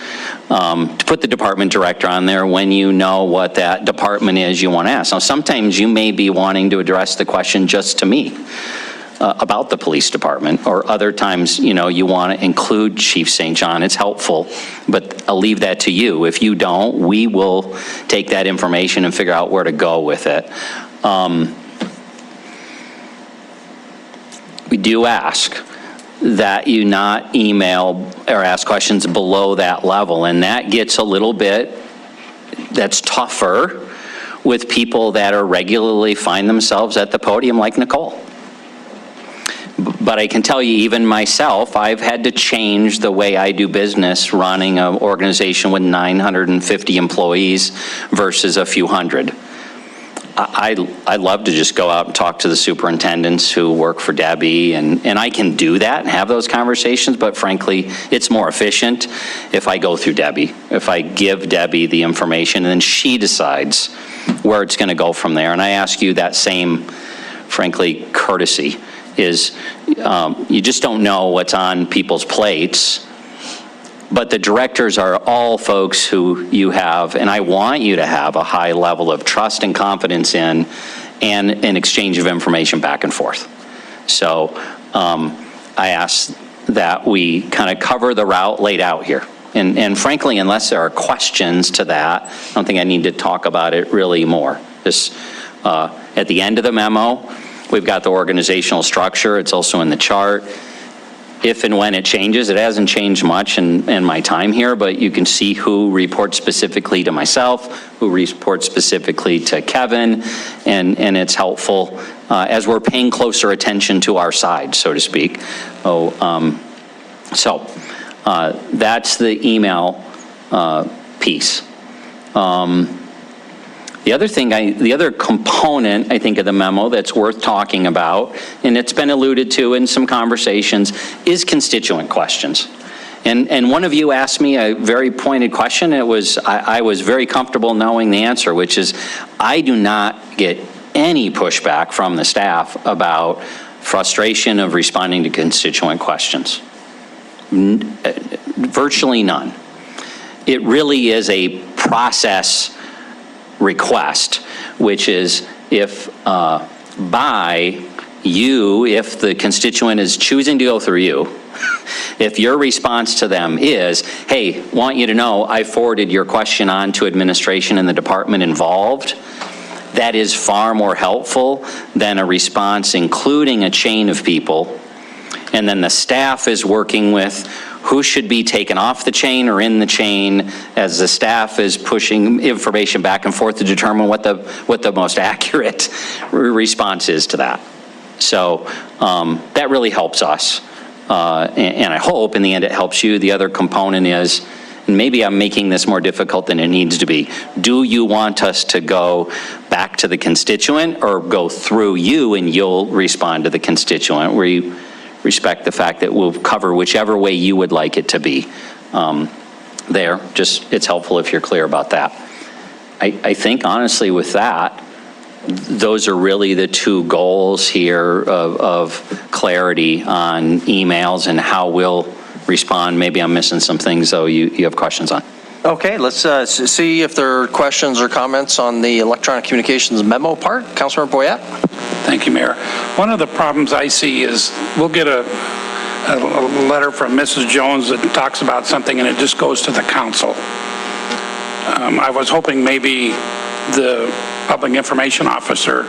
J: to put the department director on there when you know what that department is you want to ask. Now, sometimes you may be wanting to address the question just to me about the police department, or other times, you want to include Chief St. John. It's helpful, but I'll leave that to you. If you don't, we will take that information and figure out where to go with it. we do ask that you not email or ask questions below that level, and that gets a little bit, that's tougher with people that are regularly find themselves at the podium like Nicole. But I can tell you, even myself, I've had to change the way I do business running an organization with 950 employees versus a few hundred. I love to just go out and talk to the superintendents who work for Debbie, and I can do that and have those conversations, but frankly, it's more efficient if I go through Debbie, if I give Debbie the information, and then she decides where it's going to go from there. And I ask you that same, frankly, courtesy, is you just don't know what's on people's plates. But the directors are all folks who you have, and I want you to have a high level of trust and confidence in, and an exchange of information back and forth. So I ask that we kind of cover the route laid out here. And frankly, unless there are questions to that, I don't think I need to talk about it really more. This, at the end of the memo, we've got the organizational structure. It's also in the chart. If and when it changes, it hasn't changed much in my time here, but you can see who reports specifically to myself, who reports specifically to Kevin, and it's helpful as we're paying closer attention to our side, so to speak. So that's the email piece. The other thing, the other component, I think, of the memo that's worth talking about, and it's been alluded to in some conversations, is constituent questions. And one of you asked me a very pointed question. It was, I was very comfortable knowing the answer, which is, I do not get any pushback from the staff about frustration of responding to constituent questions. Virtually none. It really is a process request, which is if by you, if the constituent is choosing to go through you, if your response to them is, hey, want you to know I forwarded your question on to administration and the department involved, that is far more helpful than a response including a chain of people, and then the staff is working with who should be taken off the chain or in the chain as the staff is pushing information back and forth to determine what the most accurate response is to that. So that really helps us. And I hope in the end it helps you. The other component is, and maybe I'm making this more difficult than it needs to be, do you want us to go back to the constituent or go through you and you'll respond to the constituent? We respect the fact that we'll cover whichever way you would like it to be there. Just, it's helpful if you're clear about that. I think honestly with that, those are really the two goals here of clarity on emails and how we'll respond. Maybe I'm missing some things though you have questions on.
D: Okay, let's see if there are questions or comments on the electronic communications memo part. Councilmember Boyette.
E: Thank you, Mayor. One of the problems I see is we'll get a letter from Mrs. Jones that talks about something and it just goes to the council. I was hoping maybe the public information officer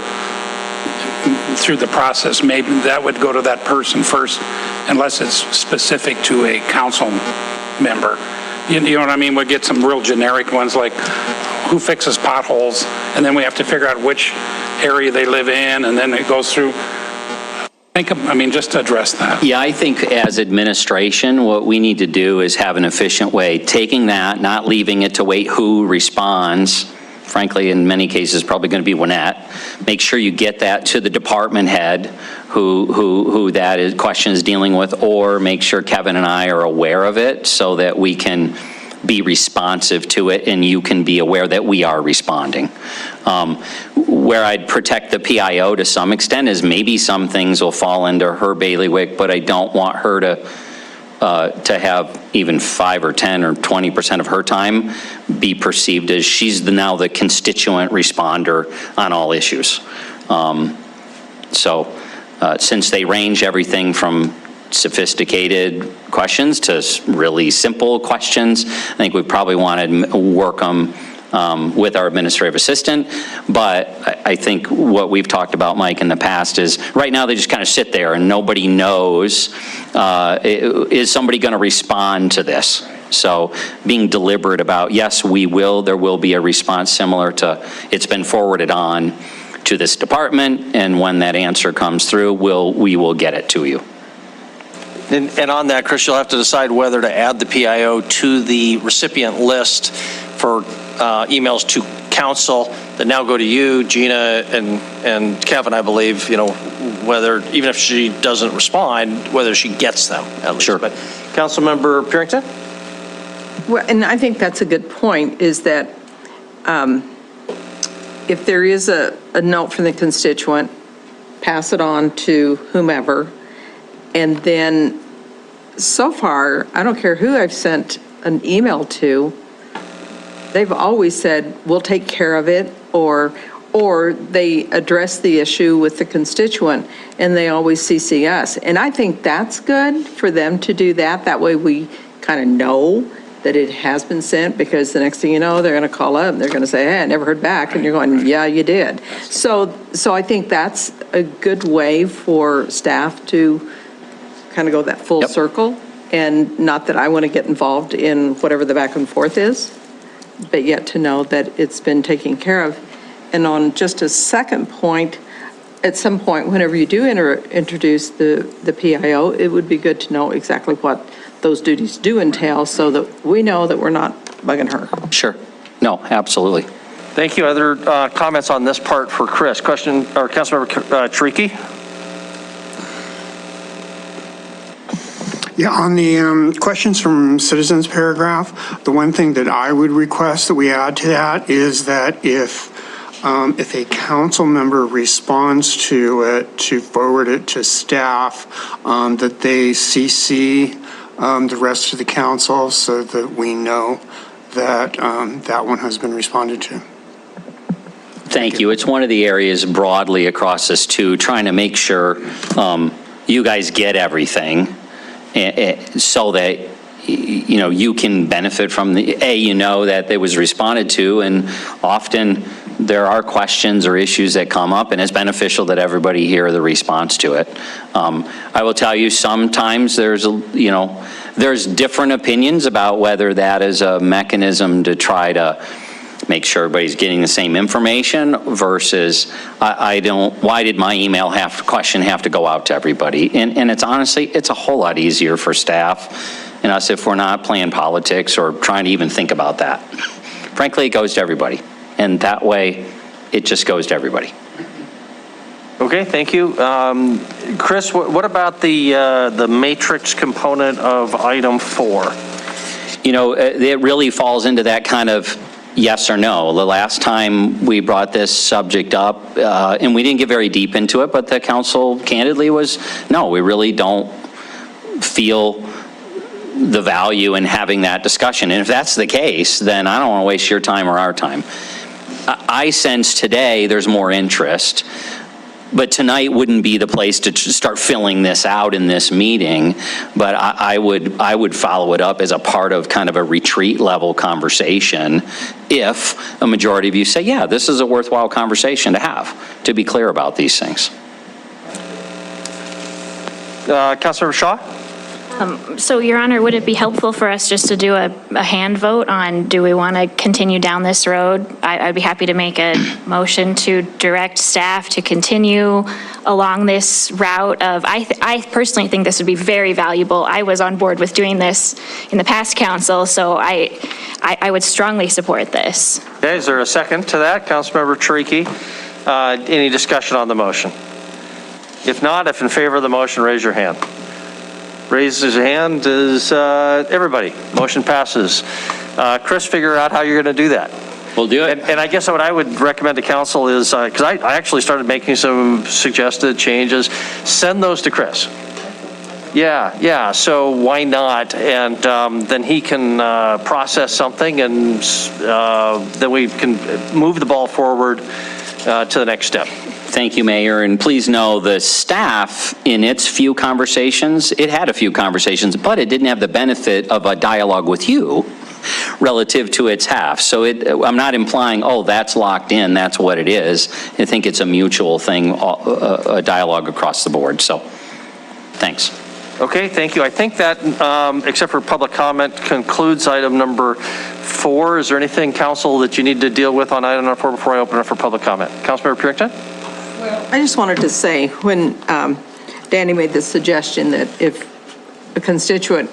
E: through the process, maybe that would go to that person first unless it's specific to a council member. You know what I mean? We'll get some real generic ones like who fixes potholes, and then we have to figure out which area they live in, and then it goes through. Just to address that.
J: Yeah, I think as administration, what we need to do is have an efficient way, taking that, not leaving it to wait who responds. Frankly, in many cases, probably going to be Winnette. Make sure you get that to the department head who that question is dealing with, or make sure Kevin and I are aware of it so that we can be responsive to it and you can be aware that we are responding. Where I'd protect the PIO to some extent is maybe some things will fall into her bailiwick, but I don't want her to have even 5 or 10 or 20% of her time be perceived as she's now the constituent responder on all issues. Since they range everything from sophisticated questions to really simple questions, I think we probably want to work them with our administrative assistant, but I think what we've talked about, Mike, in the past is, right now they just kind of sit there and nobody knows, is somebody going to respond to this? So being deliberate about, yes, there will be a response similar to, it's been forwarded on to this department, and when that answer comes through, we will get it to you.
D: And on that, Chris, you'll have to decide whether to add the PIO to the recipient list for emails to council that now go to you, Gina, and Kevin, I believe, whether, even if she doesn't respond, whether she gets them at least.
J: Sure.
D: But Councilmember Purington?
C: Well, and I think that's a good point, is that if there is a note from the constituent, pass it on to whomever, and then so far, I don't care who I've sent an email to, they've always said, we'll take care of it, or they address the issue with the constituent, and they always CC us. And I think that's good for them to do that. That way we kind of know that it has been sent, because the next thing you know, they're going to call up and they're going to say, hey, I never heard back. And you're going, yeah, you did. So I think that's a good way for staff to kind of go that full circle. And not that I want to get involved in whatever the back and forth is, but yet to know that it's been taken care of. And on just a second point, at some point, whenever you do introduce the PIO, it would be good to know exactly what those duties do entail, so that we know that we're not bugging her.
J: Sure. No, absolutely.
D: Thank you. Other comments on this part for Chris? Question, or Councilmember Cheriki?
Q: Yeah, on the questions from citizens paragraph, the one thing that I would request that we add to that is that if a council member responds to it, to forward it to staff, that they CC the rest of the council, so that we know that that one has been responded to.
J: Thank you. It's one of the areas broadly across this too, trying to make sure you guys get everything, so that you can benefit from that it was responded to, and often there are questions or issues that come up, and it's beneficial that everybody hear the response to it. I will tell you, sometimes there's different opinions about whether that is a mechanism to try to make sure everybody's getting the same information versus why did my email question have to go out to everybody? And it's honestly, it's a whole lot easier for staff and us if we're not playing politics or trying to even think about that. Frankly, it goes to everybody. And that way, it just goes to everybody.
D: Okay, thank you. Chris, what about the matrix component of item 4?
J: It really falls into that kind of yes or no. The last time we brought this subject up, and we didn't get very deep into it, but the council candidly was, no, we really don't feel the value in having that discussion. And if that's the case, then I don't want to waste your time or our time. I sense today there's more interest, but tonight wouldn't be the place to start filling this out in this meeting. But I would follow it up as a part of kind of a retreat level conversation if a majority of you say, yeah, this is a worthwhile conversation to have, to be clear about these things.
D: Councilmember Shaw?
F: So, Your Honor, would it be helpful for us just to do a hand vote on, do we want to continue down this road? I'd be happy to make a motion to direct staff to continue along this route of, I personally think this would be very valuable. I was on board with doing this in the past council, so I would strongly support this.
D: Okay, is there a second to that? Councilmember Cheriki, any discussion on the motion? If not, if in favor of the motion, raise your hand. Raise his hand is everybody. Motion passes. Chris, figure out how you're going to do that.
J: We'll do it.
D: And I guess what I would recommend to council is, because I actually started making some suggested changes, send those to Chris. Yeah, so why not? And then he can process something, and then we can move the ball forward to the next step.
J: Thank you, Mayor, and please know the staff, in its few conversations, it had a few conversations, but it didn't have the benefit of a dialogue with you, relative to its half. So I'm not implying, oh, that's locked in, that's what it is. I think it's a mutual thing, a dialogue across the board, so thanks.
D: Okay, thank you. I think that, except for public comment, concludes item number 4. Is there anything, council, that you need to deal with on item number 4 before I open it for public comment? Councilmember Purington?
C: I just wanted to say, when Danny made the suggestion that if a constituent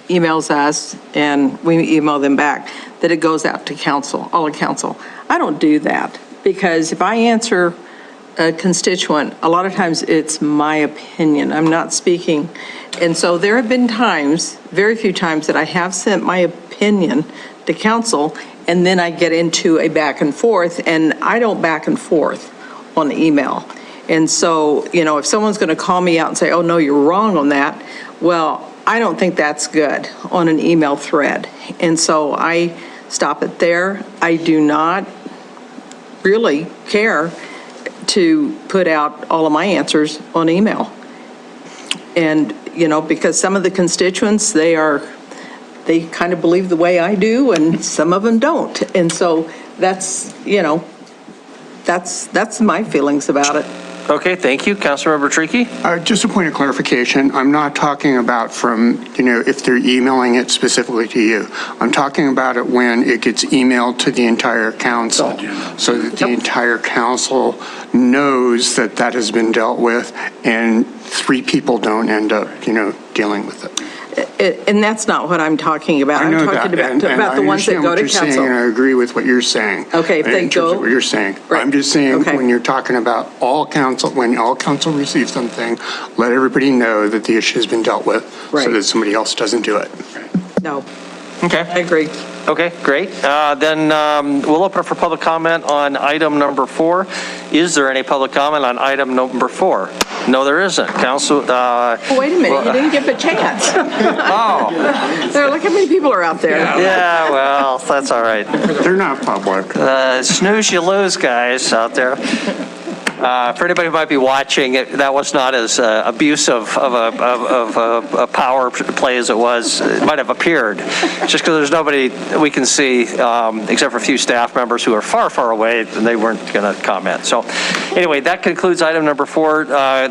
C: emails us and we email them back, that it goes out to council, all of council. I don't do that, because if I answer a constituent, a lot of times it's my opinion. I'm not speaking. And so there have been times, very few times, that I have sent my opinion to council, and then I get into a back and forth, and I don't back and forth on email. And so, you know, if someone's going to call me out and say, oh, no, you're wrong on that, well, I don't think that's good on an email thread. And so I stop it there. I do not really care to put out all of my answers on email. And, you know, because some of the constituents, they kind of believe the way I do, and some of them don't. And so that's, you know, that's my feelings about it.
D: Okay, thank you. Councilmember Tricky?
Q: Just a point of clarification. I'm not talking about from, you know, if they're emailing it specifically to you. I'm talking about it when it gets emailed to the entire council, so that the entire council knows that that has been dealt with, and 3 people don't end up, you know, dealing with it.
C: And that's not what I'm talking about.
Q: I know
C: I'm talking
Q: that,
C: about the ones that go to
Q: and
C: council.
Q: I agree with what you're saying.
C: Okay, if they
Q: in terms
C: go.
Q: of what you're saying.
C: Right.
Q: I'm just saying,
C: Okay.
Q: when you're talking about all council, when all council receives something, let everybody know that the issue has been dealt with,
C: Right.
Q: so that somebody else doesn't do it.
C: No,
D: Okay.
C: I agree.
D: Okay, great. Then we'll open up for public comment on item number 4. Is there any public comment on item number 4? No, there isn't. Council.
C: Wait a minute, you didn't give a chance.
D: Oh.
C: There, look how many people are out there.
D: Yeah, well, that's all right.
Q: They're not public.
D: Snooze, you lose, guys out there. For anybody who might be watching, that was not as abusive of a power play as it was. It might have appeared, just because there's nobody we can see except for a few staff members who are far, far away, and they weren't going to comment. So anyway, that concludes item number 4.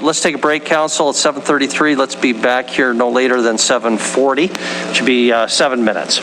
D: Let's take a break, council. It's 7:33. Let's be back here no later than 7:40. It should be 7 minutes.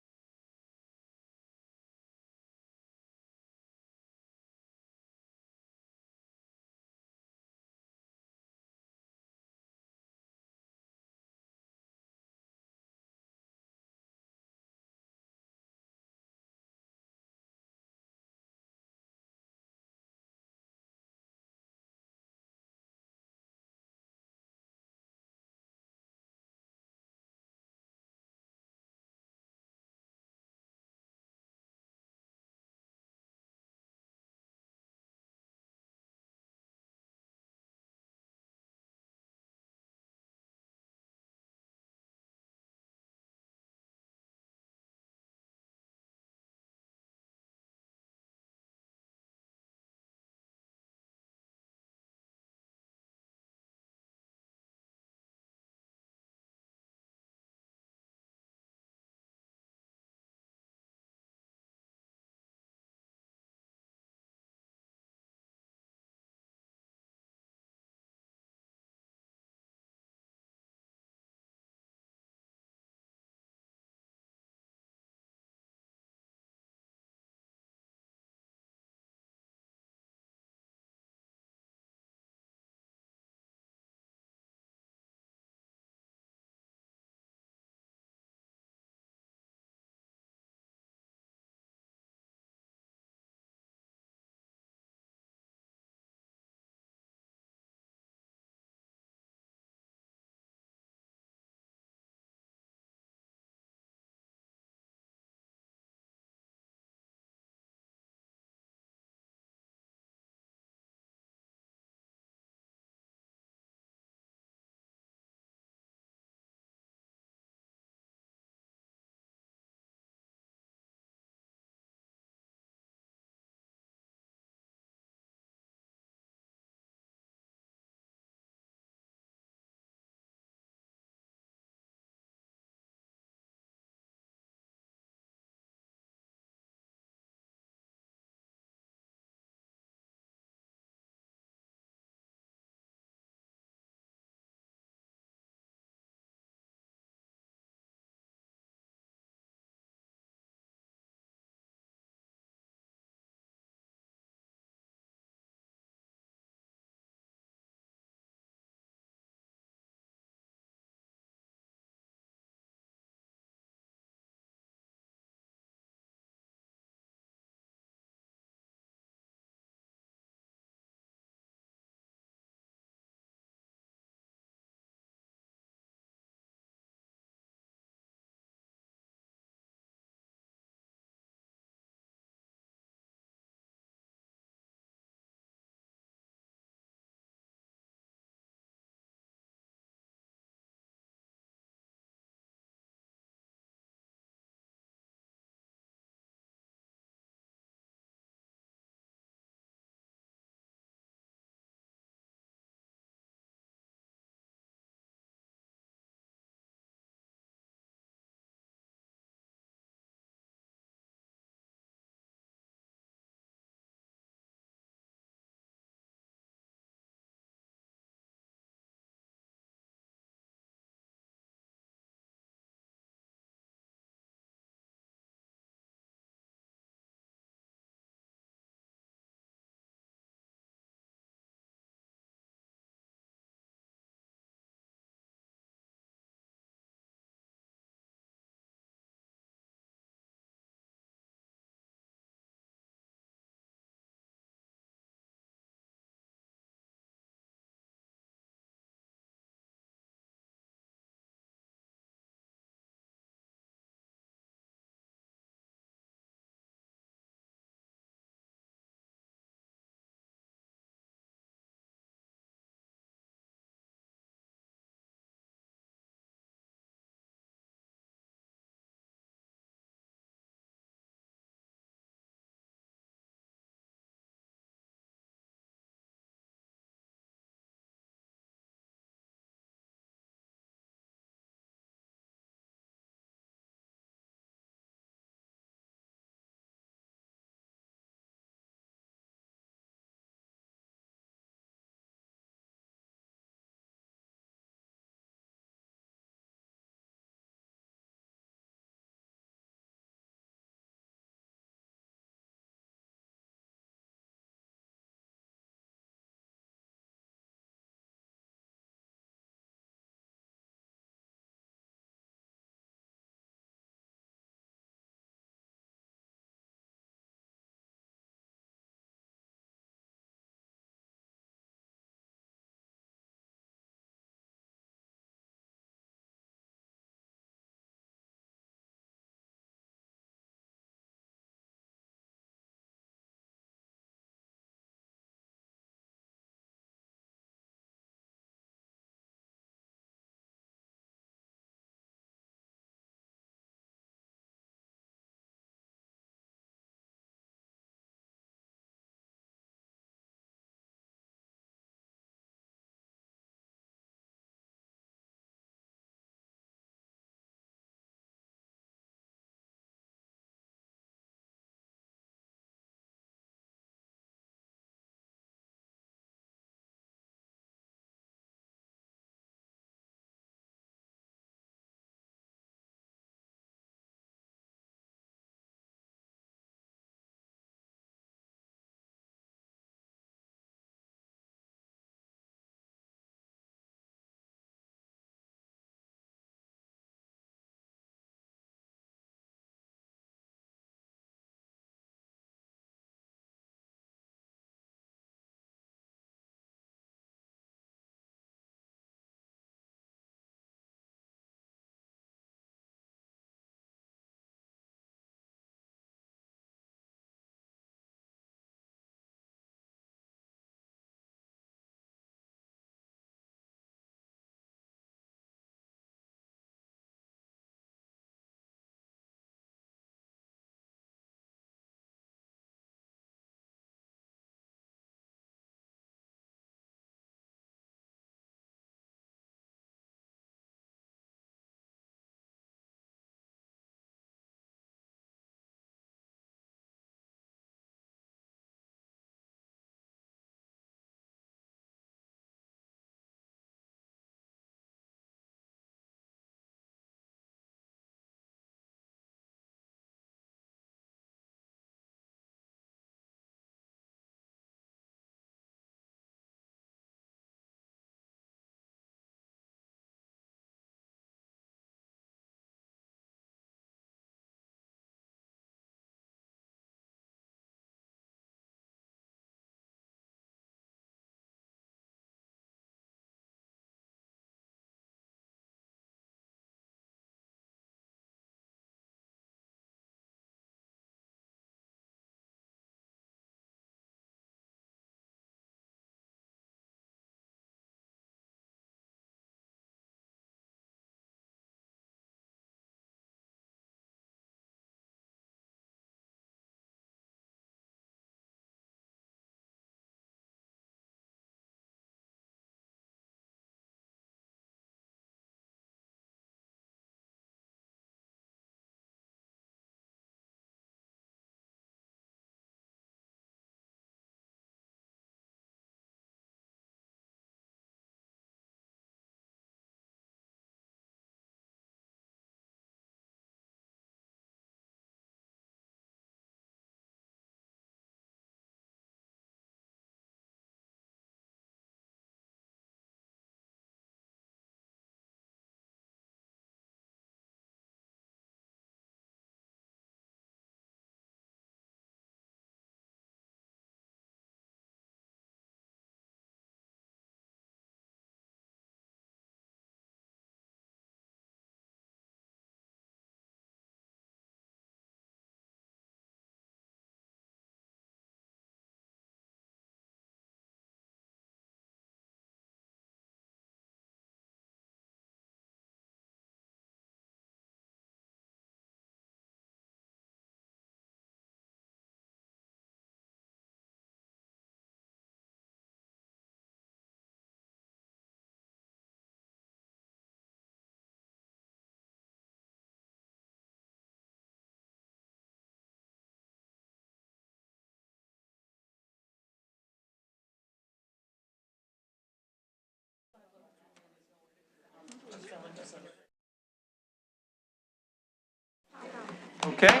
D: Okay.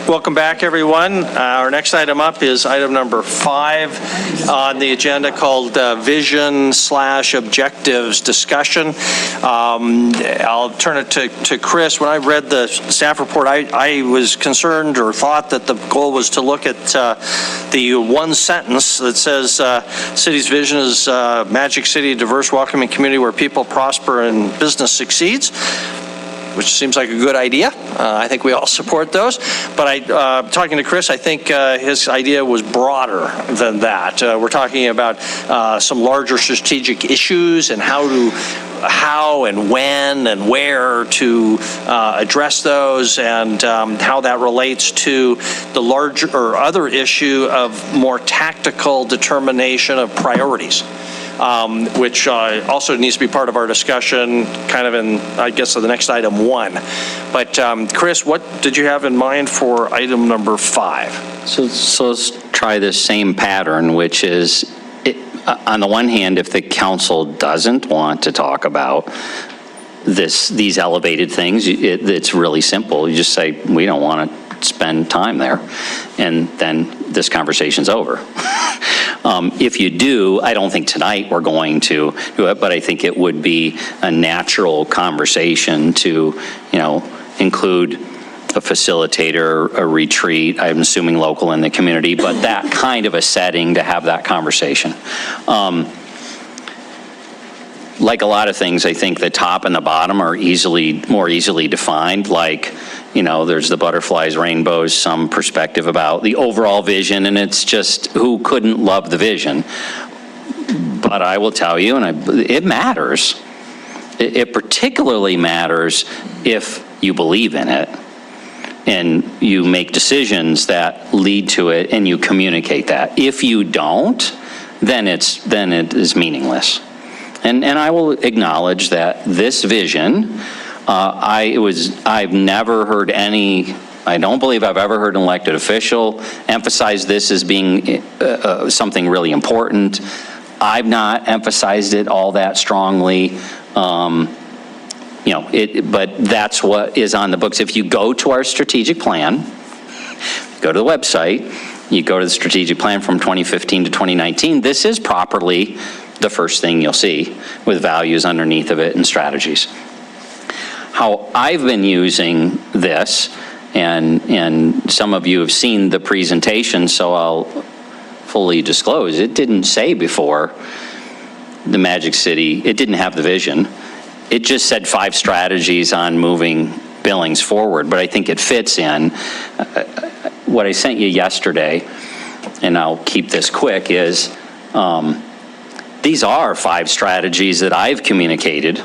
D: Welcome back, everyone. Our next item up is item number 5 on the agenda, called Vision/Objectives Discussion. I'll turn it to Chris. When I read the staff report, I was concerned or thought that the goal was to look at the one sentence that says city's vision is Magic City, a diverse, welcoming community where people prosper and business succeeds, which seems like a good idea. I think we all support those. But talking to Chris, I think his idea was broader than that. We're talking about some larger strategic issues and how and when and where to address those, and how that relates to the larger or other issue of more tactical determination of priorities. Which also needs to be part of our discussion, kind of in, I guess, the next item 1. But Chris, what did you have in mind for item number 5?
J: So let's try this same pattern, which is, on the one hand, if the council doesn't want to talk about these elevated things, it's really simple. You just say, we don't want to spend time there, and then this conversation's over. If you do, I don't think tonight we're going to do it, but I think it would be a natural conversation to, include a facilitator, a retreat, I'm assuming local in the community, but that kind of a setting to have that conversation. Like a lot of things, I think the top and the bottom are more easily defined. Like, there's the butterflies, rainbows, some perspective about the overall vision, and it's just who couldn't love the vision. But I will tell you, it matters. It particularly matters if you believe in it and you make decisions that lead to it and you communicate that. If you don't, then it is meaningless. And I will acknowledge that this vision, I've never heard I don't believe I've ever heard an elected official emphasize this as being something really important. I've not emphasized it all that strongly. But that's what is on the books. If you go to our strategic plan, go to the website, you go to the strategic plan from 2015 to 2019, this is properly the first thing you'll see, with values underneath of it and strategies. How I've been using this, and some of you have seen the presentation, so I'll fully disclose, it didn't say before the Magic City, it didn't have the vision. It just said 5 strategies on moving Billings forward, but I think it fits in. What I sent you yesterday, and I'll keep this quick, is these are 5 strategies that I've communicated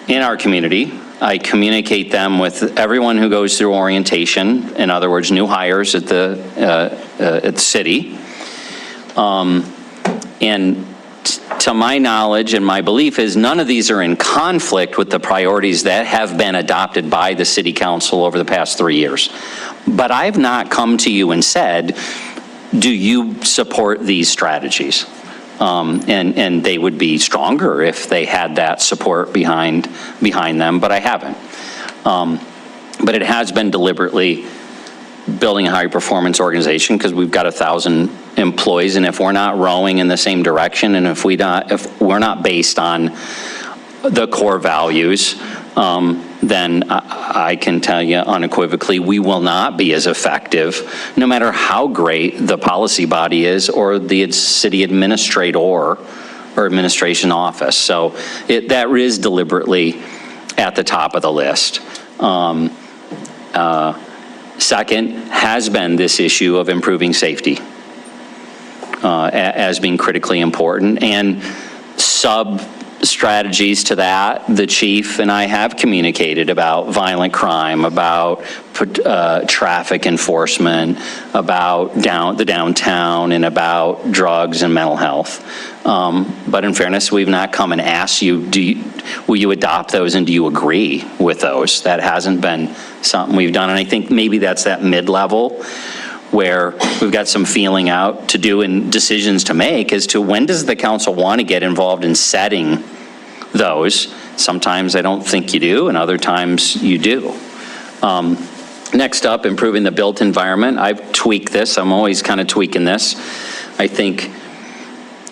J: in our community. I communicate them with everyone who goes through orientation, in other words, new hires at the city. And to my knowledge and my belief is none of these are in conflict with the priorities that have been adopted by the city council over the past 3 years. But I've not come to you and said, do you support these strategies? And they would be stronger if they had that support behind them, but I haven't. But it has been deliberately building a high performance organization because we've got 1,000 employees, and if we're not rowing in the same direction, and if we're not based on the core values, then I can tell you unequivocally we will not be as effective, no matter how great the policy body is or the city administrator or administration office. So that is deliberately at the top of the list. Second has been this issue of improving safety as being critically important, and sub-strategies to that, the chief and I have communicated about violent crime, about traffic enforcement, about the downtown, and about drugs and mental health. But in fairness, we've not come and asked you, will you adopt those and do you agree with those? That hasn't been something we've done, and I think maybe that's that mid-level where we've got some feeling out to do and decisions to make as to when does the council want to get involved in setting those. Sometimes I don't think you do, and other times you do. Next up, improving the built environment. I've tweaked this. I'm always kind of tweaking this. I think,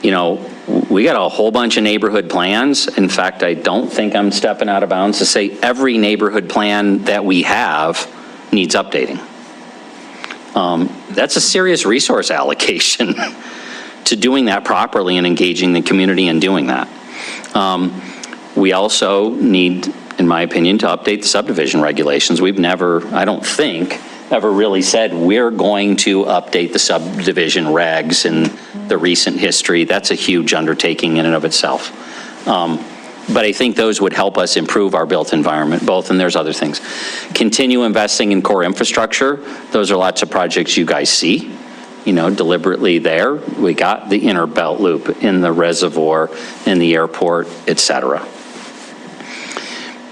J: you know, we got a whole bunch of neighborhood plans. In fact, I don't think I'm stepping out of bounds to say every neighborhood plan that we have needs updating. That's a serious resource allocation to doing that properly and engaging the community in doing that. We also need, in my opinion, to update the subdivision regulations. We've never, I don't think, ever really said we're going to update the subdivision regs in the recent history. That's a huge undertaking in and of itself. But I think those would help us improve our built environment, both, and there's other things. Continue investing in core infrastructure. Those are lots of projects you guys see, you know, deliberately there. We got the inner belt loop in the reservoir, in the airport, et cetera.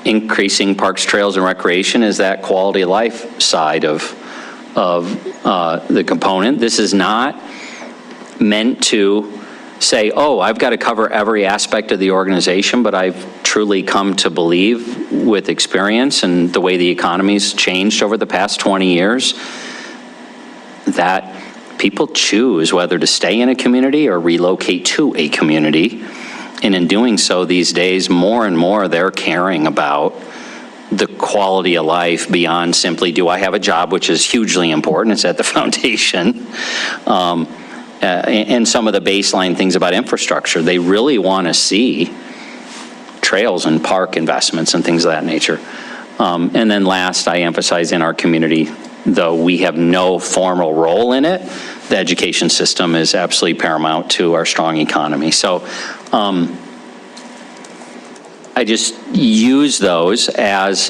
J: Increasing parks, trails, and recreation is that quality of life side of the component. This is not meant to say, oh, I've got to cover every aspect of the organization, but I've truly come to believe with experience and the way the economy's changed over the past 20 years that people choose whether to stay in a community or relocate to a community. And in doing so these days, more and more they're caring about the quality of life beyond simply, do I have a job, which is hugely important. It's at the foundation. And some of the baseline things about infrastructure. They really want to see trails and park investments and things of that nature. And then last, I emphasize in our community, though we have no formal role in it, the education system is absolutely paramount to our strong economy. So I just use those as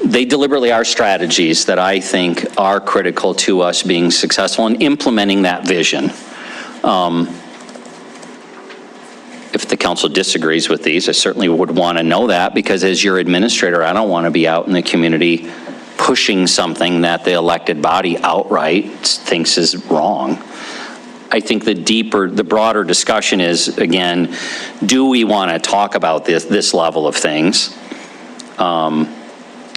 J: they deliberately are strategies that I think are critical to us being successful in implementing that vision. If the council disagrees with these, I certainly would want to know that, because as your administrator, I don't want to be out in the community pushing something that the elected body outright thinks is wrong. I think the broader discussion is, again, do we want to talk about this level of things?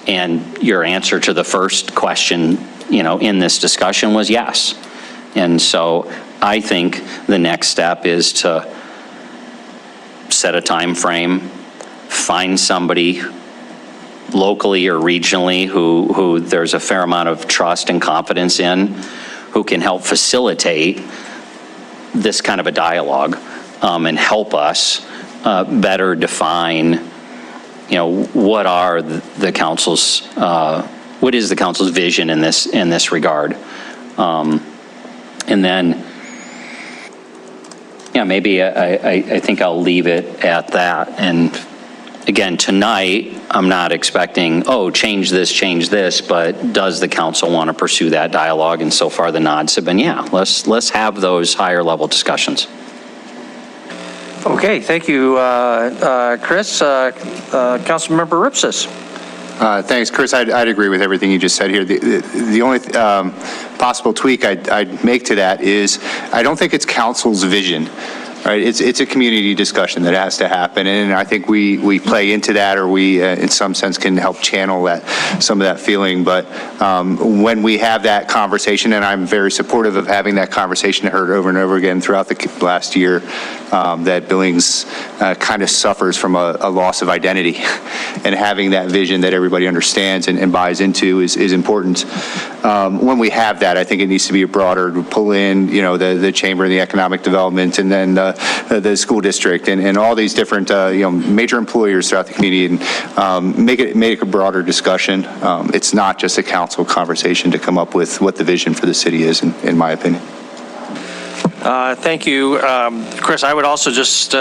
J: And your answer to the first question, you know, in this discussion was yes. And so I think the next step is to set a time frame, find somebody locally or regionally who there's a fair amount of trust and confidence in, who can help facilitate this kind of a dialogue and help us better define, you know, what are the council's, what is the council's vision in this regard? And then, yeah, maybe I think I'll leave it at that. And again, tonight, I'm not expecting, oh, change this, but does the council want to pursue that dialogue? And so far the nods have been, yeah, let's have those higher level discussions.
D: Okay, thank you, Chris. Councilmember Ripsis.
R: Thanks, Chris. I'd agree with everything you just said here. The only possible tweak I'd make to that is I don't think it's council's vision. Right, it's a community discussion that has to happen, and I think we play into that, or we, in some sense, can help channel some of that feeling. But when we have that conversation, and I'm very supportive of having that conversation, I heard over and over again throughout the last year that Billings kind of suffers from a loss of identity, and having that vision that everybody understands and buys into is important. When we have that, I think it needs to be a broader, to pull in, you know, the chamber and the economic development, and then the school district and all these different you know, major employers throughout the community, and make it a broader discussion. It's not just a council conversation to come up with what the vision for the city is, in my opinion.
D: Thank you, Chris. I would also just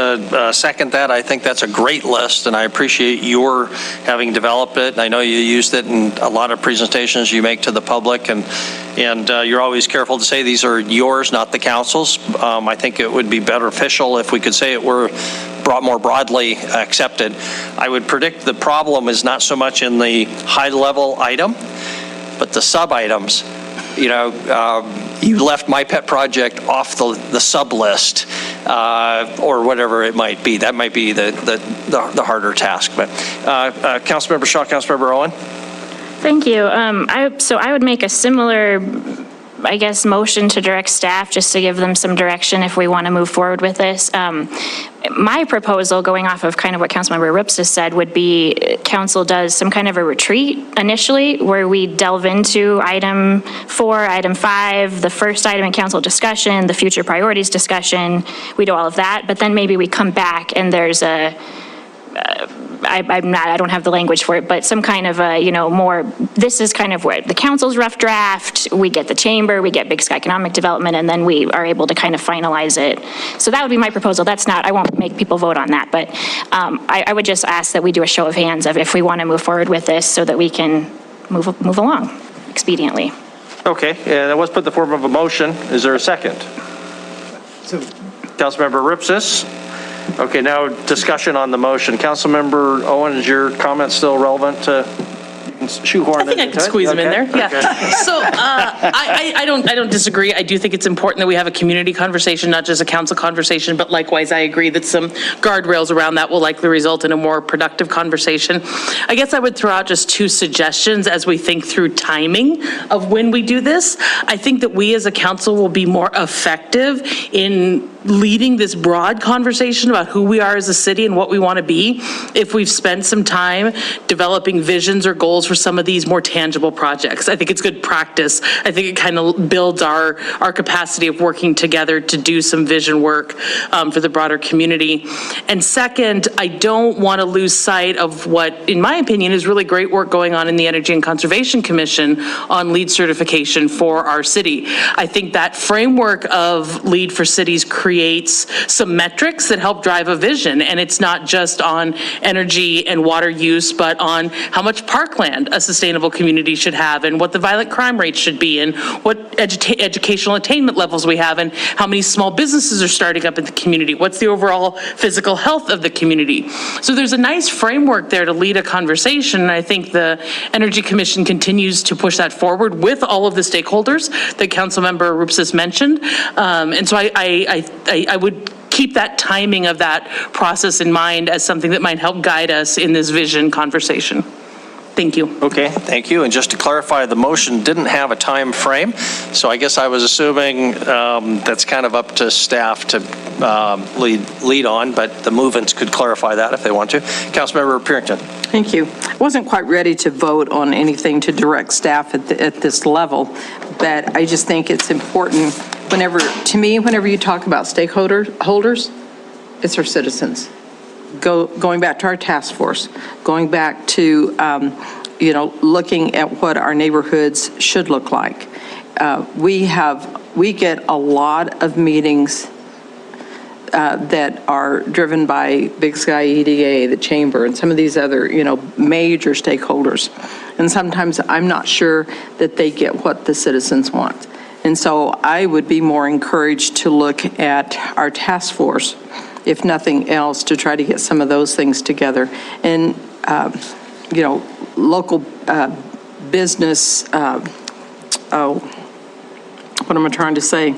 D: second that. I think that's a great list, and I appreciate your having developed it. I know you used it in a lot of presentations you make to the public, and you're always careful to say these are yours, not the council's. I think it would be beneficial if we could say it were more broadly accepted. I would predict the problem is not so much in the high-level item but the sub-items, you left my pet project off the sub-list, or whatever it might be. That might be the harder task. But Councilmember Shaw, Councilmember Owen?
F: Thank you. So I would make a similar, I guess, motion to direct staff just to give them some direction if we want to move forward with this. My proposal, going off of kind of what Councilmember Rips has said, would be council does some kind of a retreat initially where we delve into item 4, item 5, the first item in council discussion, the future priorities discussion. We do all of that, but then maybe we come back and there's a I don't have the language for it, but some kind of a, more, this is kind of where the council's rough draft, we get the chamber, we get Big Sky Economic Development, and then we are able to kind of finalize it. So that would be my proposal. I won't make people vote on that, but I would just ask that we do a show of hands of if we want to move forward with this so that we can move along expediently.
D: Okay, yeah, that was put in the form of a motion. Is there a second?
I: So,
D: Councilmember Ripsis? Okay, now discussion on the motion. Councilmember Owen, is your comment still relevant to shoehorn?
H: I think I can squeeze them in there. Yeah.
D: Okay.
H: So I don't disagree. I do think it's important that we have a community conversation, not just a council conversation, but likewise, I agree that some guardrails around that will likely result in a more productive conversation. I guess I would throw out just 2 suggestions as we think through timing of when we do this. I think that we as a council will be more effective in leading this broad conversation about who we are as a city and what we want to be if we've spent some time developing visions or goals for some of these more tangible projects. I think it's good practice. I think it kind of builds our capacity of working together to do some vision work for the broader community. And second, I don't want to lose sight of what, in my opinion, is really great work going on in the Energy and Conservation Commission on LEED certification for our city. I think that framework of LEED for Cities creates some metrics that help drive a vision, and it's not just on energy and water use, but on how much parkland a sustainable community should have, and what the violent crime rates should be, and what educational attainment levels we have, and how many small businesses are starting up in the community, what's the overall physical health of the community. So there's a nice framework there to lead a conversation, and I think the Energy Commission continues to push that forward with all of the stakeholders that Councilmember Rupsis mentioned. And so I would keep that timing of that process in mind as something that might help guide us in this vision conversation. Thank you.
D: Okay, thank you. And just to clarify, the motion didn't have a time frame, so I guess I was assuming that's kind of up to staff to lead on, but the movements could clarify that if they want to. Councilmember Purington.
C: Thank you. I wasn't quite ready to vote on anything to direct staff at this level, but I just think it's important whenever you talk about stakeholders, it's our citizens. Going back to our task force, going back to, looking at what our neighborhoods should look like. We get a lot of meetings that are driven by Big Sky EDA, the Chamber, and some of these other, major stakeholders. And sometimes I'm not sure that they get what the citizens want. And so I would be more encouraged to look at our task force, if nothing else, to try to get some of those things together. And, local business, what am I trying to say?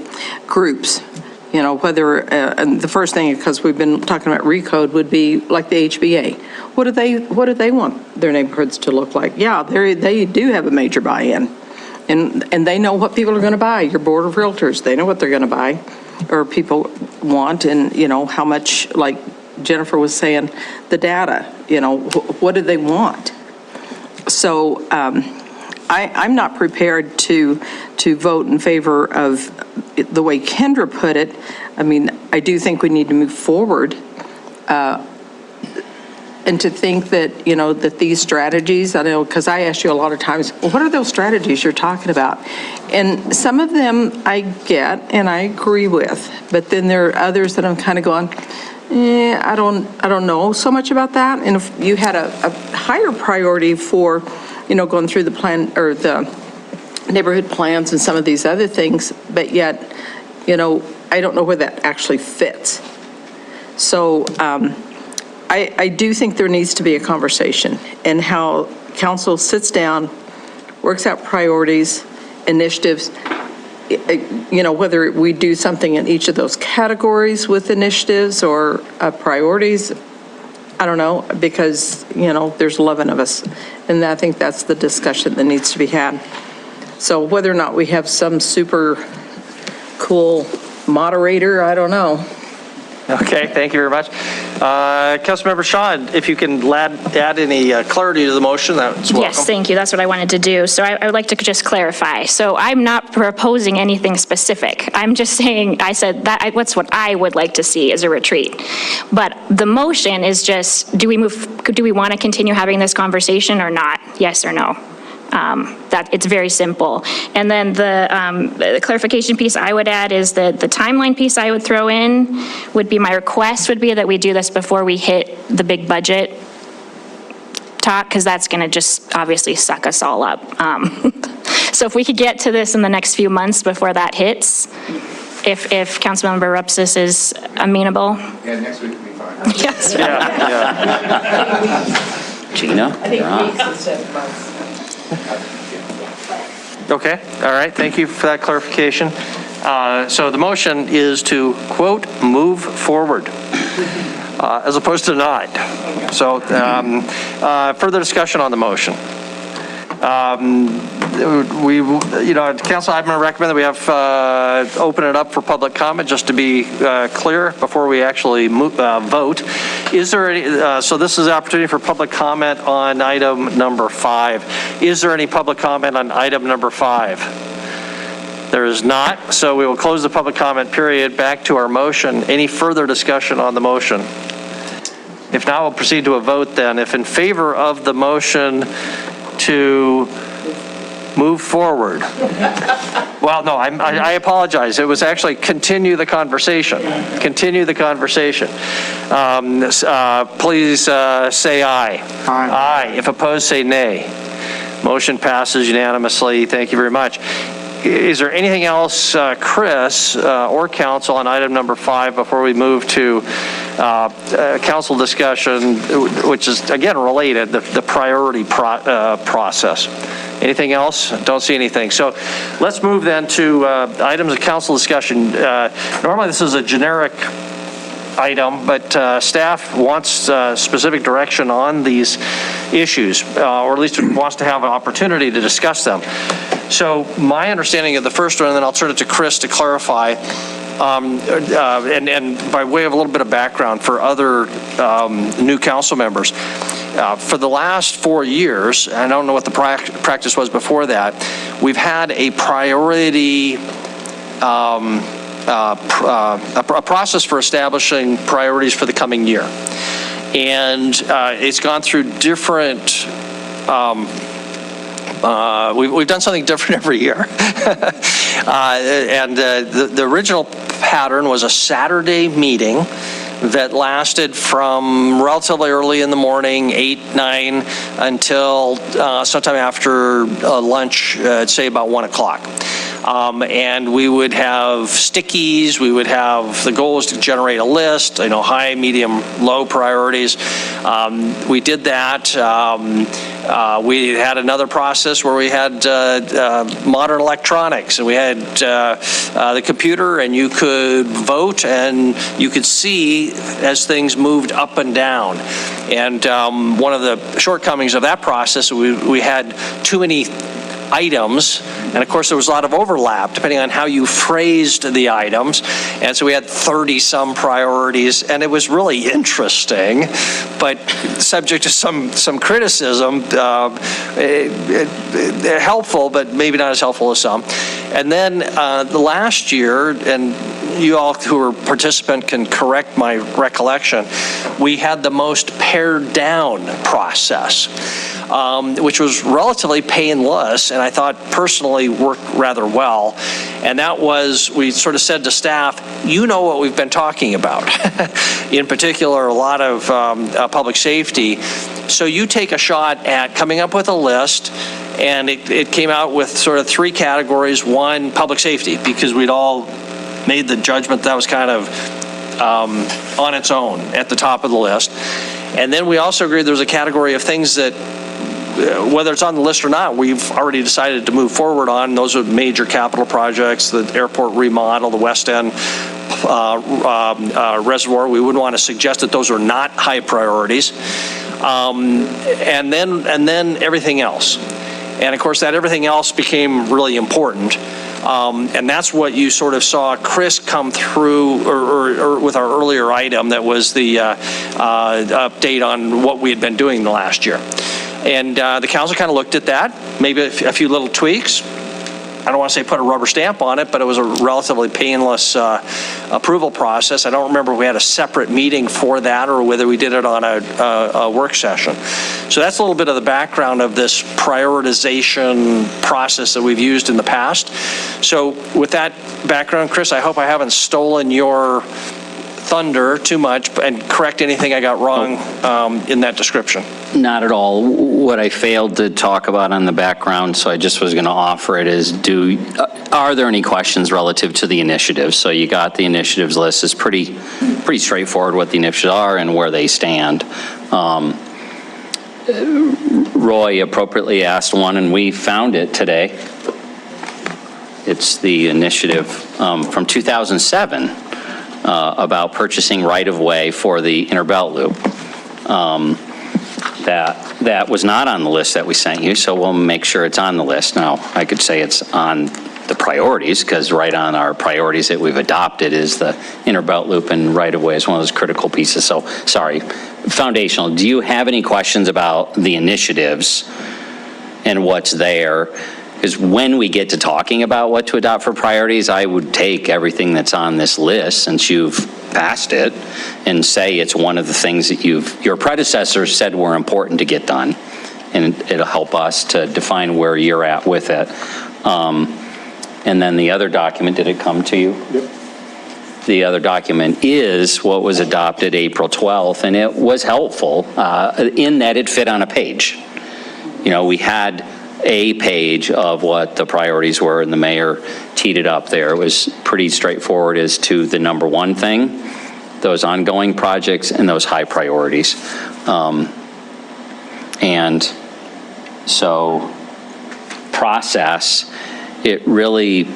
C: Groups, whether, and the first thing, because we've been talking about recode, would be like the HBA. What do they want their neighborhoods to look like? Yeah, they do have a major buy-in. And they know what people are going to buy. Your board of realtors, they know what they're going to buy or people want, and how much, like Jennifer was saying, the data, what do they want? So I'm not prepared to vote in favor of the way Kendra put it. I mean, I do think we need to move forward and to think that, that these strategies, I know, because I ask you a lot of times, well, what are those strategies you're talking about? And some of them I get and I agree with, but then there are others that I'm kind of going, I don't know so much about that. And if you had a higher priority for, going through the plan or the neighborhood plans and some of these other things, but yet, I don't know where that actually fits. So, I do think there needs to be a conversation and how council sits down, works out priorities, initiatives, whether we do something in each of those categories with initiatives or priorities, I don't know, because, there's 11 of us, and I think that's the discussion that needs to be had. So whether or not we have some super cool moderator, I don't know.
D: Okay, thank you very much. Councilmember Shaw, if you can add any clarity to the motion, that's welcome.
F: Yes, thank you. That's what I wanted to do. So I would like to just clarify. So I'm not proposing anything specific. I'm just saying, I said that what's what I would like to see is a retreat. But the motion is just, do we want to continue having this conversation or not? Yes or no? That it's very simple. And then the clarification piece I would add is that the timeline piece I would throw in would be, my request would be that we do this before we hit the big budget talk, because that's going to just obviously suck us all up. So if we could get to this in the next few months before that hits, if Councilmember Rupsis is amenable.
R: Yeah, next week will be fine.
F: Yes.
J: Gina?
C: I think weeks and 7 months.
D: Okay, all right, thank you for that clarification. So the motion is to, quote, move forward, as opposed to not. So further discussion on the motion. Council, I'm going to recommend that we have open it up for public comment, just to be clear before we actually vote. Is there any, so this is the opportunity for public comment on item number 5. Is there any public comment on item number 5? There is not, so we will close the public comment period. Back to our motion. Any further discussion on the motion? If not, we'll proceed to a vote then. If in favor of the motion to move forward. Well, no, I apologize. It was actually continue the conversation. Continue the conversation. Please say aye.
Q: Aye.
D: Aye. If opposed, say nay. Motion passes unanimously. Thank you very much. Is there anything else, Chris or council, on item number 5 before we move to council discussion, which is, again, related, the priority process? Anything else? Don't see anything. So let's move then to items of council discussion. Normally this is a generic item, but staff wants specific direction on these issues, or at least wants to have an opportunity to discuss them. So my understanding of the first one, and then I'll turn it to Chris to clarify, and by way of a little bit of background for other new council members, for the last 4 years, I don't know what the practice was before that, we've had a priority, a process for establishing priorities for the coming year. And it's gone through different, we've done something different every year. The original pattern was a Saturday meeting that lasted from relatively early in the morning, 8, 9, until sometime after lunch, say about 1 o'clock. And we would have stickies. We would have, the goal was to generate a list, high, medium, low priorities. We did that. We had another process where we had modern electronics, and we had the computer, and you could vote, and you could see as things moved up and down. And one of the shortcomings of that process, we had too many items, and of course there was a lot of overlap depending on how you phrased the items, and so we had 30-some priorities, and it was really interesting, but subject to some criticism, helpful, but maybe not as helpful as some. And then the last year, and you all who are participant can correct my recollection, we had the most pared down process, which was relatively painless, and I thought personally worked rather well. And that was, we sort of said to staff, what we've been talking about. In particular, a lot of public safety. So you take a shot at coming up with a list, and it came out with sort of 3 categories. 1, public safety, because we'd all made the judgment that was kind of on its own at the top of the list. And then we also agreed there was a category of things that whether it's on the list or not, we've already decided to move forward on. Those are major capital projects, the airport remodel, the West End reservoir. We wouldn't want to suggest that those are not high priorities. And then everything else. And of course, that everything else became really important. And that's what you sort of saw Chris come through, or with our earlier item that was the update on what we had been doing the last year. And the council kind of looked at that, maybe a few little tweaks. I don't want to say put a rubber stamp on it, but it was a relatively painless approval process. I don't remember if we had a separate meeting for that or whether we did it on a work session. So that's a little bit of the background of this prioritization process that we've used in the past. So with that background, Chris, I hope I haven't stolen your thunder too much and correct anything I got wrong in that description.
J: Not at all. What I failed to talk about on the background, so I just was going to offer it, is are there any questions relative to the initiatives? So you got the initiatives list. It's pretty straightforward what the initiatives are and where they stand. Roy appropriately asked one, and we found it today. It's the initiative from 2007 about purchasing right-of-way for the Inner Belt Loop. That was not on the list that we sent you, so we'll make sure it's on the list. Now, I could say it's on the priorities, because right on our priorities that we've adopted is the Inner Belt Loop, and right-of-way is one of those critical pieces. So, sorry. Foundational, do you have any questions about the initiatives and what's there? Because when we get to talking about what to adopt for priorities, I would take everything that's on this list, since you've passed it, and say it's one of the things that your predecessors said were important to get done. And it'll help us to define where you're at with it. And then the other document, did it come to you? Yep. The other document is what was adopted April 12th, and it was helpful in that it fit on a page. You know, we had a page of what the priorities were, and the mayor teed it up there. It was pretty straightforward as to the number one thing, those ongoing projects, and those high priorities. And so process, it really,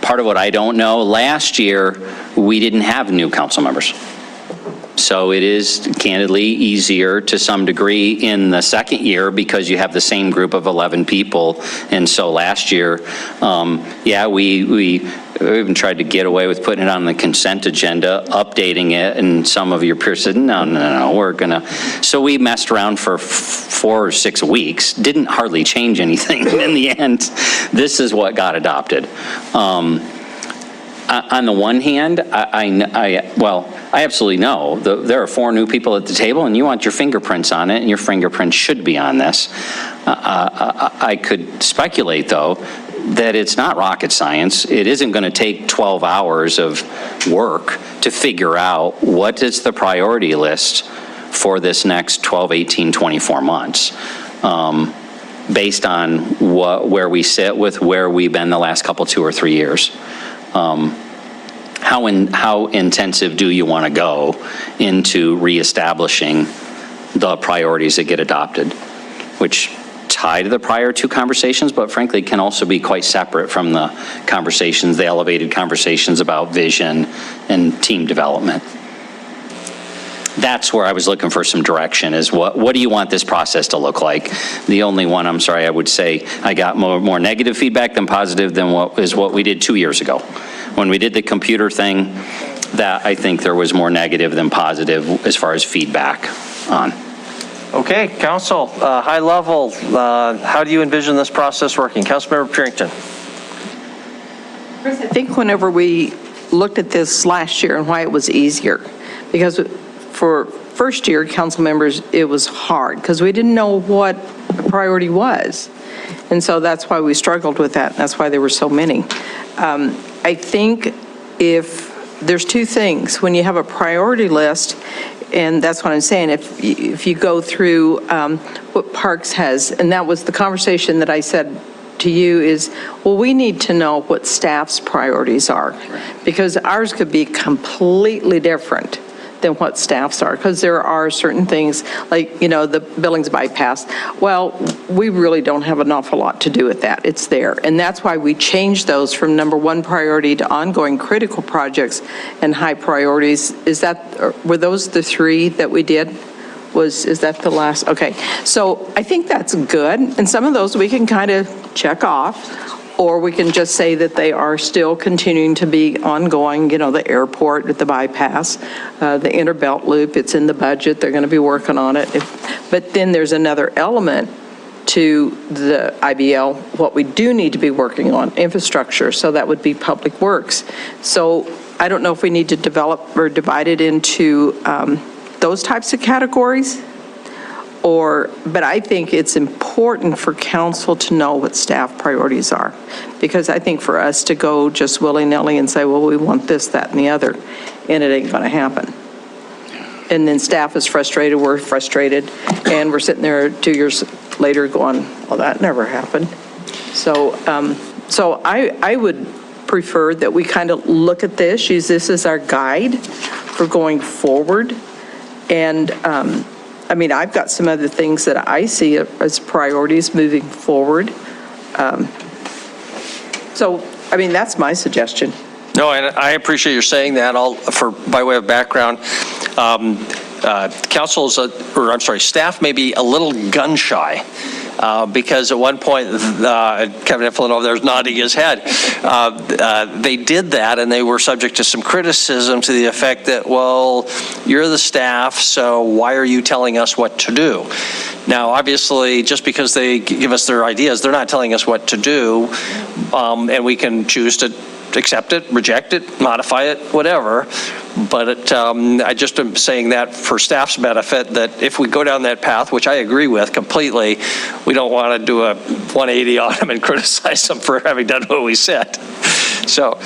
J: part of what I don't know, last year we didn't have new council members. So it is candidly easier to some degree in the second year because you have the same group of 11 people. And so last year, yeah, we even tried to get away with putting it on the consent agenda, updating it, and some of your peers said, no, we're gonna. So we messed around for 4 or 6 weeks, didn't hardly change anything. In the end, this is what got adopted. On the one hand, I absolutely know there are 4 new people at the table, and you want your fingerprints on it, and your fingerprints should be on this. I could speculate, though, that it's not rocket science. It isn't going to take 12 hours of work to figure out what is the priority list for this next 12, 18, 24 months. Based on where we sit with where we've been the last couple, 2 or 3 years. How intensive do you want to go into reestablishing the priorities that get adopted, which tie to the prior 2 conversations, but frankly can also be quite separate from the conversations, the elevated conversations about vision and team development. That's where I was looking for some direction, is what do you want this process to look like? The only one, I'm sorry, I would say I got more negative feedback than positive than what we did 2 years ago. When we did the computer thing, that I think there was more negative than positive as far as feedback on.
D: Okay, council, high level, how do you envision this process working? Councilmember Purington.
C: Chris, I think whenever we looked at this last year and why it was easier, because for first year council members, it was hard because we didn't know what a priority was. And so that's why we struggled with that. That's why there were so many. I think if there's 2 things, when you have a priority list, and that's what I'm saying, if you go through what Parks has, and that was the conversation that I said to you is, well, we need to know what staff's priorities are, because ours could be completely different than what staff's are, because there are certain things, like, the Billings bypass. Well, we really don't have an awful lot to do with that. It's there. And that's why we changed those from number 1 priority to ongoing critical projects and high priorities. Were those the 3 that we did? Is that the last? Okay. So I think that's good. And some of those we can kind of check off. Or we can just say that they are still continuing to be ongoing, the airport at the bypass, the inner belt loop, it's in the budget, they're going to be working on it. But then there's another element to the IBL, what we do need to be working on, infrastructure, so that would be public works. So I don't know if we need to develop or divide it into those types of categories. But I think it's important for council to know what staff priorities are, because I think for us to go just willy-nilly and say, well, we want this, that, and the other, and it ain't going to happen. And then staff is frustrated, we're frustrated, and we're sitting there 2 years later going, well, that never happened. So I would prefer that we kind of look at this, use this as our guide for going forward, and I've got some other things that I see as priorities moving forward. That's my suggestion.
D: No, and I appreciate your saying that. By way of background, staff may be a little gun shy. Because at one point, Kevin Eflin over there is nodding his head. They did that, and they were subject to some criticism to the effect that, well, you're the staff, so why are you telling us what to do? Now, obviously, just because they give us their ideas, they're not telling us what to do, and we can choose to accept it, reject it, modify it, whatever. But I just am saying that for staff's benefit, that if we go down that path, which I agree with completely, we don't want to do a 180 on them and criticize them for having done what we said. So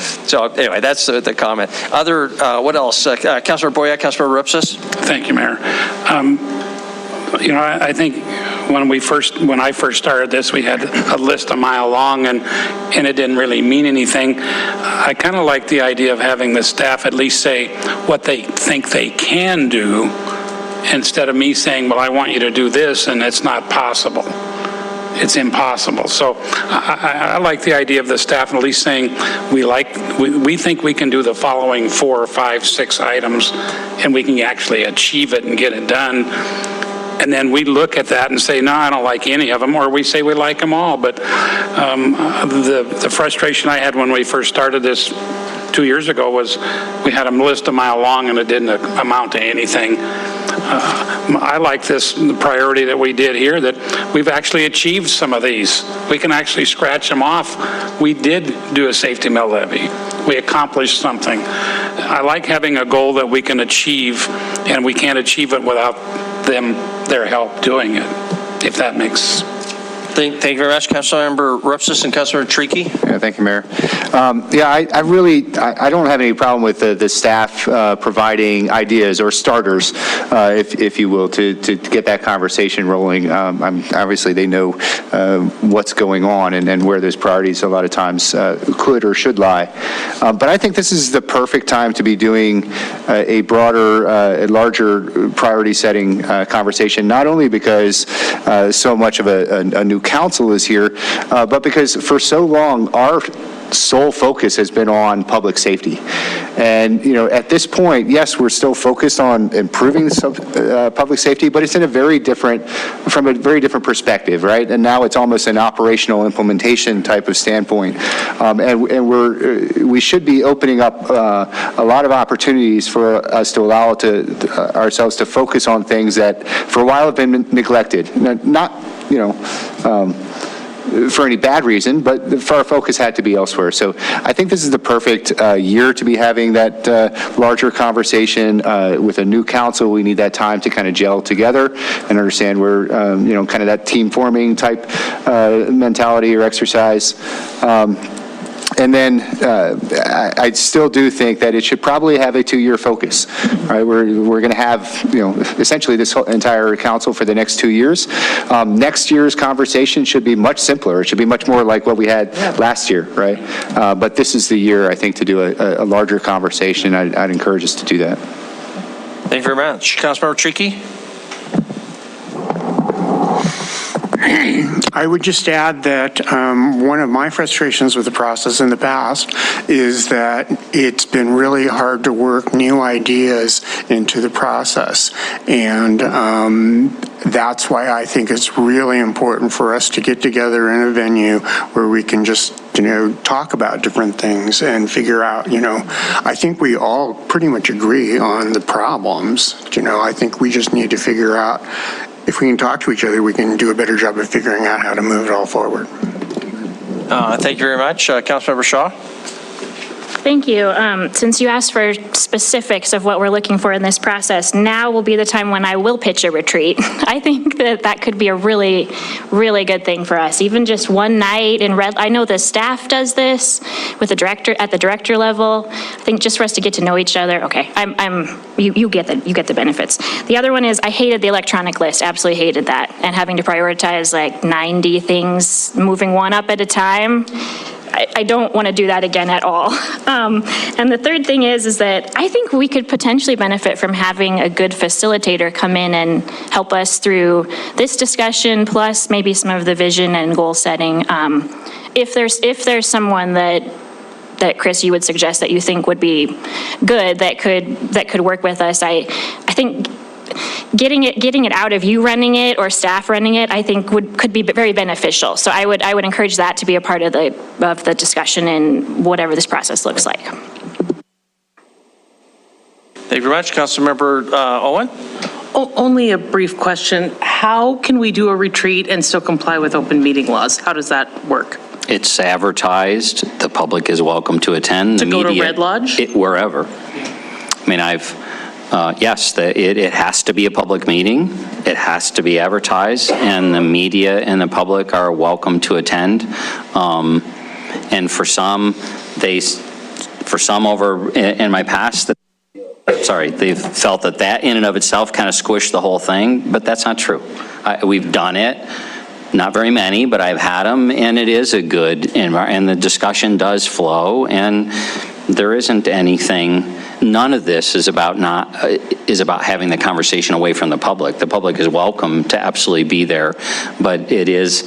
D: anyway, that's the comment. What else? Councilor Boyack, Councilor Ripsis?
E: Thank you, Mayor. I think when I first started this, we had a list a mile long, and it didn't really mean anything. I kind of like the idea of having the staff at least say what they think they can do, instead of me saying, well, I want you to do this, and it's not possible. It's impossible. So I like the idea of the staff at least saying, we think we can do the following 4 or 5, 6 items, and we can actually achieve it and get it done. And then we look at that and say, no, I don't like any of them, or we say we like them all. But the frustration I had when we first started this 2 years ago was we had a list a mile long and it didn't amount to anything. I like the priority that we did here, that we've actually achieved some of these. We can actually scratch them off. We did do a safety mill levy. We accomplished something. I like having a goal that we can achieve, and we can't achieve it without their help doing it, if that makes.
D: Thank you very much, Councilmember Ripsis and Councilor Tricky.
R: Yeah, thank you, Mayor. I don't have any problem with the staff providing ideas or starters, if you will, to get that conversation rolling. Obviously, they know what's going on and where those priorities a lot of times could or should lie. But I think this is the perfect time to be doing a broader, a larger priority setting conversation, not only because so much of a new council is here, but because for so long our sole focus has been on public safety. And, at this point, yes, we're still focused on improving public safety, but it's from a very different perspective, right? And now it's almost an operational implementation type of standpoint. And we should be opening up a lot of opportunities for us to allow ourselves to focus on things that for a while have been neglected. Not, for any bad reason, but our focus had to be elsewhere. So I think this is the perfect year to be having that larger conversation with a new council. We need that time to kind of gel together and understand where, kind of that team forming type mentality or exercise. And then I still do think that it should probably have a 2-year focus. Right? We're going to have, essentially this whole entire council for the next 2 years. Next year's conversation should be much simpler. It should be much more like what we had last year, right? But this is the year, I think, to do a larger conversation. I'd encourage us to do that.
D: Thank you very much. Councilmember Tricky?
Q: I would just add that one of my frustrations with the process in the past is that it's been really hard to work new ideas into the process. And that's why I think it's really important for us to get together in a venue where we can just, talk about different things and figure out, I think we all pretty much agree on the problems. I think we just need to figure out, if we can talk to each other, we can do a better job of figuring out how to move it all forward.
D: Thank you very much. Councilmember Shaw?
F: Thank you. Since you asked for specifics of what we're looking for in this process, now will be the time when I will pitch a retreat. I think that could be a really, really good thing for us. Even just one night in Red, I know the staff does this with the director at the director level. I think just for us to get to know each other. Okay, you get the benefits. The other one is I hated the electronic list. Absolutely hated that, and having to prioritize like 90 things, moving one up at a time. I don't want to do that again at all. And the third thing is that I think we could potentially benefit from having a good facilitator come in and help us through this discussion, plus maybe some of the vision and goal setting. If there's someone that Chris, you would suggest that you think would be good, that could work with us, I think getting it out of you running it or staff running it, I think could be very beneficial. So I would encourage that to be a part of the discussion in whatever this process looks like.
D: Thank you very much. Councilmember Owen?
H: Only a brief question. How can we do a retreat and still comply with open meeting laws? How does that work?
J: It's advertised. The public is welcome to attend.
H: To go to Red Lodge?
J: Wherever. I mean, yes, it has to be a public meeting. It has to be advertised, and the media and the public are welcome to attend. And for some over in my past, they've felt that in and of itself kind of squished the whole thing, but that's not true. We've done it. Not very many, but I've had them, and it is a good environment, and the discussion does flow, and there isn't anything. None of this is about having the conversation away from the public. The public is welcome to absolutely be there, but it is,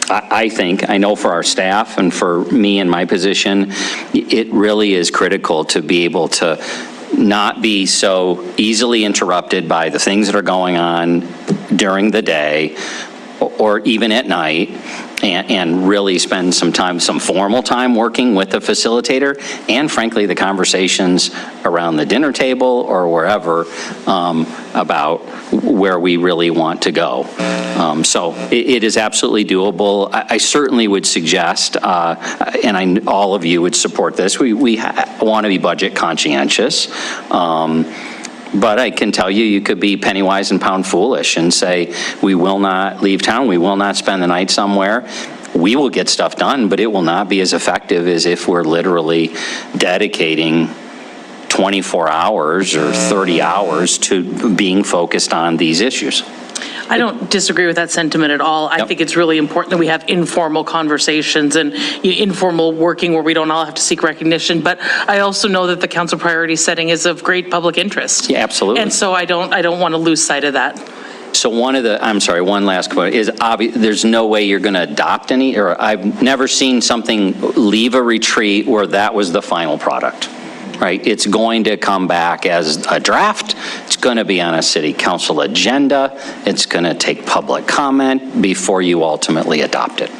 J: I know for our staff and for me in my position, it really is critical to be able to not be so easily interrupted by the things that are going on during the day or even at night, and really spend some formal time working with the facilitator, and frankly, the conversations around the dinner table or wherever about where we really want to go. So it is absolutely doable. I certainly would suggest, and all of you would support this, we want to be budget conscientious. But I can tell you could be penny wise and pound foolish and say, we will not leave town, we will not spend the night somewhere. We will get stuff done, but it will not be as effective as if we're literally dedicating 24 hours or 30 hours to being focused on these issues.
H: I don't disagree with that sentiment at all. I think it's really important that we have informal conversations and informal working where we don't all have to seek recognition. But I also know that the council priority setting is of great public interest.
J: Yeah, absolutely.
H: And so I don't want to lose sight of that.
J: So one last point is there's no way you're going to adopt any, or I've never seen something leave a retreat where that was the final product. Right? It's going to come back as a draft. It's going to be on a city council agenda. It's going to take public comment before you ultimately adopt it.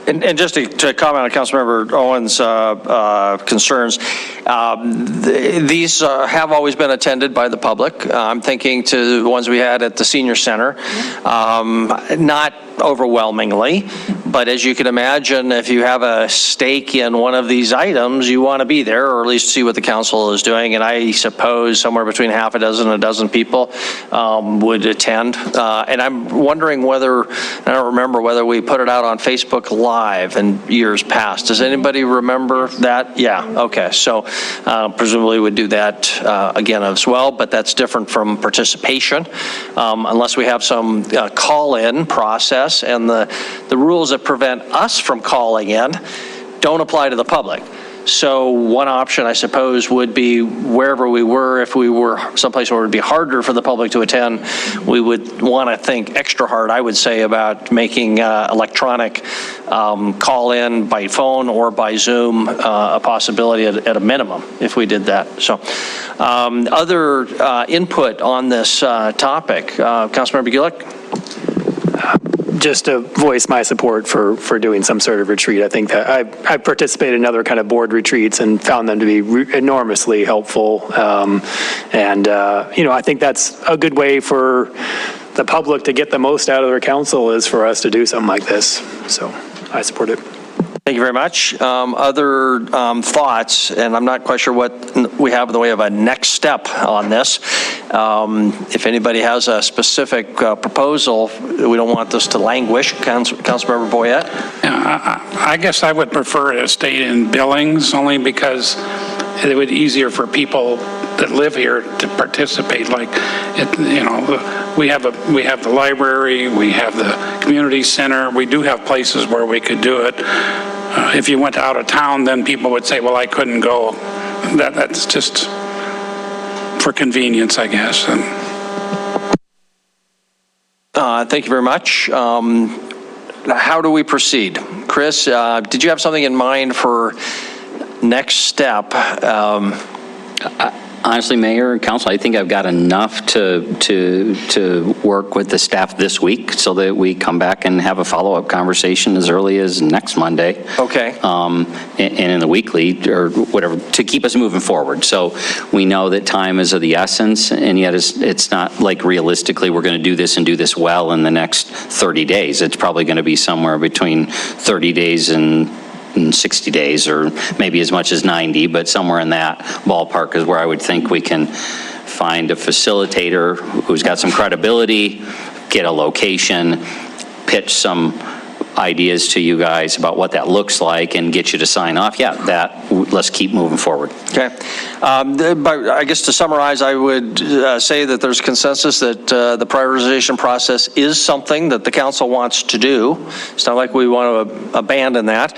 D: And just to comment on Councilmember Owen's concerns, these have always been attended by the public. I'm thinking to the ones we had at the senior center, not overwhelmingly, but as you can imagine, if you have a stake in one of these items, you want to be there, or at least see what the council is doing. And I suppose somewhere between half a dozen and a dozen people would attend. And I'm wondering I don't remember whether we put it out on Facebook Live in years past. Does anybody remember that? Yeah, okay. So presumably would do that again as well, but that's different from participation, unless we have some call-in process, and the rules that prevent us from calling in don't apply to the public. So one option, I suppose, would be wherever we were, if we were someplace where it would be harder for the public to attend, we would want to think extra hard, I would say, about making electronic call-in by phone or by Zoom a possibility at a minimum if we did that. So other input on this topic. Councilmember Gulick?
I: Just to voice my support for doing some sort of retreat. I think that I've participated in other kind of board retreats and found them to be enormously helpful. I think that's a good way for the public to get the most out of their council is for us to do something like this. So I support it.
D: Thank you very much. Other thoughts, and I'm not quite sure what we have in the way of a next step on this. If anybody has a specific proposal, we don't want this to languish. Councilmember Boyette?
E: I guess I would prefer to stay in Billings only because it would be easier for people that live here to participate. Like, we have the library, we have the community center, we do have places where we could do it. If you went out of town, then people would say, well, I couldn't go. That's just for convenience, I guess.
D: Thank you very much. How do we proceed? Chris, did you have something in mind for next step?
J: Honestly, Mayor and Council, I think I've got enough to work with the staff this week so that we come back and have a follow-up conversation as early as next Monday.
D: Okay.
J: And in the weekly or whatever to keep us moving forward. So we know that time is of the essence, and yet it's not like realistically we're going to do this and do this well in the next 30 days. It's probably going to be somewhere between 30 days and 60 days, or maybe as much as 90, but somewhere in that ballpark is where I would think we can find a facilitator who's got some credibility, get a location, pitch some ideas to you guys about what that looks like, and get you to sign off. Yeah, let's keep moving forward.
D: Okay. But I guess to summarize, I would say that there's consensus that the prioritization process is something that the council wants to do. It's not like we want to abandon that.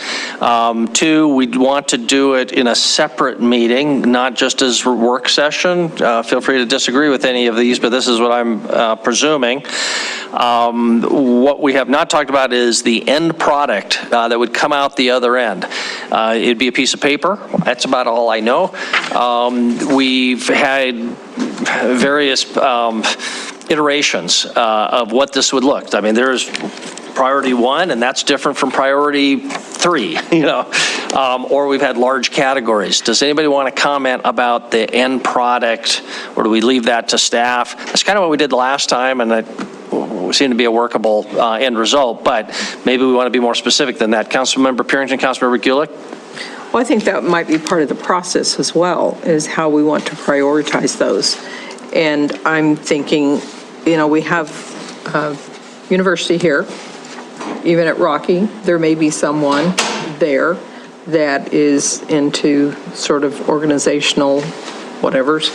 D: Two, we'd want to do it in a separate meeting, not just as a work session. Feel free to disagree with any of these, but this is what I'm presuming. What we have not talked about is the end product that would come out the other end. It'd be a piece of paper. That's about all I know. We've had various iterations of what this would look. I mean, there's priority 1, and that's different from priority 3, or we've had large categories. Does anybody want to comment about the end product, or do we leave that to staff? That's kind of what we did last time, and it seemed to be a workable end result, but maybe we want to be more specific than that. Councilmember Purington, Councilmember Gulick?
C: Well, I think that might be part of the process as well, is how we want to prioritize those. And I'm thinking, we have university here, even at Rocky, there may be someone there that is into sort of organizational whatevers.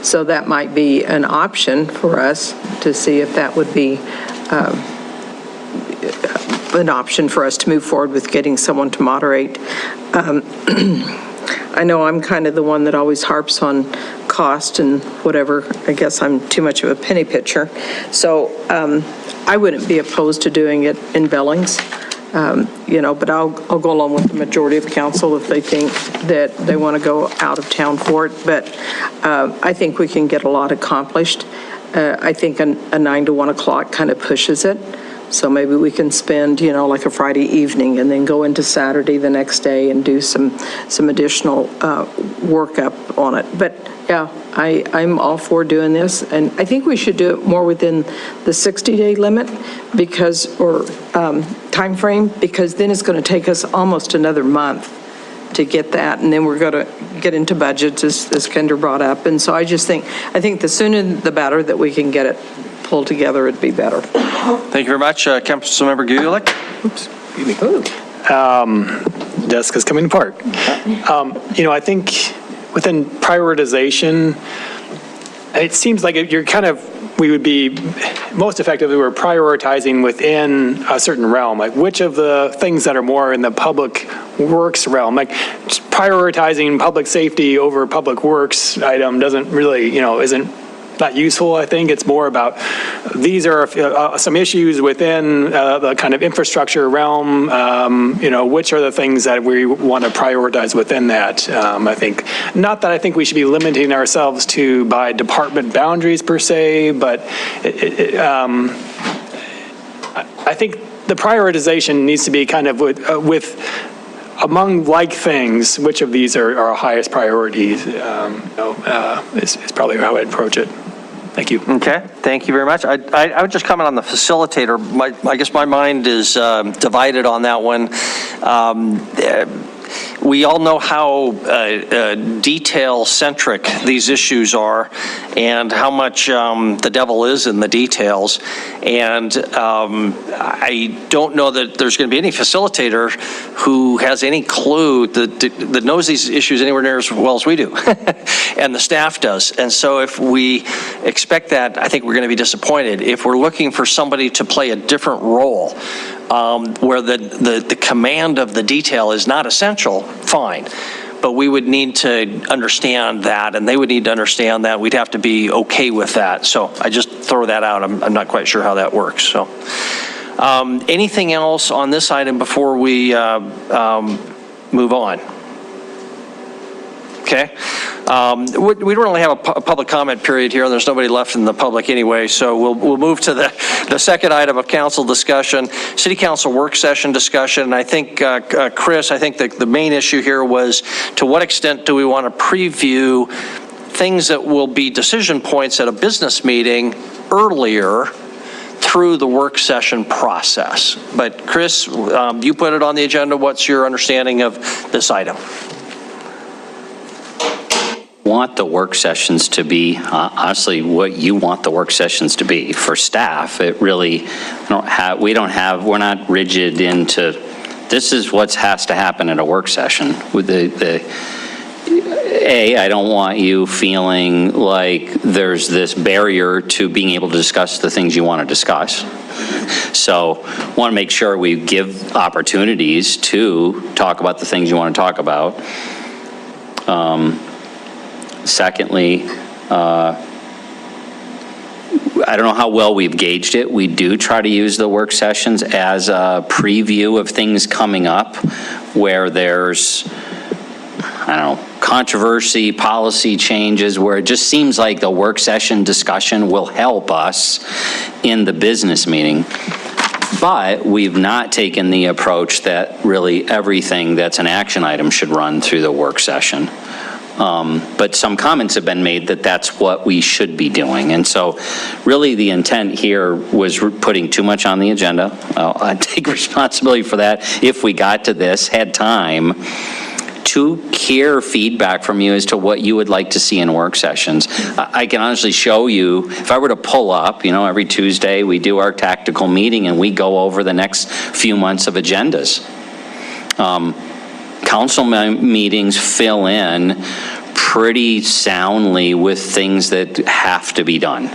C: So that might be an option for us to see if that would be an option for us to move forward with getting someone to moderate. I know I'm kind of the one that always harps on cost and whatever. I guess I'm too much of a penny pitcher. So I wouldn't be opposed to doing it in Billings, but I'll go along with the majority of council if they think that they want to go out of town for it. But I think we can get a lot accomplished. I think a 9 to 1 o'clock kind of pushes it. So maybe we can spend, like a Friday evening and then go into Saturday the next day and do some additional workup on it. But yeah, I'm all for doing this. And I think we should do it more within the 60-day limit or time frame, because then it's going to take us almost another month to get that. And then we're going to get into budgets, as Kendra brought up. And so I think the sooner the better that we can get it pulled together, it'd be better.
D: Thank you very much. Councilmember Gulick?
I: Oops, excuse me. Desk is coming apart. I think within prioritization, it seems like you're kind of we would be most effective if we were prioritizing within a certain realm, like which of the things that are more in the public works realm, like prioritizing public safety over public works item doesn't really, isn't not useful. I think it's more about these are some issues within the kind of infrastructure realm, which are the things that we want to prioritize within that. I think, not that I think we should be limiting ourselves to by department boundaries per se, but I think the prioritization needs to be kind of with among like things, which of these are our highest priorities, is probably how I'd approach it. Thank you.
D: Okay, thank you very much. I would just comment on the facilitator. I guess my mind is divided on that one. We all know how detail-centric these issues are and how much the devil is in the details. And I don't know that there's going to be any facilitator who has any clue that knows these issues anywhere near as well as we do, and the staff does. And so if we expect that, I think we're going to be disappointed. If we're looking for somebody to play a different role, where the command of the detail is not essential, fine. But we would need to understand that, and they would need to understand that. We'd have to be okay with that. So I just throw that out. I'm not quite sure how that works. So anything else on this item before we move on? Okay. We don't really have a public comment period here, and there's nobody left in the public anyway, so we'll move to the second item of council discussion, city council work session discussion. And I think, Chris, I think the main issue here was to what extent do we want to preview things that will be decision points at a business meeting earlier through the work session process. But Chris, you put it on the agenda. What's your understanding of this item?
J: Want the work sessions to be honestly what you want the work sessions to be for staff. It really we're not rigid into this is what has to happen at a work session. With I don't want you feeling like there's this barrier to being able to discuss the things you want to discuss. So want to make sure we give opportunities to talk about the things you want to talk about. Secondly, I don't know how well we've gauged it. We do try to use the work sessions as a preview of things coming up where there's, controversy, policy changes, where it just seems like the work session discussion will help us in the business meeting. But we've not taken the approach that really everything that's an action item should run through the work session. But some comments have been made that that's what we should be doing. And so really the intent here was putting too much on the agenda. I take responsibility for that. If we got to this, had time to hear feedback from you as to what you would like to see in work sessions. I can honestly show you, if I were to pull up, every Tuesday we do our tactical meeting and we go over the next few months of agendas. Council meetings fill in pretty soundly with things that have to be done.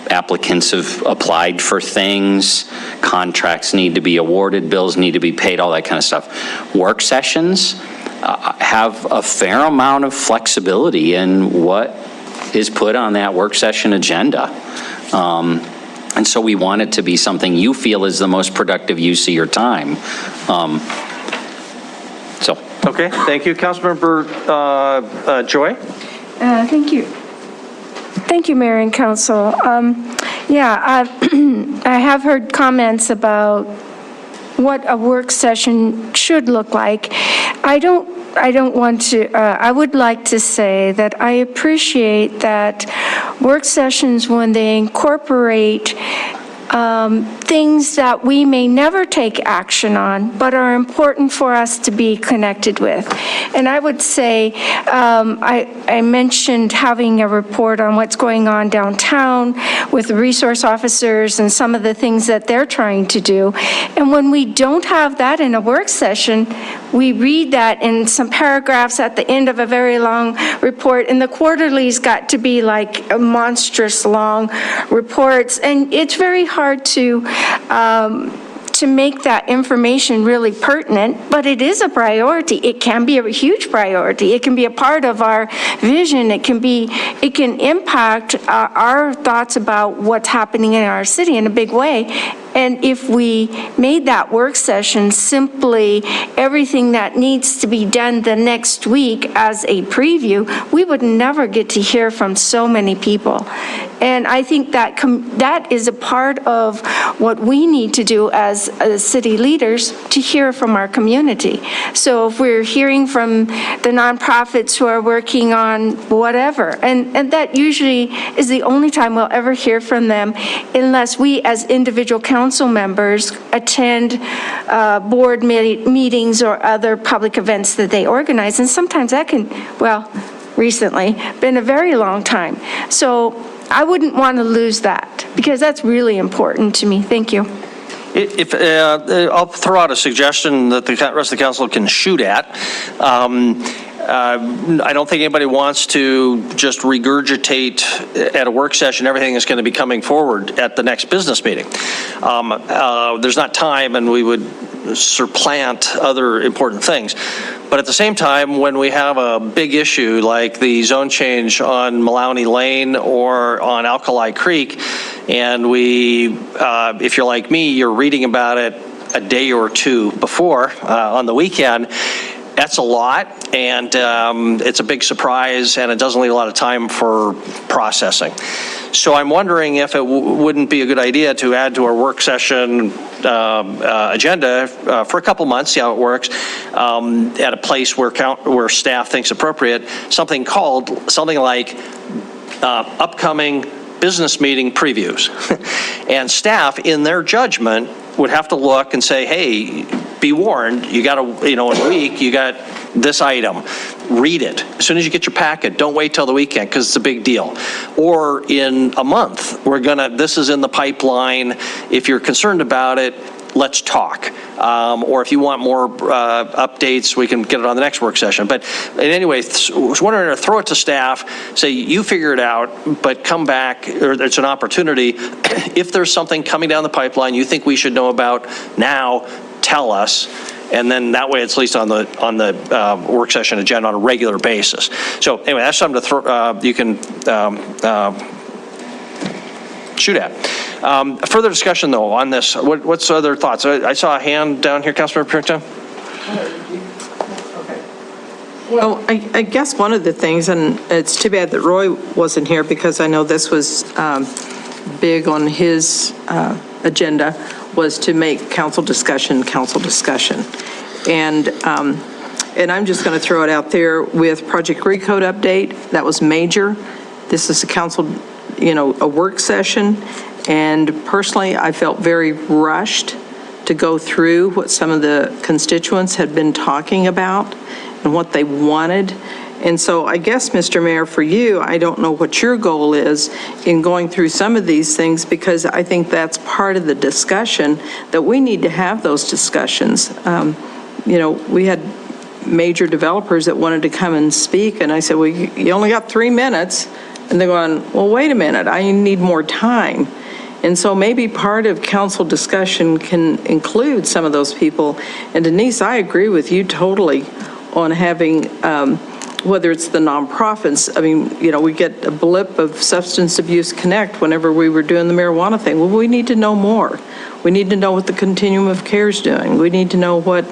J: Applicants have applied for things, contracts need to be awarded, bills need to be paid, all that kind of stuff. Work sessions have a fair amount of flexibility in what is put on that work session agenda. And so we want it to be something you feel is the most productive use of your time.
D: Okay, thank you. Councilmember Joy?
P: Thank you. Thank you, Mayor and Council. I have heard comments about what a work session should look like. I would like to say that I appreciate that work sessions, when they incorporate things that we may never take action on, but are important for us to be connected with. And I would say, I mentioned having a report on what's going on downtown with the resource officers and some of the things that they're trying to do. And when we don't have that in a work session, we read that in some paragraphs at the end of a very long report, and the quarterlies got to be like a monstrous long reports, and it's very hard to make that information really pertinent, but it is a priority. It can be a huge priority. It can be a part of our vision. It can impact our thoughts about what's happening in our city in a big way. And if we made that work session simply everything that needs to be done the next week as a preview, we would never get to hear from so many people. And I think that that is a part of what we need to do as city leaders, to hear from our community. So if we're hearing from the nonprofits who are working on whatever, and that usually is the only time we'll ever hear from them, unless we as individual council members attend board meetings or other public events that they organize. And sometimes that can, well, recently, been a very long time. So I wouldn't want to lose that, because that's really important to me. Thank you.
D: If I'll throw out a suggestion that the rest of the council can shoot at. I don't think anybody wants to just regurgitate at a work session everything that's going to be coming forward at the next business meeting. There's not time, and we would supplant other important things. But at the same time, when we have a big issue like the zone change on Maloney Lane or on Alkali Creek, and if you're like me, you're reading about it a day or two before on the weekend, that's a lot, and it's a big surprise, and it doesn't leave a lot of time for processing. So I'm wondering if it wouldn't be a good idea to add to our work session agenda for a couple months, see how it works, at a place where staff thinks appropriate, something like upcoming business meeting previews. And staff, in their judgment, would have to look and say, hey, be warned, you got to, in a week, you got this item. Read it. As soon as you get your packet, don't wait till the weekend, because it's a big deal. Or in a month, this is in the pipeline. If you're concerned about it, let's talk. Or if you want more updates, we can get it on the next work session. But anyway, I was wondering to throw it to staff, say, you figure it out, but come back, or it's an opportunity. If there's something coming down the pipeline you think we should know about now, tell us. And then that way it's at least on the work session agenda on a regular basis. So anyway, that's something to throw, you can shoot at. Further discussion, though, on this. What's other thoughts? I saw a hand down here, Councilmember Princeton.
C: Well, I guess one of the things, and it's too bad that Roy wasn't here, because I know this was big on his agenda, was to make council discussion. And I'm just going to throw it out there with Project Recode update. That was major. This is a council, a work session. And personally, I felt very rushed to go through what some of the constituents had been talking about and what they wanted. And so I guess, Mr. Mayor, for you, I don't know what your goal is in going through some of these things, because I think that's part of the discussion, that we need to have those discussions. We had major developers that wanted to come and speak, and I said, well, you only got 3 minutes. And they're going, well, wait a minute, I need more time. And so maybe part of council discussion can include some of those people. And Denise, I agree with you totally on having, whether it's the nonprofits. I mean, we get a blip of Substance Abuse Connect whenever we were doing the marijuana thing. Well, we need to know more. We need to know what the Continuum of Care is doing. We need to know what,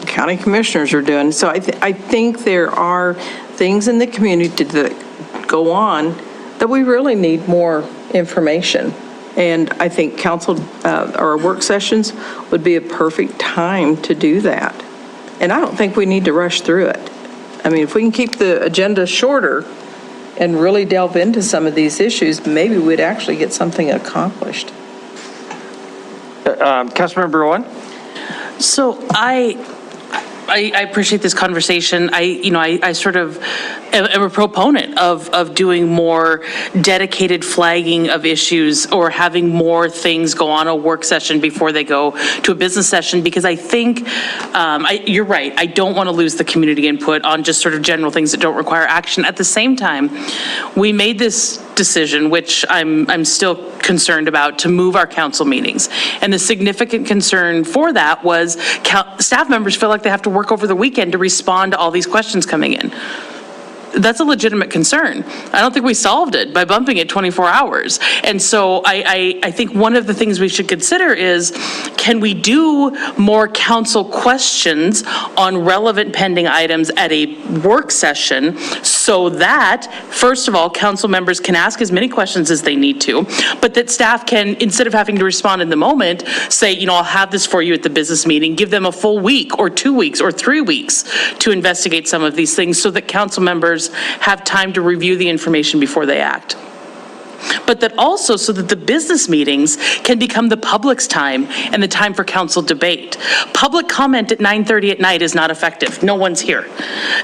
C: county commissioners are doing. So I think there are things in the community that go on that we really need more information. And I think council or work sessions would be a perfect time to do that. And I don't think we need to rush through it. I mean, if we can keep the agenda shorter and really delve into some of these issues, maybe we'd actually get something accomplished.
D: Councilmember Owen?
H: So I appreciate this conversation. I sort of am a proponent of doing more dedicated flagging of issues or having more things go on a work session before they go to a business session, because I think, you're right, I don't want to lose the community input on just sort of general things that don't require action. At the same time, we made this decision, which I'm still concerned about, to move our council meetings. And the significant concern for that was staff members feel like they have to work over the weekend to respond to all these questions coming in. That's a legitimate concern. I don't think we solved it by bumping it 24 hours. And so I think one of the things we should consider is, can we do more council questions on relevant pending items at a work session so that, first of all, council members can ask as many questions as they need to, but that staff can, instead of having to respond in the moment, say, I'll have this for you at the business meeting, give them a full week or 2 weeks or 3 weeks to investigate some of these things so that council members have time to review the information before they act. But that also so that the business meetings can become the public's time and the time for council debate. Public comment at 9:30 at night is not effective. No one's here.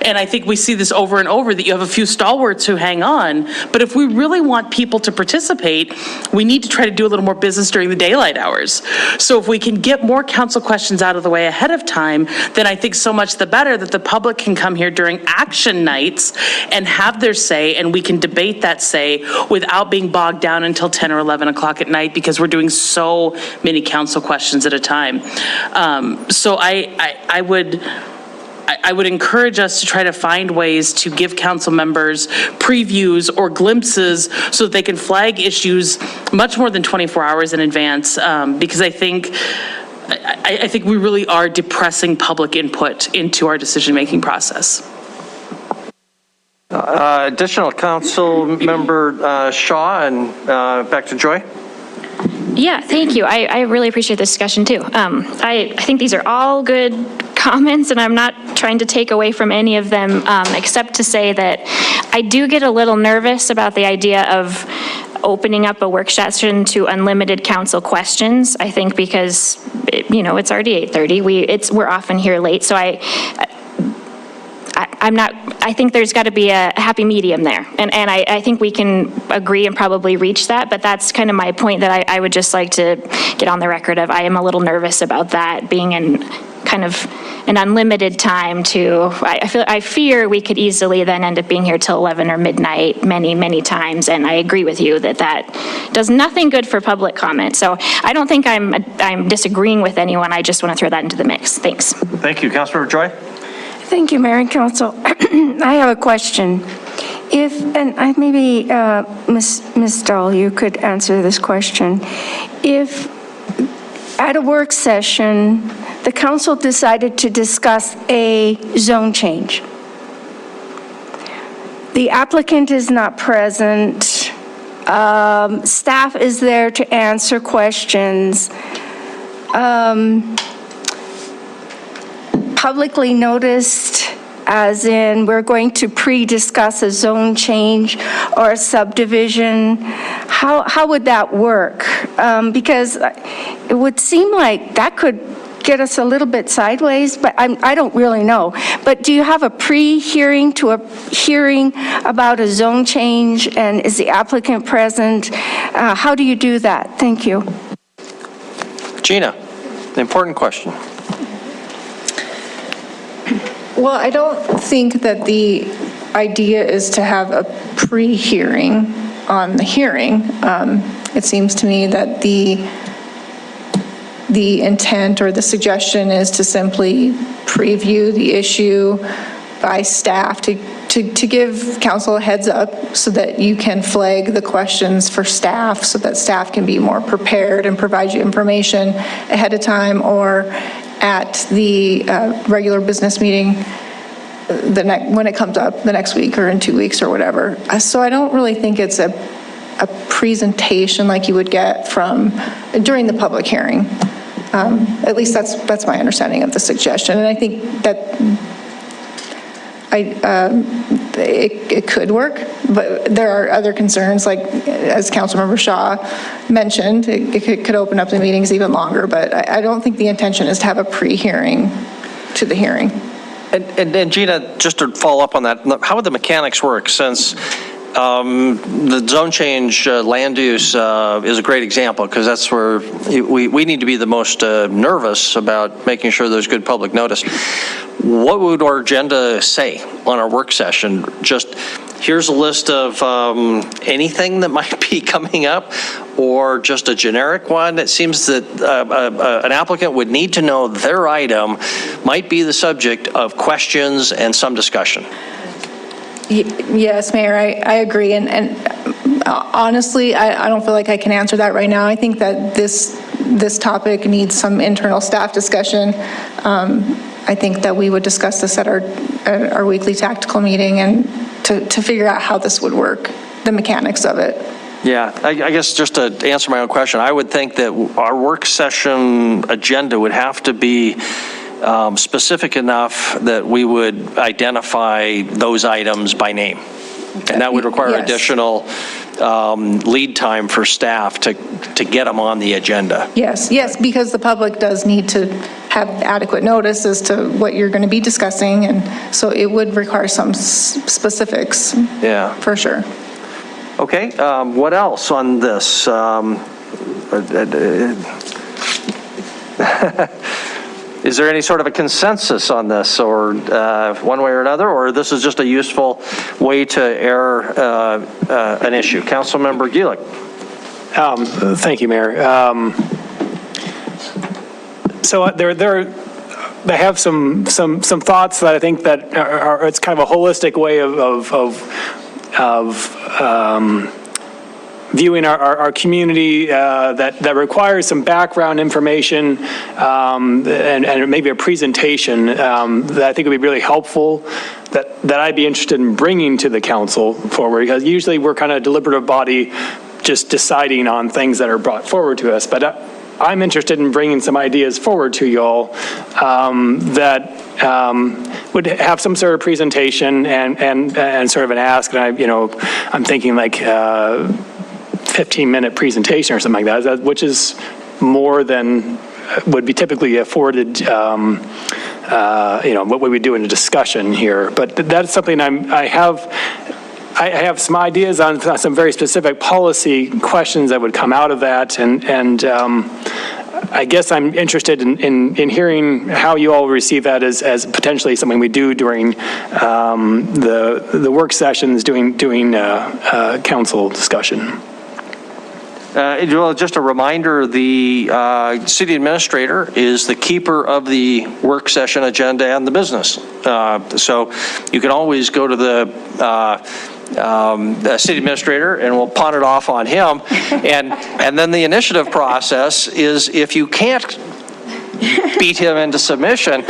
H: And I think we see this over and over, that you have a few stalwarts who hang on, but if we really want people to participate, we need to try to do a little more business during the daylight hours. So if we can get more council questions out of the way ahead of time, then I think so much the better, that the public can come here during action nights and have their say, and we can debate that say without being bogged down until 10 or 11 o'clock at night, because we're doing so many council questions at a time. So I would encourage us to try to find ways to give council members previews or glimpses so that they can flag issues much more than 24 hours in advance, because I think we really are depressing public input into our decision-making process.
D: Additional council member Shaw, and back to Joy.
F: Yeah, thank you. I really appreciate this discussion too. I think these are all good comments, and I'm not trying to take away from any of them, except to say that I do get a little nervous about the idea of opening up a work session to unlimited council questions. I think because, it's already 8:30. We're often here late, so I think there's got to be a happy medium there. And I think we can agree and probably reach that, but that's kind of my point, that I would just like to get on the record of, I am a little nervous about that being in kind of an unlimited time I fear we could easily then end up being here till 11 or midnight many times. And I agree with you that does nothing good for public comment. So I don't think I'm disagreeing with anyone. I just want to throw that into the mix. Thanks.
D: Thank you. Councilmember Joy.
P: Thank you, Mayor and Council. I have a question. Maybe Ms. Dahl, you could answer this question. If at a work session, the council decided to discuss a zone change, the applicant is not present, staff is there to answer questions, publicly noticed, as in we're going to pre-discuss a zone change or a subdivision, how would that work? Because it would seem like that could get us a little bit sideways, but I don't really know. But do you have a pre-hearing to a hearing about a zone change, and is the applicant present? How do you do that? Thank you.
D: Gina, the important question.
S: Well, I don't think that the idea is to have a pre-hearing on the hearing. It seems to me that the intent or the suggestion is to simply preview the issue by staff to give council a heads up so that you can flag the questions for staff so that staff can be more prepared and provide you information ahead of time, or at the regular business meeting when it comes up the next week or in 2 weeks or whatever. So I don't really think it's a presentation like you would get during the public hearing. At least that's my understanding of the suggestion, and I think that it could work, but there are other concerns, like as Councilmember Shaw mentioned, it could open up the meetings even longer, but I don't think the intention is to have a pre-hearing to the hearing.
D: And Gina, just to follow up on that, how would the mechanics work since the zone change land use is a great example because that's where we need to be the most nervous about making sure there's good public notice. What would our agenda say on our work session? Just here's a list of anything that might be coming up, or just a generic one? It seems that an applicant would need to know their item might be the subject of questions and some discussion.
S: Yes, Mayor, I agree. And honestly, I don't feel like I can answer that right now. I think that this topic needs some internal staff discussion. I think that we would discuss this at our weekly tactical meeting and to figure out how this would work, the mechanics of it.
D: Yeah, I guess just to answer my own question, I would think that our work session agenda would have to be specific enough that we would identify those items by name. And that would require additional lead time for staff to get them on the agenda.
S: Yes, because the public does need to have adequate notice as to what you're going to be discussing, and so it would require some specifics.
D: Yeah.
S: For sure.
D: Okay, what else on this? Is there any sort of a consensus on this, or one way or another, or this is just a useful way to air an issue? Councilmember Gielich.
I: Thank you, Mayor. So they have some thoughts that I think that are it's kind of a holistic way of viewing our community that requires some background information and maybe a presentation that I think would be really helpful that I'd be interested in bringing to the council forward, because usually we're kind of a deliberative body just deciding on things that are brought forward to us. But I'm interested in bringing some ideas forward to y'all that would have some sort of presentation and sort of an ask. And I'm thinking like 15-minute presentation or something like that, which is more than would be typically afforded, what we would do in a discussion here. But that's something I have some ideas on some very specific policy questions that would come out of that, and I guess I'm interested in hearing how you all receive that as potentially something we do during the work sessions, doing council discussion.
D: Well, just a reminder, the city administrator is the keeper of the work session agenda and the business. So you can always go to the city administrator and we'll pawn it off on him. And then the initiative process is, if you can't beat him into submission,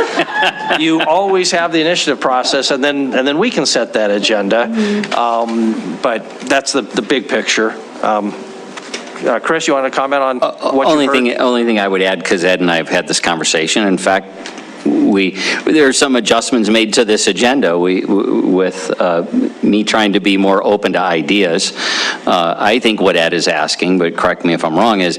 D: you always have the initiative process, and then we can set that agenda. But that's the big picture. Chris, you want to comment on what you've heard?
J: Only thing I would add, because Ed and I have had this conversation. In fact, there are some adjustments made to this agenda with me trying to be more open to ideas. I think what Ed is asking, but correct me if I'm wrong, is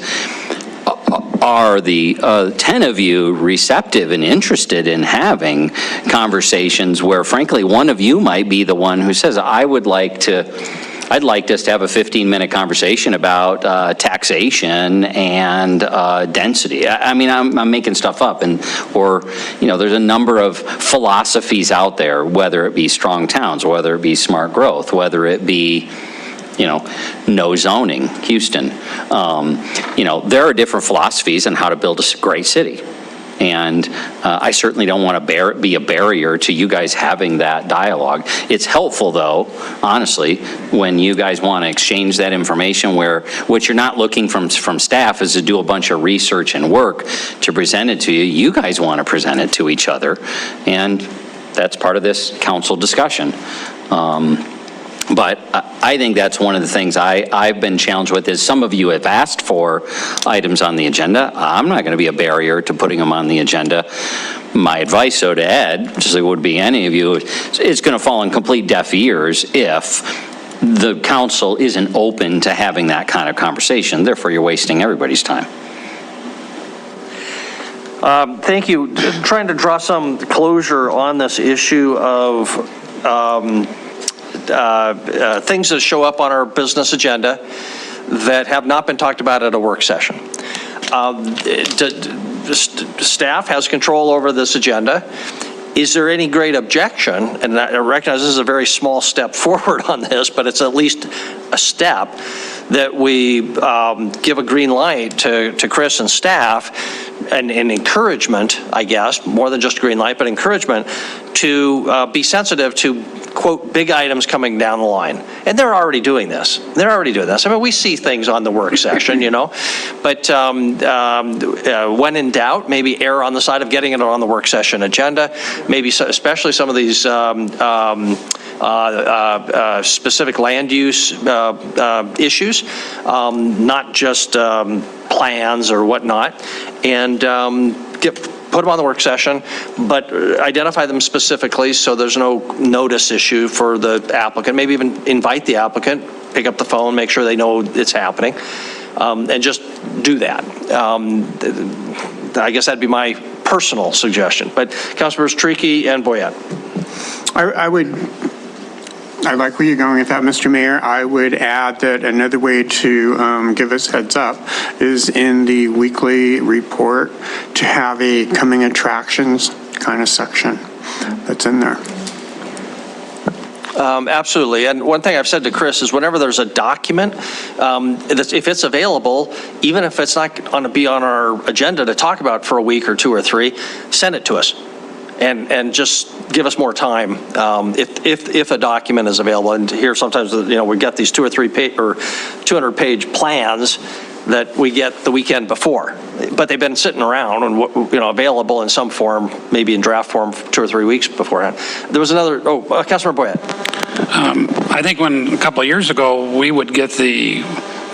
J: are the 10 of you receptive and interested in having conversations where, frankly, one of you might be the one who says, I'd like us to have a 15-minute conversation about taxation and density. I mean, I'm making stuff up, or there's a number of philosophies out there, whether it be strong towns, whether it be smart growth, whether it be no zoning, Houston. There are different philosophies on how to build a great city. And I certainly don't want to be a barrier to you guys having that dialogue. It's helpful, though, honestly, when you guys want to exchange that information, where what you're not looking from staff is to do a bunch of research and work to present it to you. You guys want to present it to each other, and that's part of this council discussion. But I think that's one of the things I've been challenged with, is some of you have asked for items on the agenda. I'm not going to be a barrier to putting them on the agenda. My advice, though, to Ed, just like it would be any of you, it's going to fall on complete deaf ears if the council isn't open to having that kind of conversation. Therefore, you're wasting everybody's time.
D: Thank you. Trying to draw some closure on this issue of things that show up on our business agenda that have not been talked about at a work session. Staff has control over this agenda. Is there any great objection? And I recognize this is a very small step forward on this, but it's at least a step that we give a green light to Chris and staff and encouragement, I guess, more than just green light, but encouragement to be sensitive to, quote, big items coming down the line. And they're already doing this. They're already doing this. I mean, we see things on the work session, you know, but when in doubt, maybe err on the side of getting it on the work session agenda, maybe especially some of these specific land use issues, not just plans or whatnot, and put them on the work session, but identify them specifically so there's no notice issue for the applicant. Maybe even invite the applicant, pick up the phone, make sure they know it's happening, and just do that. I guess that'd be my personal suggestion. But Councilmembers Tricky and Boyette.
Q: I like where you're going with that, Mr. Mayor. I would add that another way to give us heads up is in the weekly report to have a coming attractions kind of section that's in there.
D: Absolutely. And one thing I've said to Chris is whenever there's a document, if it's available, even if it's not going to be on our agenda to talk about for a week or two or three, send it to us. And just give us more time if a document is available. And here sometimes, you know, we get these 2 or 3 page or 200-page plans that we get the weekend before, but they've been sitting around and, you know, available in some form, maybe in draft form, 2 or 3 weeks beforehand. There was another. Councilmember Boyette.
E: I think when a couple of years ago we would get the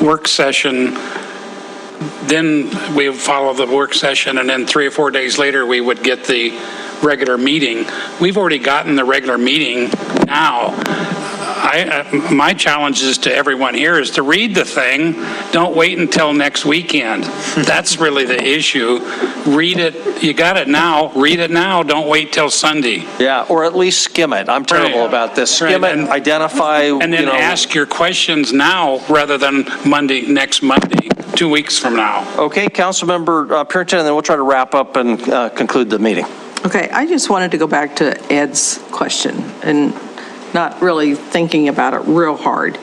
E: work session. Then we would follow the work session, and then 3 or 4 days later we would get the regular meeting. We've already gotten the regular meeting now. My challenge is to everyone here is to read the thing. Don't wait until next weekend. That's really the issue. Read it. You got it now. Read it now. Don't wait till Sunday.
D: Yeah, or at least skim it. I'm terrible about this. Skim it and identify.
E: And then ask your questions now rather than next Monday, 2 weeks from now.
D: Okay, Councilmember Purinton, and then we'll try to wrap up and conclude the meeting. Okay,
C: I just wanted to go back to Ed's question and not really thinking about it real hard,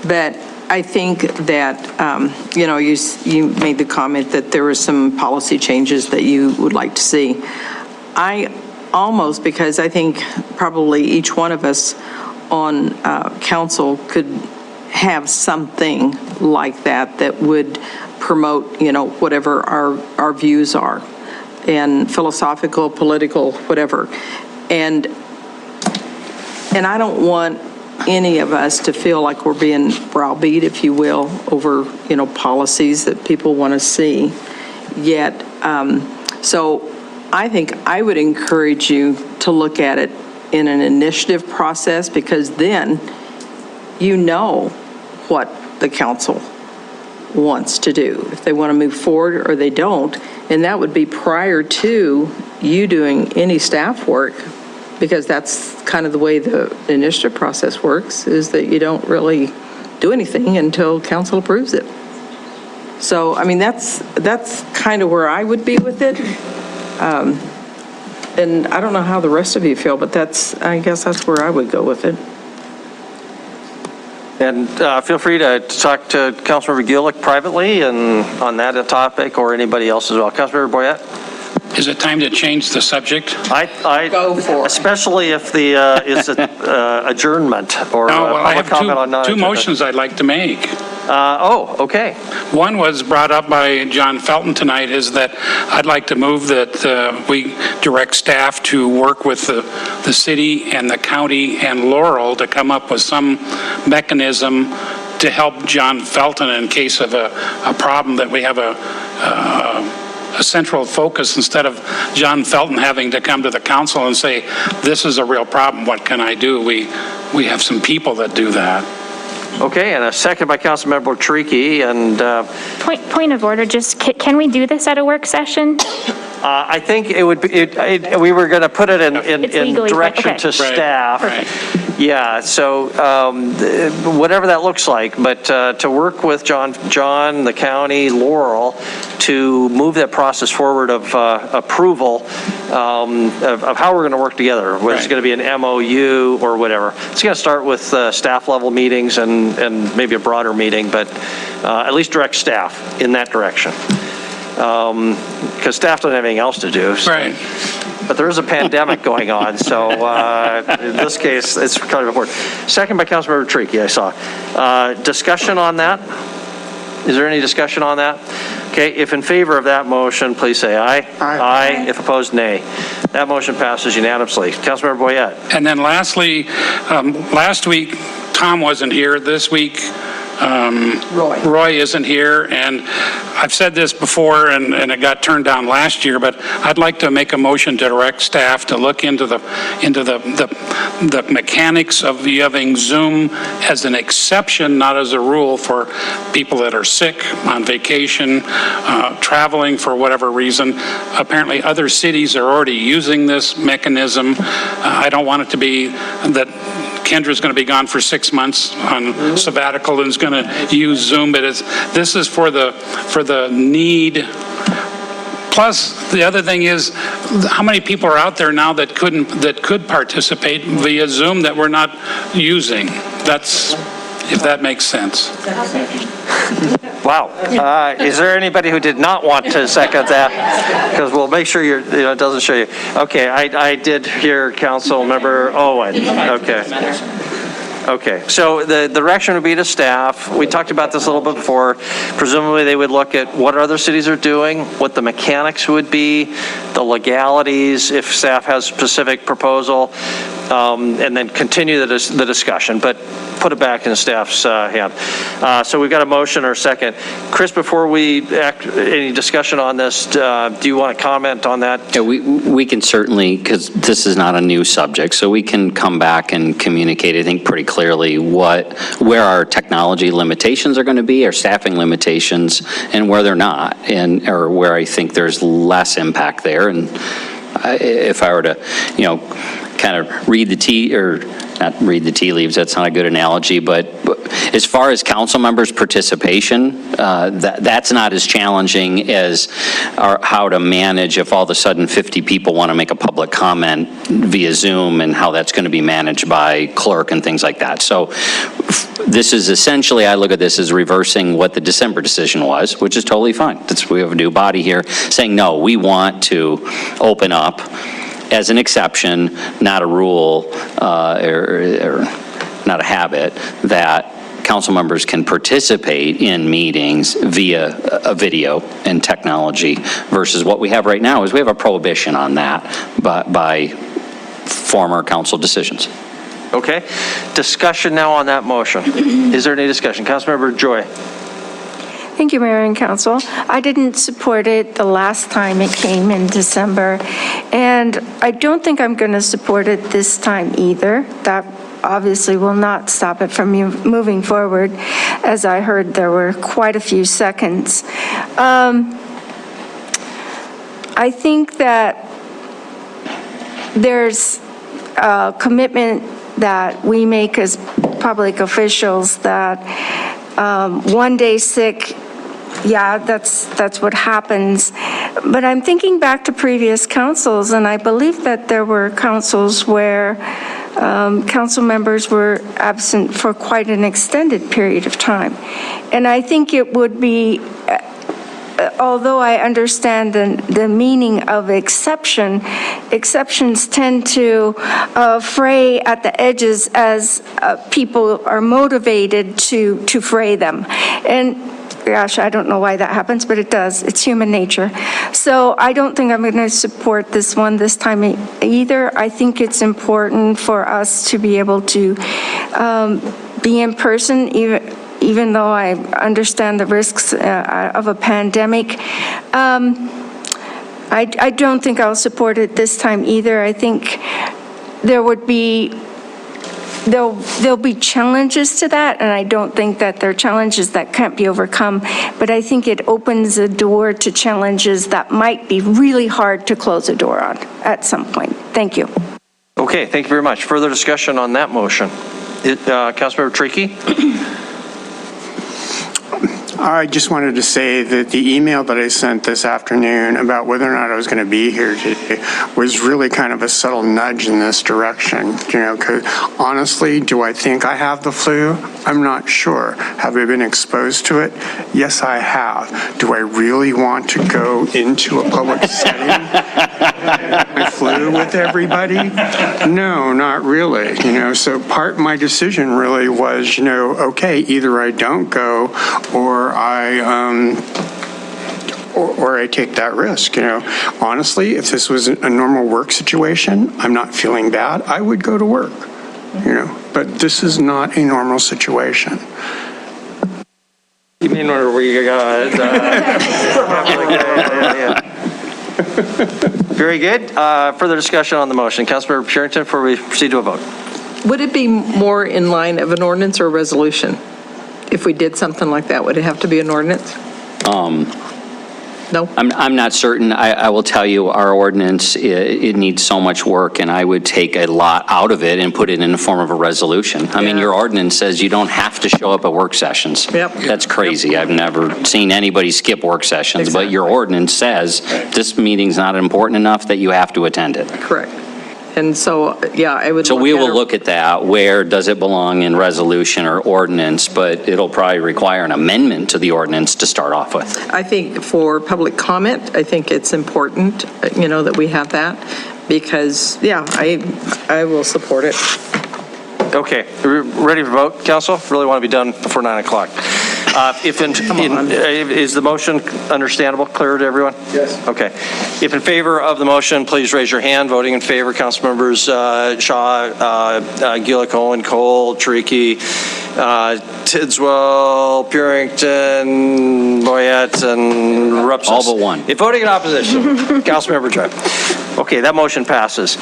C: but I think that, you know, you made the comment that there were some policy changes that you would like to see. Because I think probably each one of us on council could have something like that would promote, you know, whatever our views are, and philosophical, political, whatever. And I don't want any of us to feel like we're being browbeat, if you will, over, you know, policies that people want to see. Yet, so I think I would encourage you to look at it in an initiative process, because then you know what the council wants to do, if they want to move forward or they don't. And that would be prior to you doing any staff work, because that's kind of the way the initiative process works, is that you don't really do anything until council approves it. So, I mean, that's kind of where I would be with it. And I don't know how the rest of you feel, but I guess that's where I would go with it.
D: And feel free to talk to Councilmember Gulick privately and on that topic, or anybody else as well. Councilmember Boyette?
E: Is it time to change the subject?
D: I
C: go for it.
D: Especially if the is adjournment or
E: I
D: public comment on
E: have two motions I'd like to make.
D: Okay.
E: One was brought up by John Felton tonight, is that I'd like to move that we direct staff to work with the city and the county and Laurel to come up with some mechanism to help John Felton in case of a problem, that we have a central focus instead of John Felton having to come to the council and say, this is a real problem, what can I do? We have some people that do that.
D: Okay, and a second by Councilmember Tricky. And
F: point of order, just can we do this at a work session?
D: I think it would be, we were going to put it in
F: legally-
D: direction
F: okay.
D: to staff.
F: Perfect.
D: Yeah, so whatever that looks like, but to work with John, the county, Laurel, to move that process forward of approval of how we're going to work together, whether it's going to be an MOU or whatever. It's going to start with staff level meetings and maybe a broader meeting, but at least direct staff in that direction. Because staff doesn't have anything else to do. So.
E: Right.
D: But there is a pandemic going on, so in this case, it's kind of important. Second by Councilmember Tricky, I saw. Discussion on that? Is there any discussion on that? Okay, if in favor of that motion, please say aye. Aye. If opposed, nay. That motion passes unanimously. Councilmember Boyette.
E: And then lastly, last week, Tom wasn't here. This week, Roy isn't here, and I've said this before, and it got turned down last year, but I'd like to make a motion to direct staff to look into the mechanics of having Zoom as an exception, not as a rule, for people that are sick, on vacation, traveling for whatever reason. Apparently, other cities are already using this mechanism. I don't want it to be that Kendra's going to be gone for 6 months on sabbatical and is going to use Zoom, but this is for the need. Plus, the other thing is, how many people are out there now that could participate via Zoom that we're not using? That's, if that makes sense.
D: Wow. Is there anybody who did not want to second that? Because we'll make sure it doesn't show you. Okay, I did hear Council Member Owen. Okay, so the direction would be to staff. We talked about this a little bit before. Presumably they would look at what other cities are doing, what the mechanics would be, the legalities, if staff has specific proposal, and then continue the discussion, but put it back in staff's hand. So we've got a motion or a second. Chris, before we any discussion on this, do you want to comment on that?
J: Yeah, we can certainly, because this is not a new subject, so we can come back and communicate, I think, pretty clearly where our technology limitations are going to be, our staffing limitations, and where they're not, or where I think there's less impact there. And if I were to, kind of read the tea leaves, that's not a good analogy, but as far as council members' participation, that's not as challenging as how to manage if all of a sudden 50 people want to make a public comment via Zoom and how that's going to be managed by clerk and things like that. So this is essentially, I look at this as reversing what the December decision was, which is totally fine. We have a new body here saying, no, we want to open up as an exception, not a rule or not a habit, that council members can participate in meetings via a video and technology versus what we have right now is we have a prohibition on that by former council decisions.
D: Okay. Discussion now on that motion. Is there any discussion? Councilmember Joy.
P: Thank you, Mayor and Council. I didn't support it the last time it came in December, and I don't think I'm going to support it this time either. That obviously will not stop it from moving forward. As I heard, there were quite a few seconds. I think that there's a commitment that we make as public officials that one day sick, yeah, that's what happens. But I'm thinking back to previous councils, and I believe that there were councils where council members were absent for quite an extended period of time. And I think it would be, although I understand the meaning of exception, exceptions tend to fray at the edges as people are motivated to fray them. And gosh, I don't know why that happens, but it does. It's human nature. So I don't think I'm going to support this one this time either. I think it's important for us to be able to be in person, even though I understand the risks of a pandemic. I don't think I'll support it this time either. I think there would be there'll be challenges to that, and I don't think that there are challenges that can't be overcome, but I think it opens a door to challenges that might be really hard to close a door on at some point. Thank you.
D: Okay, thank you very much. Further discussion on that motion? Councilmember Trickey?
Q: I just wanted to say that the email that I sent this afternoon about whether or not I was going to be here today was really kind of a subtle nudge in this direction, because honestly, do I think I have the flu? I'm not sure. Have I been exposed to it? Yes, I have. Do I really want to go into a public setting? My flu with everybody? No, not really. So part of my decision really was, okay, either I don't go or I take that risk. Honestly, if this was a normal work situation, I'm not feeling bad, I would go to work. But this is not a normal situation.
D: You mean where we got? Very good. Further discussion on the motion. Councilmember Purinton, before we proceed to a vote.
C: Would it be more in line of an ordinance or a resolution? If we did something like that, would it have to be an ordinance? No?
J: I'm not certain. I will tell you, our ordinance, it needs so much work, and I would take a lot out of it and put it in the form of a resolution. I mean, your ordinance says you don't have to show up at work sessions.
C: Yep.
J: That's crazy. I've never seen anybody skip work sessions, but your ordinance says this meeting's not important enough that you have to attend it.
C: Correct. And so, yeah, I would.
J: So we will look at that. Where does it belong in resolution or ordinance? But it'll probably require an amendment to the ordinance to start off with.
C: I think for public comment, I think it's important, that we have that because, yeah, I will support it.
D: Okay, ready to vote, Council? Really want to be done before 9 o'clock. Is the motion understandable, clear to everyone? Yes. Okay. If in favor of the motion, please raise your hand. Voting in favor, Council members Shaw, Gillick, Owen, Cole, Trickey, Tidswell, Purington, Boyette, and Rupsis.
J: All but one.
D: If voting in opposition, Councilmember Tripp. Okay, that motion passes.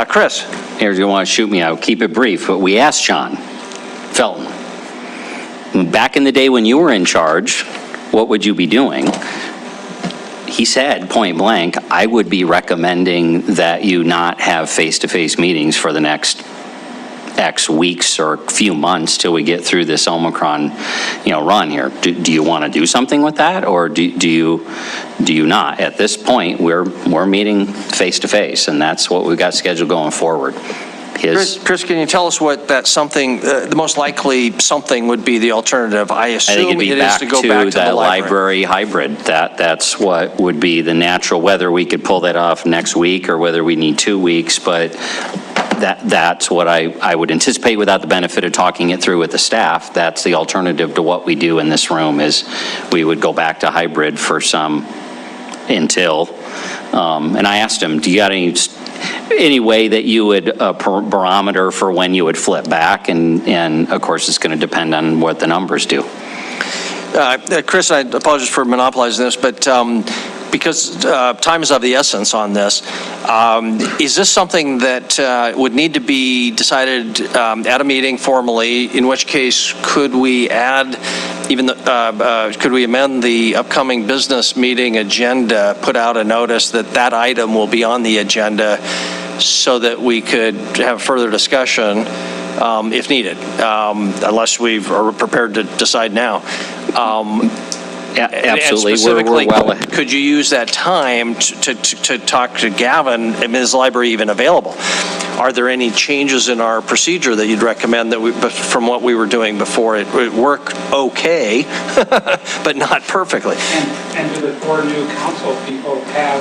D: Chris.
J: Here's, you want to shoot me out, keep it brief, but we asked John Felton, back in the day when you were in charge, what would you be doing? He said, point blank, I would be recommending that you not have face-to-face meetings for the next X weeks or few months till we get through this Omicron, run here. Do you want to do something with that, or do you not? At this point, we're meeting face-to-face, and that's what we've got scheduled going forward.
D: Chris, can you tell us what that something, the most likely something would be the alternative? I assume it is to go back to the
J: library hybrid. That's what would be the natural, whether we could pull that off next week or whether we need 2 weeks, but that's what I would anticipate without the benefit of talking it through with the staff. That's the alternative to what we do in this room is we would go back to hybrid for some until, and I asked him, do you got any way that you would barometer for when you would flip back? And of course, it's going to depend on what the numbers do.
D: Chris, I apologize for monopolizing this, but because time is of the essence on this, is this something that would need to be decided at a meeting formally, in which case could we add could we amend the upcoming business meeting agenda, put out a notice that item will be on the agenda so that we could have further discussion if needed, unless we are prepared to decide now.
J: Absolutely.
D: And specifically, could you use that time to talk to Gavin? And is the library even available? Are there any changes in our procedure that you'd recommend from what we were doing before? It worked okay, but not perfectly.
E: And do the 4 new council people have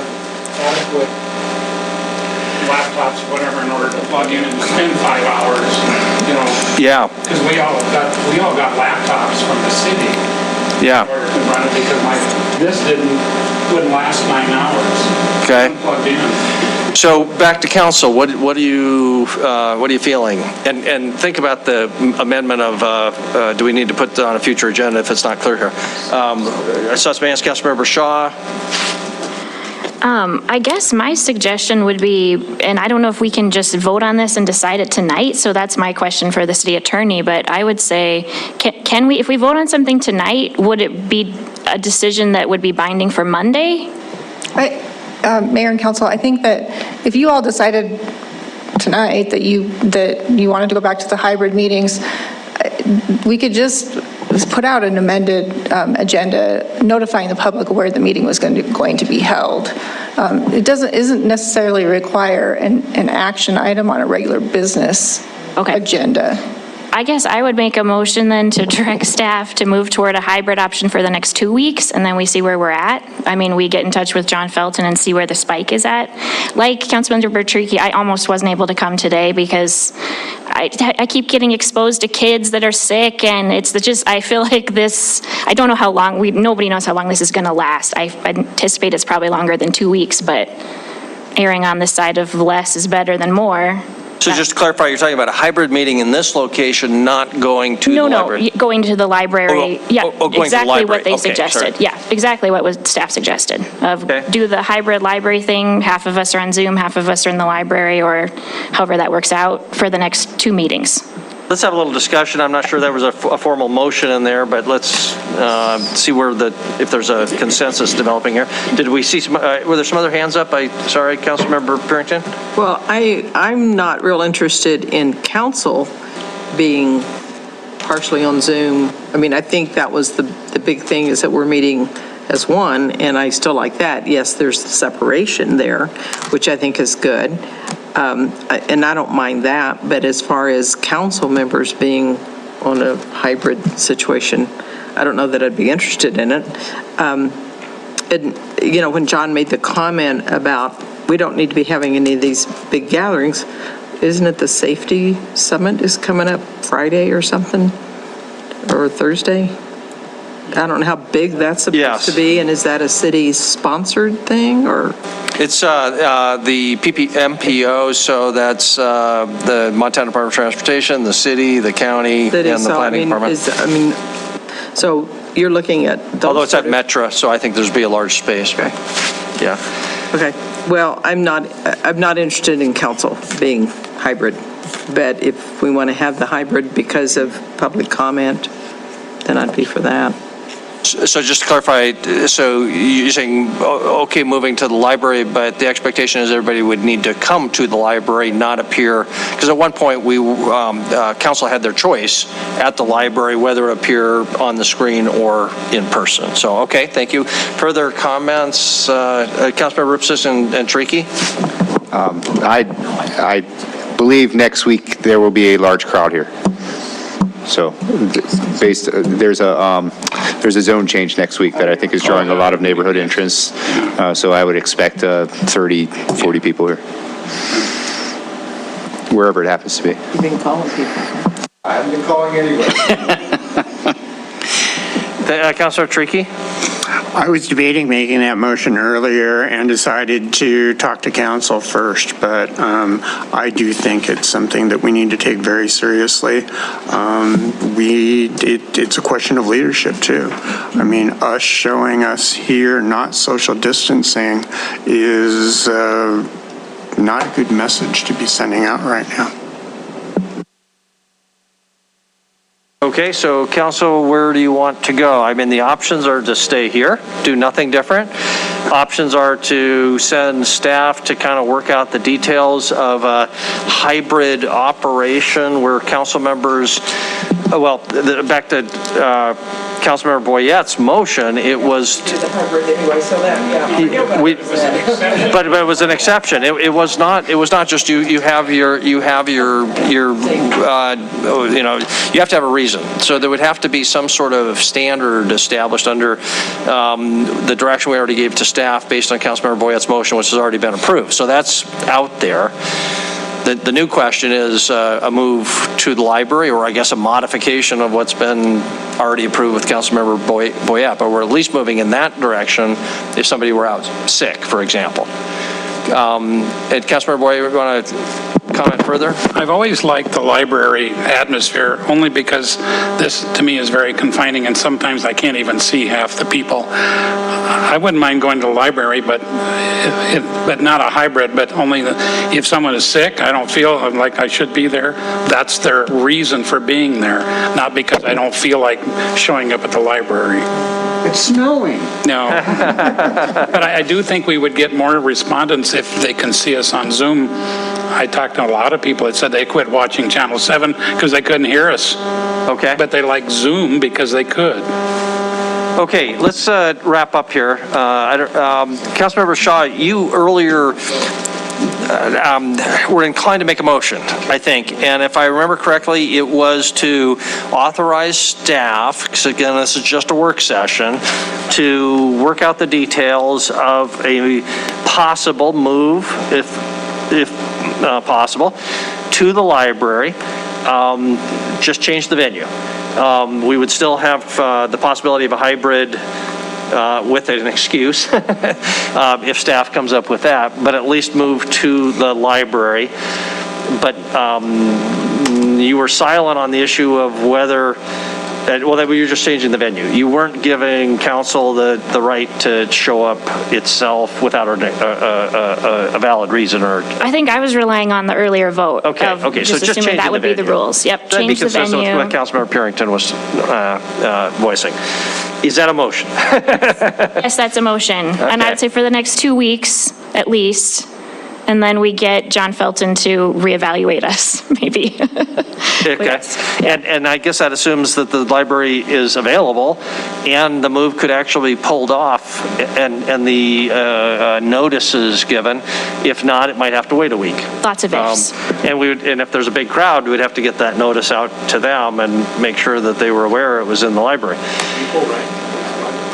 E: adequate laptops, whatever, in order to plug in and spend 5 hours?
D: Yeah.
E: Because we all got laptops from the city.
D: Yeah.
E: In order to run it, because this wouldn't last 9 hours.
D: Okay.
E: Plugged in.
D: So back to council, what are you feeling? And think about the amendment of do we need to put on a future agenda if it's not clear here? I saw some hands, Councilmember Shaw.
F: I guess my suggestion would be, and I don't know if we can just vote on this and decide it tonight, so that's my question for the city attorney, but I would say, can we, if we vote on something tonight, would it be a decision that would be binding for Monday?
S: Mayor and council, I think that if you all decided tonight that you wanted to go back to the hybrid meetings, we could just put out an amended agenda notifying the public where the meeting was going to be held. It isn't necessarily require an action item on a regular business agenda.
F: I guess I would make a motion then to direct staff to move toward a hybrid option for the next 2 weeks, and then we see where we're at. I mean, we get in touch with John Felton and see where the spike is at. Like Councilmember Bertricki, I almost wasn't able to come today because I keep getting exposed to kids that are sick, and it's just, I feel like this, I don't know how long, nobody knows how long this is gonna last. I anticipate it's probably longer than 2 weeks, but erring on the side of less is better than more.
D: So just to clarify, you're talking about a hybrid meeting in this location, not going to the library?
F: No, going to the library.
D: Oh,
F: Yeah,
D: going to the
F: exactly
D: library.
F: what they
D: Okay,
F: suggested.
D: sorry.
F: Yeah, exactly what was staff suggested. Do the hybrid library thing, half of us are on Zoom, half of us are in the library, or however that works out for the next 2 meetings.
D: Let's have a little discussion. I'm not sure there was a formal motion in there, but let's see if there's a consensus developing here. Did we see were there some other hands up? Sorry, Councilmember Purrington?
C: Well, I'm not real interested in council being partially on Zoom. I mean, I think that was the big thing, is that we're meeting as one, and I still like that. Yes, there's separation there, which I think is good. And I don't mind that, but as far as council members being on a hybrid situation, I don't know that I'd be interested in it. And, you know, when John made the comment about we don't need to be having any of these big gatherings, isn't it the safety summit is coming up Friday or something, or Thursday? I don't know how big that's supposed to be, and is that a city-sponsored thing, or?
D: It's the MPO, so that's the Montana Department of Transportation, the city, the county, and the planning department.
C: So you're looking at those.
D: Although it's at Metra, so I think there's be a large space.
C: Okay.
D: Yeah.
C: Okay. Well, I'm not interested in council being hybrid, but if we want to have the hybrid because of public comment, then I'd be for that.
D: So just to clarify, so you're saying, okay, moving to the library, but the expectation is everybody would need to come to the library, not appear, because at one point council had their choice at the library whether it appear on the screen or in person. So, okay, thank you. Further comments, Councilmember Ripsis and Tricky?
R: I believe next week there will be a large crowd here. So there's a zone change next week that I think is drawing a lot of neighborhood interest. So I would expect 30, 40 people here, wherever it happens to be.
C: You've been calling people.
R: I haven't been calling anyway.
D: Councilor Tricky?
Q: I was debating making that motion earlier and decided to talk to council first, but I do think it's something that we need to take very seriously. It's a question of leadership too. I mean, us showing us here not social distancing is not a good message to be sending out right now.
D: Okay, so council, where do you want to go? I mean, the options are to stay here, do nothing different. Options are to send staff to kind of work out the details of a hybrid operation where council members, back to Councilmember Boyette's motion, it was.
C: The hybrid anyway, so that,
D: but it was an exception. It was not just you have your you have to have a reason. So there would have to be some sort of standard established under the direction we already gave to staff based on Councilmember Boyette's motion, which has already been approved. So that's out there. The new question is a move to the library, or I guess a modification of what's been already approved with Councilmember Boyette, but we're at least moving in that direction if somebody were out sick, for example. And Councilmember Boyette, we want to comment further?
E: I've always liked the library atmosphere, only because this, to me, is very confining, and sometimes I can't even see half the people. I wouldn't mind going to the library, but not a hybrid, but only if someone is sick, I don't feel like I should be there. That's their reason for being there, not because I don't feel like showing up at the library.
Q: It's snowing.
E: No. But I do think we would get more respondents if they can see us on Zoom. I talked to a lot of people that said they quit watching Channel 7 because they couldn't hear us.
D: Okay.
E: But they like Zoom because they could.
D: Okay, let's wrap up here. Councilmember Shaw, you earlier were inclined to make a motion, I think. And if I remember correctly, it was to authorize staff, because again, this is just a work session, to work out the details of a possible move, if possible, to the library. Just change the venue. We would still have the possibility of a hybrid with an excuse if staff comes up with that, but at least move to the library. But you were silent on the issue of whether, well, that you're just changing the venue. You weren't giving council the right to show up itself without a valid reason, or.
F: I think I was relying on the earlier vote.
D: Okay, so just
F: assuming that would be the
D: venue.
F: rules. Yep,
D: That'd
F: change
D: be
F: the venue.
D: consistent with what Councilmember Purington was voicing. Is that a motion?
F: Yes, that's a motion. And I'd say for the next 2 weeks, at least, and then we get John Felton to reevaluate us, maybe.
D: Okay. And I guess that assumes that the library is available and the move could actually be pulled off and the notices given. If not, it might have to wait a week.
F: Lots of ifs.
D: And if there's a big crowd, we'd have to get that notice out to them and make sure that they were aware it was in the library.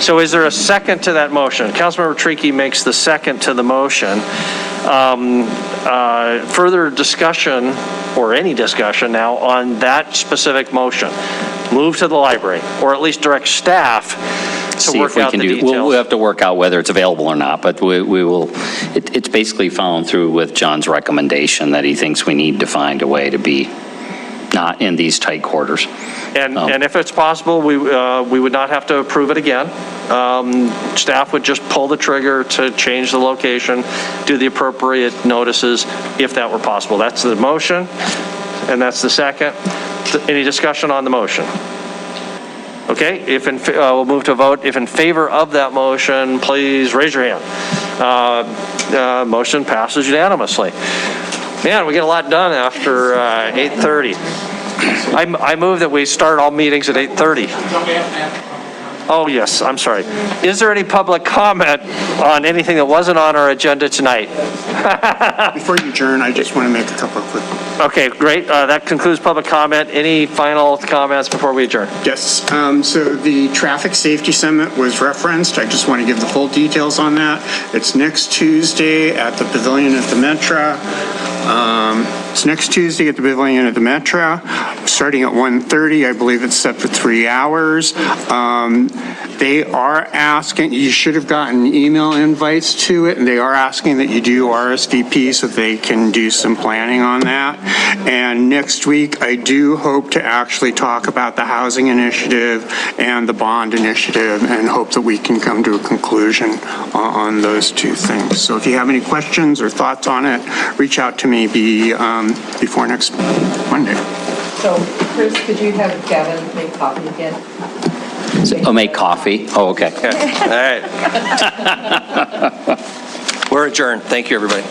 D: So is there a second to that motion? Councilmember Tricky makes the second to the motion. Further discussion, or any discussion now, on that specific motion? Move to the library, or at least direct staff to work out the details.
J: We'll have to work out whether it's available or not, but we will, it's basically following through with John's recommendation that he thinks we need to find a way to be not in these tight quarters.
D: And if it's possible, we would not have to approve it again. Staff would just pull the trigger to change the location, do the appropriate notices, if that were possible. That's the motion, and that's the second. Any discussion on the motion? Okay, we'll move to a vote. If in favor of that motion, please raise your hand. Motion passes unanimously. Man, we get a lot done after 8:30. I move that we start all meetings at 8:30. Oh, yes, I'm sorry. Is there any public comment on anything that wasn't on our agenda tonight?
Q: Before you adjourn, I just want to make a couple of quick.
D: Okay, great. That concludes public comment. Any final comments before we adjourn?
Q: Yes. So the Traffic Safety Summit was referenced. I just want to give the full details on that. It's next Tuesday at the Pavilion at the Metra. It's next Tuesday at the Pavilion at the Metra, starting at 1:30. I believe it's set for 3 hours. They are asking, you should have gotten email invites to it, and they are asking that you do RSVP so they can do some planning on that. And next week, I do hope to actually talk about the housing initiative and the bond initiative, and hope that we can come to a conclusion on those two things. So if you have any questions or thoughts on it, reach out to me before next Monday.
C: So, Chris, could you have Gavin make coffee again?
J: Make coffee? Oh, okay.
D: All right. We're adjourned. Thank you, everybody.